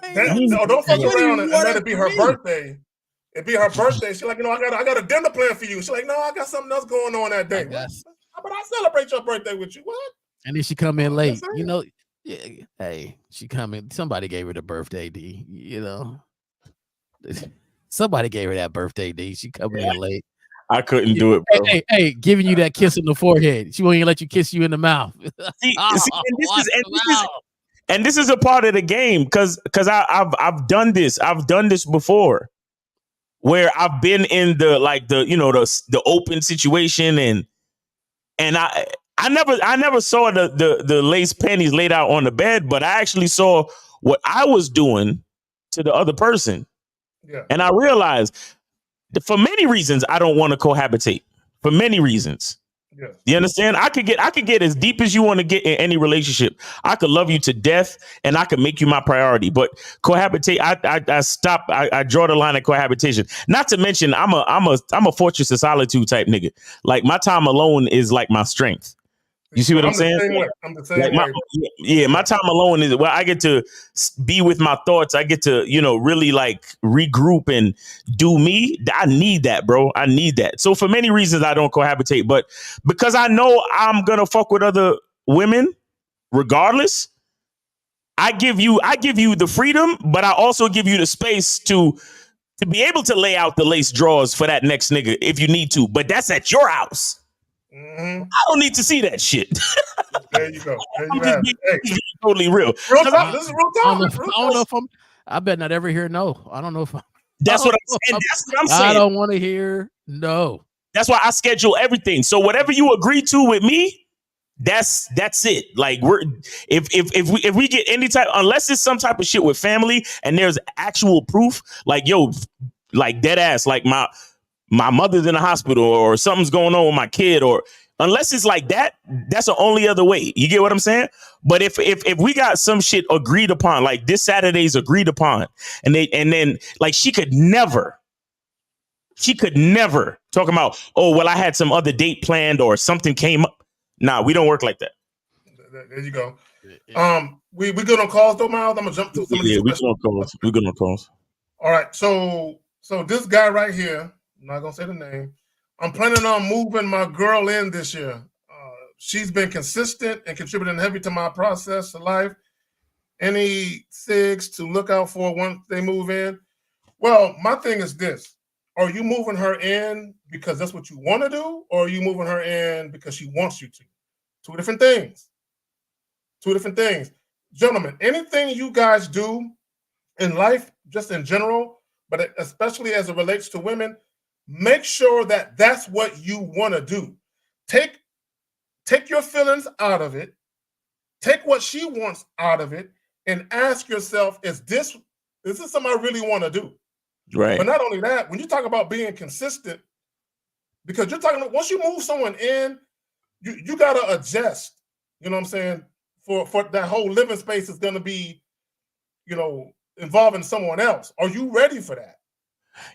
Speaker 7: Don't fuck around and let it be her birthday. It'd be her birthday. She's like, you know, I got a dinner plan for you. She's like, no, I got something else going on that day. But I celebrate your birthday with you. What?
Speaker 8: And then she come in late. You know, hey, she come in. Somebody gave her the birthday, D. You know, somebody gave her that birthday, D. She coming in late.
Speaker 2: I couldn't do it, bro.
Speaker 8: Hey, giving you that kiss in the forehead. She won't even let you kiss you in the mouth.
Speaker 2: And this is a part of the game, because I've done this. I've done this before, where I've been in the open situation, and I never saw the lace panties laid out on the bed, but I actually saw what I was doing to the other person.
Speaker 7: Yeah.
Speaker 2: And I realized that for many reasons I don't want to cohabitate. For many reasons.
Speaker 7: Yeah.
Speaker 2: You understand? I could get as deep as you want to get in any relationship. I could love you to death, and I could make you my priority. But cohabitate, I stop. I draw the line at cohabitation. Not to mention, I'm a fortress of solitude type nigga. Like, my time alone is like my strength. You see what I'm saying?
Speaker 7: I'm the same way.
Speaker 2: My time alone is where I get to be with my thoughts. I get to, really like regroup and do me. I need that, bro. I need that. So for many reasons, I don't cohabitate, but because I know I'm going to fuck with other women regardless, I give you the freedom, but I also give you the space to be able to lay out the lace drawers for that next nigga if you need to, but that's at your house.
Speaker 7: Mm-hmm.
Speaker 2: I don't need to see that shit.
Speaker 7: There you go.
Speaker 2: I'm just being totally real.
Speaker 7: Real talk. This is real talk.
Speaker 8: I don't know if I bet not ever hear no. I don't know if
Speaker 2: That's what I'm saying.
Speaker 8: I don't want to hear no.
Speaker 2: That's why I schedule everything. So whatever you agree to with me, that's it. Like, if we get any type, unless it's some type of shit with family and there's actual proof, like, yo, like dead ass, like my mother's in the hospital or something's going on with my kid, or unless it's like that, that's the only other way. You get what I'm saying? But if we got some shit agreed upon, like this Saturday's agreed upon, and then like she could never talk about, oh, well, I had some other date planned or something came up. Nah, we don't work like that.
Speaker 7: There you go. We good on calls though, Miles? I'm gonna jump through some of these.
Speaker 2: Yeah, we good on calls.
Speaker 7: All right, so this guy right here, I'm not gonna say the name. I'm planning on moving my girl in this year. She's been consistent and contributing heavy to my process of life. Any SIGs to look out for once they move in? Well, my thing is this. Are you moving her in because that's what you want to do, or are you moving her in because she wants you to? Two different things. Gentlemen, anything you guys do in life, just in general, but especially as it relates to women, make sure that that's what you want to do. Take your feelings out of it. Take what she wants out of it and ask yourself, is this something I really want to do?
Speaker 2: Right.
Speaker 7: But not only that, when you talk about being consistent, because you're talking about once you move someone in, you got to adjust. You know what I'm saying? For that whole living space is going to be, involving someone else. Are you ready for that?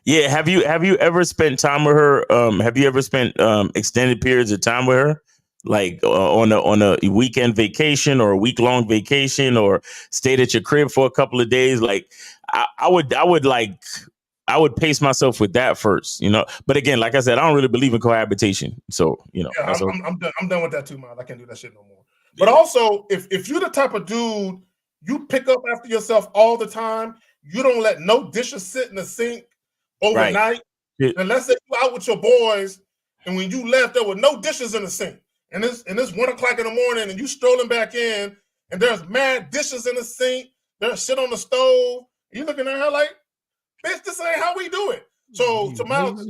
Speaker 2: Yeah. Have you ever spent time with her? Have you ever spent extended periods of time with her? Like on a weekend vacation or a week-long vacation, or stayed at your crib for a couple of days? Like I would pace myself with that first, But again, like I said, I don't really believe in cohabitation. So,
Speaker 7: Yeah, I'm done with that too, man. I can't do that shit no more. But also, if you're the type of dude, You pick up after yourself all the time. You don't let no dishes sit in the sink overnight.
Speaker 2: Right.
Speaker 7: And let's say you out with your boys, and when you left, there were no dishes in the sink. And it's 1 o'clock in the morning, and you strolling back in, and there's mad dishes in the sink. There's shit on the stove. You looking at her like, bitch, this ain't how we do it. So, Miles,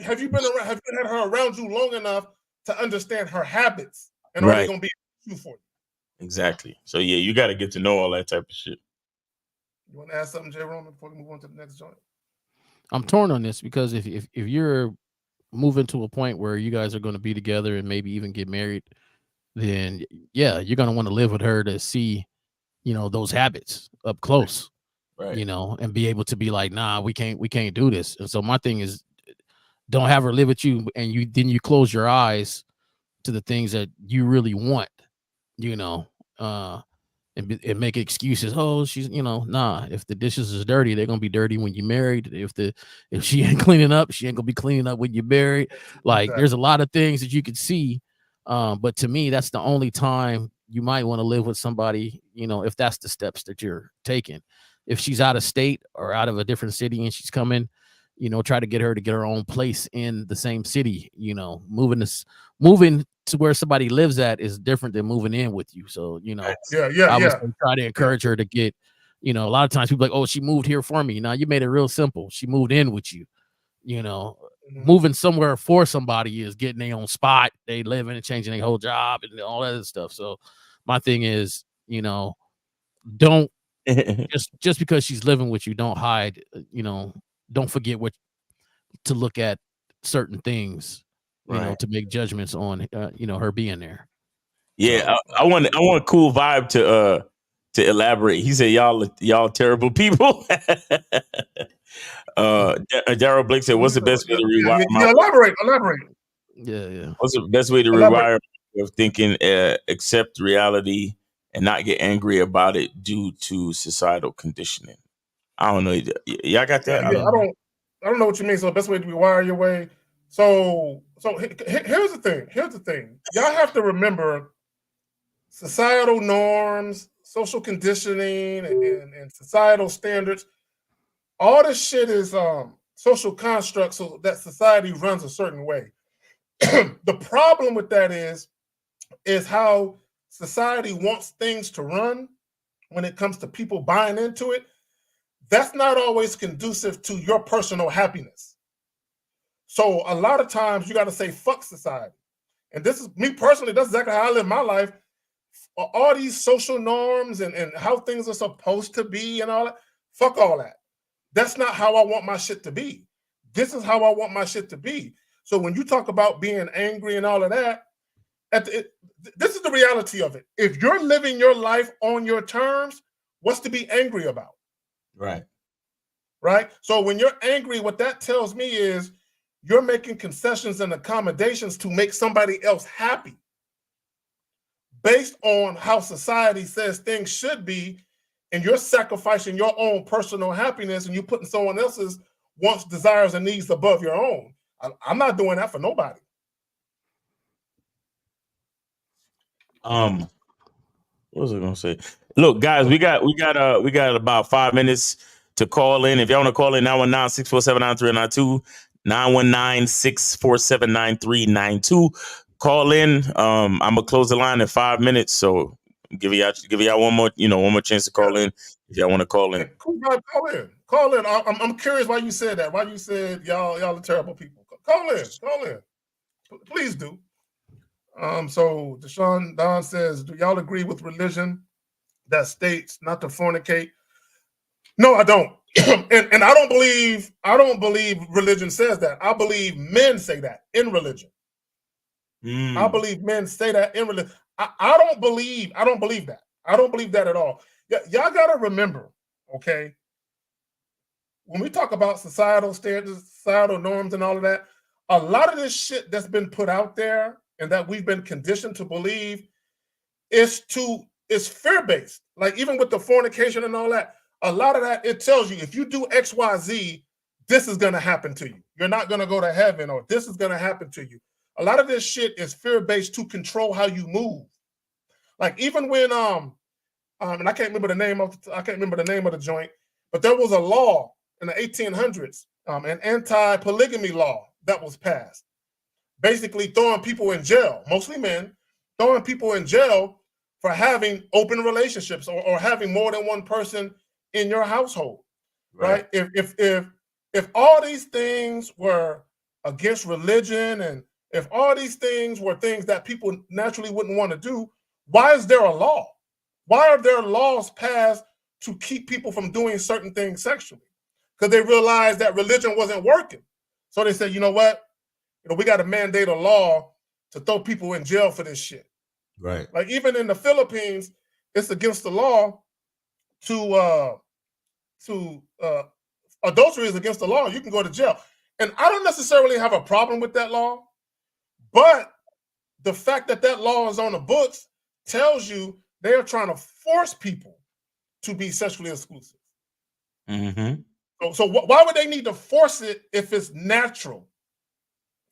Speaker 7: have you been around? Have you had her around you long enough to understand her habits, and are they gonna be an issue for you?
Speaker 2: Exactly. So yeah, you got to get to know all that type of shit.
Speaker 7: You want to ask something, J. Roman, before we move on to the next joint?
Speaker 8: I'm torn on this because if you're moving to a point where you guys are going to be together and maybe even get married, then yeah, you're going to want to live with her to see, those habits up close,
Speaker 2: right?
Speaker 8: And be able to be like, nah, we can't do this. And so my thing is, don't have her live with you, and you close your eyes to the things that you really want, and make excuses. Oh, she's, nah. If the dishes is dirty, they're gonna be dirty when you're married. If she ain't cleaning up, she ain't gonna be cleaning up when you're married. Like, there's a lot of things that you could see. But to me, that's the only time you might want to live with somebody, if that's the steps that you're taking. If she's out of state or out of a different city and she's coming, try to get her to get her own place in the same city. Moving to where somebody lives at is different than moving in with you. So, I would try to encourage her to get, a lot of times people are like, oh, she moved here for me. Now, you made it real simple. She moved in with you. Moving somewhere for somebody is getting their own spot. They live in and changing their whole job and all that other stuff. So my thing is, don't just because she's living with you, don't hide, don't forget to look at certain things, to make judgments on, her being there.
Speaker 2: Yeah. I want Cool Vibe to elaborate. He said, y'all terrible people. Daryl Blake said, what's the best way to rewire
Speaker 7: elaborate.
Speaker 8: Yeah.
Speaker 2: What's the best way to rewire of thinking, accept reality and not get angry about it due to societal conditioning? I don't know. Y'all got that?
Speaker 7: I don't know what you mean. So the best way to rewire your way. So here's the thing. Y'all have to remember societal norms, social conditioning, and societal standards. All this shit is social constructs so that society runs a certain way. The problem with that is how society wants things to run when it comes to people buying into it. That's not always conducive to your personal happiness. So a lot of times you got to say, fuck society. And this is me personally, that's exactly how I live my life. All these social norms and how things are supposed to be and all that, fuck all that. That's not how I want my shit to be. This is how I want my shit to be. So when you talk about being angry and all of that, this is the reality of it. If you're living your life on your terms, what's to be angry about? Right? So when you're angry, what that tells me is you're making concessions and accommodations to make somebody else happy based on how society says things should be, and you're sacrificing your own personal happiness and you're putting someone else's wants, desires, and needs above your own. I'm not doing that for nobody.
Speaker 2: What was I gonna say? Look, guys, we got about 5 minutes to call in. If y'all want to call in, 919-647-9392, 919-647-9392. Call in. I'm gonna close the line in 5 minutes, so give y'all one more chance to call in if y'all want to call in.
Speaker 7: Cool, call in. I'm curious why you said that. Why you said y'all are terrible people. Call in. Please do. So Deshaun Don says, do y'all agree with religion that states not to fornicate? No, I don't. and I don't believe religion says that. I believe men say that in religion. I believe men say that in religion. I don't believe that. I don't believe that at all. Y'all gotta remember, okay, when we talk about societal standards, societal norms, and all of that, a lot of this shit that's been put out there and that we've been conditioned to believe is fear-based. Like even with the fornication and all that, a lot of that, it tells you if you do X, Y, Z, this is gonna happen to you. You're not gonna go to heaven, or this is gonna happen to you. A lot of this shit is fear-based to control how you move. Like even when and I can't remember the name of the joint, but there was a law in the 1800s, an anti-polygamy law that was passed, basically throwing people in jail, mostly men, throwing people in jail for having open relationships or having more than one person in your household, right? If all these things were against religion, and if all these things were things that people naturally wouldn't want to do, why is there a law? Why are there laws passed to keep people from doing certain things sexually? Because they realized that religion wasn't working. So they said, you know what? We got to mandate a law to throw people in jail for this shit.
Speaker 2: Right.
Speaker 7: Like even in the Philippines, it's against the law to adultery is against the law. You can go to jail. And I don't necessarily have a problem with that law, but the fact that that law is on the books tells you they are trying to force people to be sexually exclusive.
Speaker 2: Mm-hmm.
Speaker 7: So why would they need to force it if it's natural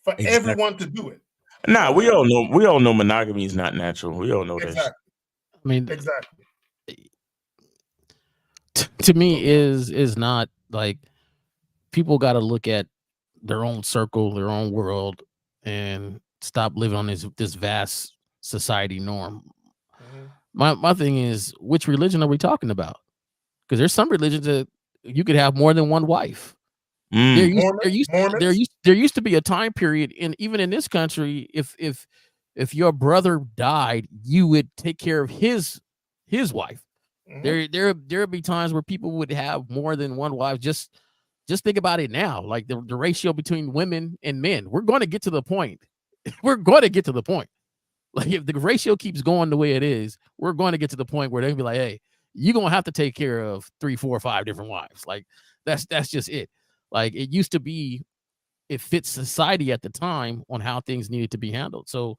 Speaker 7: for everyone to do it?
Speaker 2: Nah, we all know monogamy is not natural. We all know that.
Speaker 8: I mean,
Speaker 7: exactly.
Speaker 8: To me, is not like people got to look at their own circle, their own world, and stop living on this vast society norm. My thing is, which religion are we talking about? Because there's some religions that you could have more than one wife. There used to be a time period, and even in this country, if your brother died, you would take care of his wife. There would be times where people would have more than one wife. Just think about it now, like the ratio between women and men. We're going to get to the point. We're going to get to the point. Like if the ratio keeps going the way it is, we're going to get to the point where they'll be like, "Hey, you're gonna have to take care of 3, 4, 5 different wives." Like that's just it. Like it used to be, it fits society at the time on how things needed to be handled. So,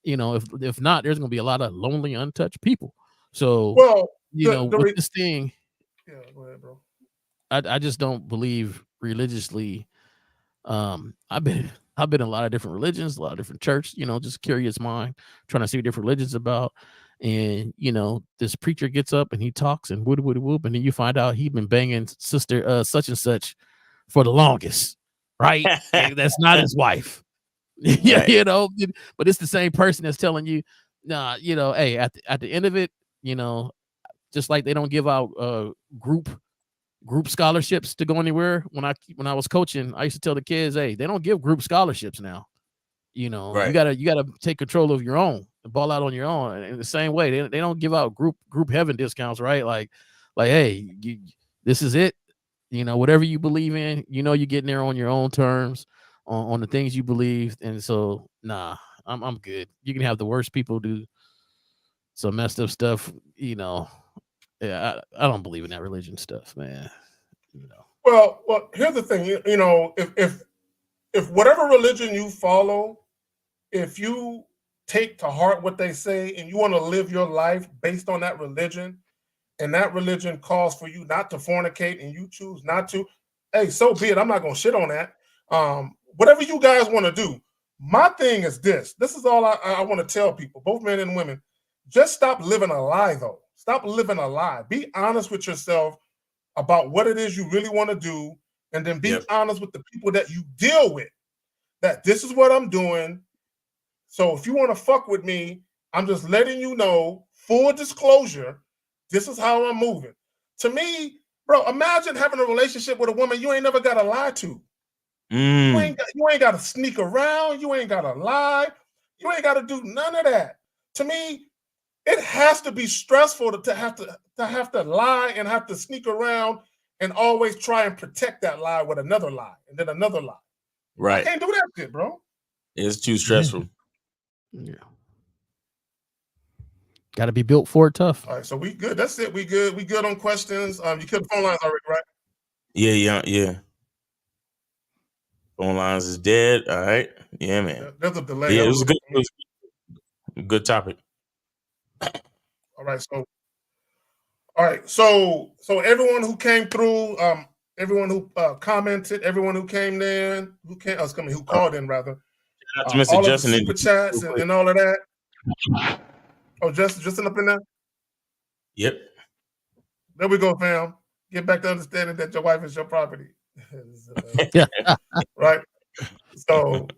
Speaker 8: if not, there's gonna be a lot of lonely, untouched people. So, with this thing,
Speaker 7: yeah, go ahead, bro.
Speaker 8: I just don't believe religiously. I've been in a lot of different religions, a lot of different churches, just curious mind, trying to see what different religions about. And this preacher gets up and he talks and whoop, and then you find out he's been banging sister such and such for the longest, right? And that's not his wife.
Speaker 2: Right.
Speaker 8: But it's the same person that's telling you, nah, hey, at the end of it, just like they don't give out group scholarships to go anywhere. When I was coaching, I used to tell the kids, hey, they don't give group scholarships now.
Speaker 2: Right.
Speaker 8: You gotta take control of your own, ball out on your own. In the same way, they don't give out group heaven discounts, right? Like, hey, this is it. Whatever you believe in, you're getting there on your own terms, on the things you believe. And so, nah, I'm good. You can have the worst people do some messed up stuff. Yeah, I don't believe in that religion stuff, man.
Speaker 7: Well, here's the thing. If whatever religion you follow, if you take to heart what they say and you want to live your life based on that religion, and that religion calls for you not to fornicate and you choose not to, hey, so be it. I'm not going to shit on that. Whatever you guys want to do. My thing is this. This is all I want to tell people, both men and women. Just stop living a lie, though. Stop living a lie. Be honest with yourself about what it is you really want to do, and then be honest with the people that you deal with, that this is what I'm doing. So if you want to fuck with me, I'm just letting you know, full disclosure, this is how I'm moving. To me, bro, imagine having a relationship with a woman you ain't never got to lie to. You ain't got to sneak around. You ain't got to lie. You ain't got to do none of that. To me, it has to be stressful to have to lie and have to sneak around and always try and protect that lie with another lie and then another lie.
Speaker 2: Right.
Speaker 7: I can't do that shit, bro.
Speaker 2: It's too stressful.
Speaker 8: Yeah. Got to be built for it tough.
Speaker 7: All right, so we good. That's it. We good. We good on questions. You killed the phone lines already, right?
Speaker 2: Yeah. Phone lines is dead. All right. Yeah, man.
Speaker 7: Yeah, there's a delay.
Speaker 2: Yeah, it was a good topic.
Speaker 7: All right. So everyone who came through, everyone who commented, everyone who came in, who called in rather.
Speaker 2: Shout out to Mr.
Speaker 7: All
Speaker 2: Justin
Speaker 7: of the super chats and all of that. Oh, Justin up in there?
Speaker 2: Yep.
Speaker 7: There we go, fam. Get back to understanding that your wife is your property. Right? So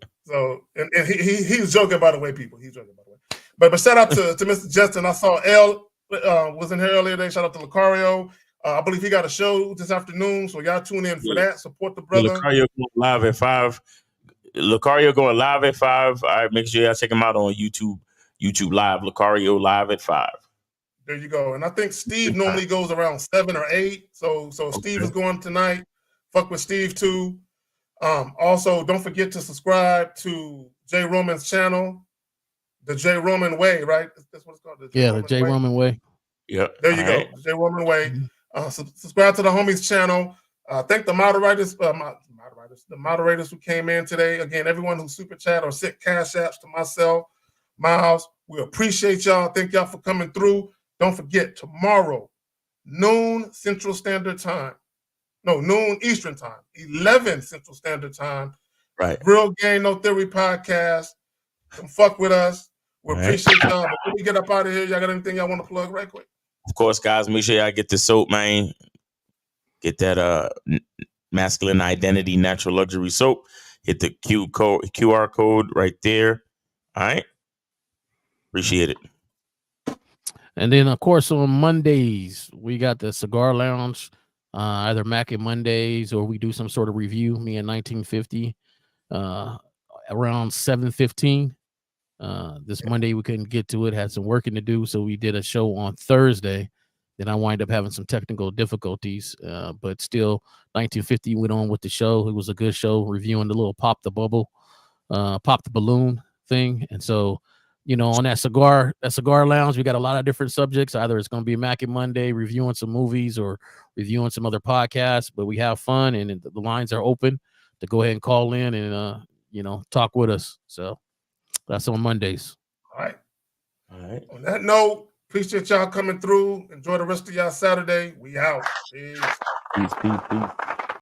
Speaker 7: and he was joking, by the way, people. He's joking, by the way. But shout out to Mr. Justin. I saw L was in here earlier today. Shout out to Lucario. I believe he got a show this afternoon, so y'all tune in for that. Support the brother.
Speaker 2: Lucario going live at 5. Lucario going live at 5. All right, make sure y'all check him out on YouTube. YouTube Live. Lucario live at 5.
Speaker 7: There you go. And I think Steve normally goes around 7 or 8. So Steve is going tonight. Fuck with Steve too. Also, don't forget to subscribe to Jay Roman's channel, the Jay Roman Way, right? That's what it's called.
Speaker 8: The Jay Roman Way.
Speaker 2: Yep.
Speaker 7: There you go. The Jay Roman Way. Subscribe to the homies channel. Thank the moderators, the moderators who came in today. Again, everyone who super chat or sent cash apps to myself, Miles. We appreciate y'all. Thank y'all for coming through. Don't forget, tomorrow, noon Central Standard Time. No, noon Eastern Time. 11 Central Standard Time.
Speaker 2: Right.
Speaker 7: Real Game No Theory podcast. Come fuck with us. We appreciate y'all. Before we get up out of here, y'all got anything y'all want to plug right quick?
Speaker 2: Of course, guys, make sure y'all get the soap, man. Get that masculine identity natural luxury soap. Hit the QR code right there. All right. Appreciate it.
Speaker 8: And then, of course, on Mondays, we got the Cigar Lounge, either Mac and Mondays, or we do some sort of review, me in 1950, around 7:15. This Monday, we couldn't get to it, had some working to do, so we did a show on Thursday. Then I wind up having some technical difficulties, but still, 1950 went on with the show. It was a good show, reviewing the little pop the balloon thing. And so, you know, on that cigar lounge, we got a lot of different subjects. Either it's going to be Mac and Monday reviewing some movies or reviewing some other podcasts, but we have fun and the lines are open to go ahead and call in and, talk with us. So that's on Mondays.
Speaker 7: All right. On that note, appreciate y'all coming through. Enjoy the rest of y'all Saturday. We out. Peace.
Speaker 9: Peace.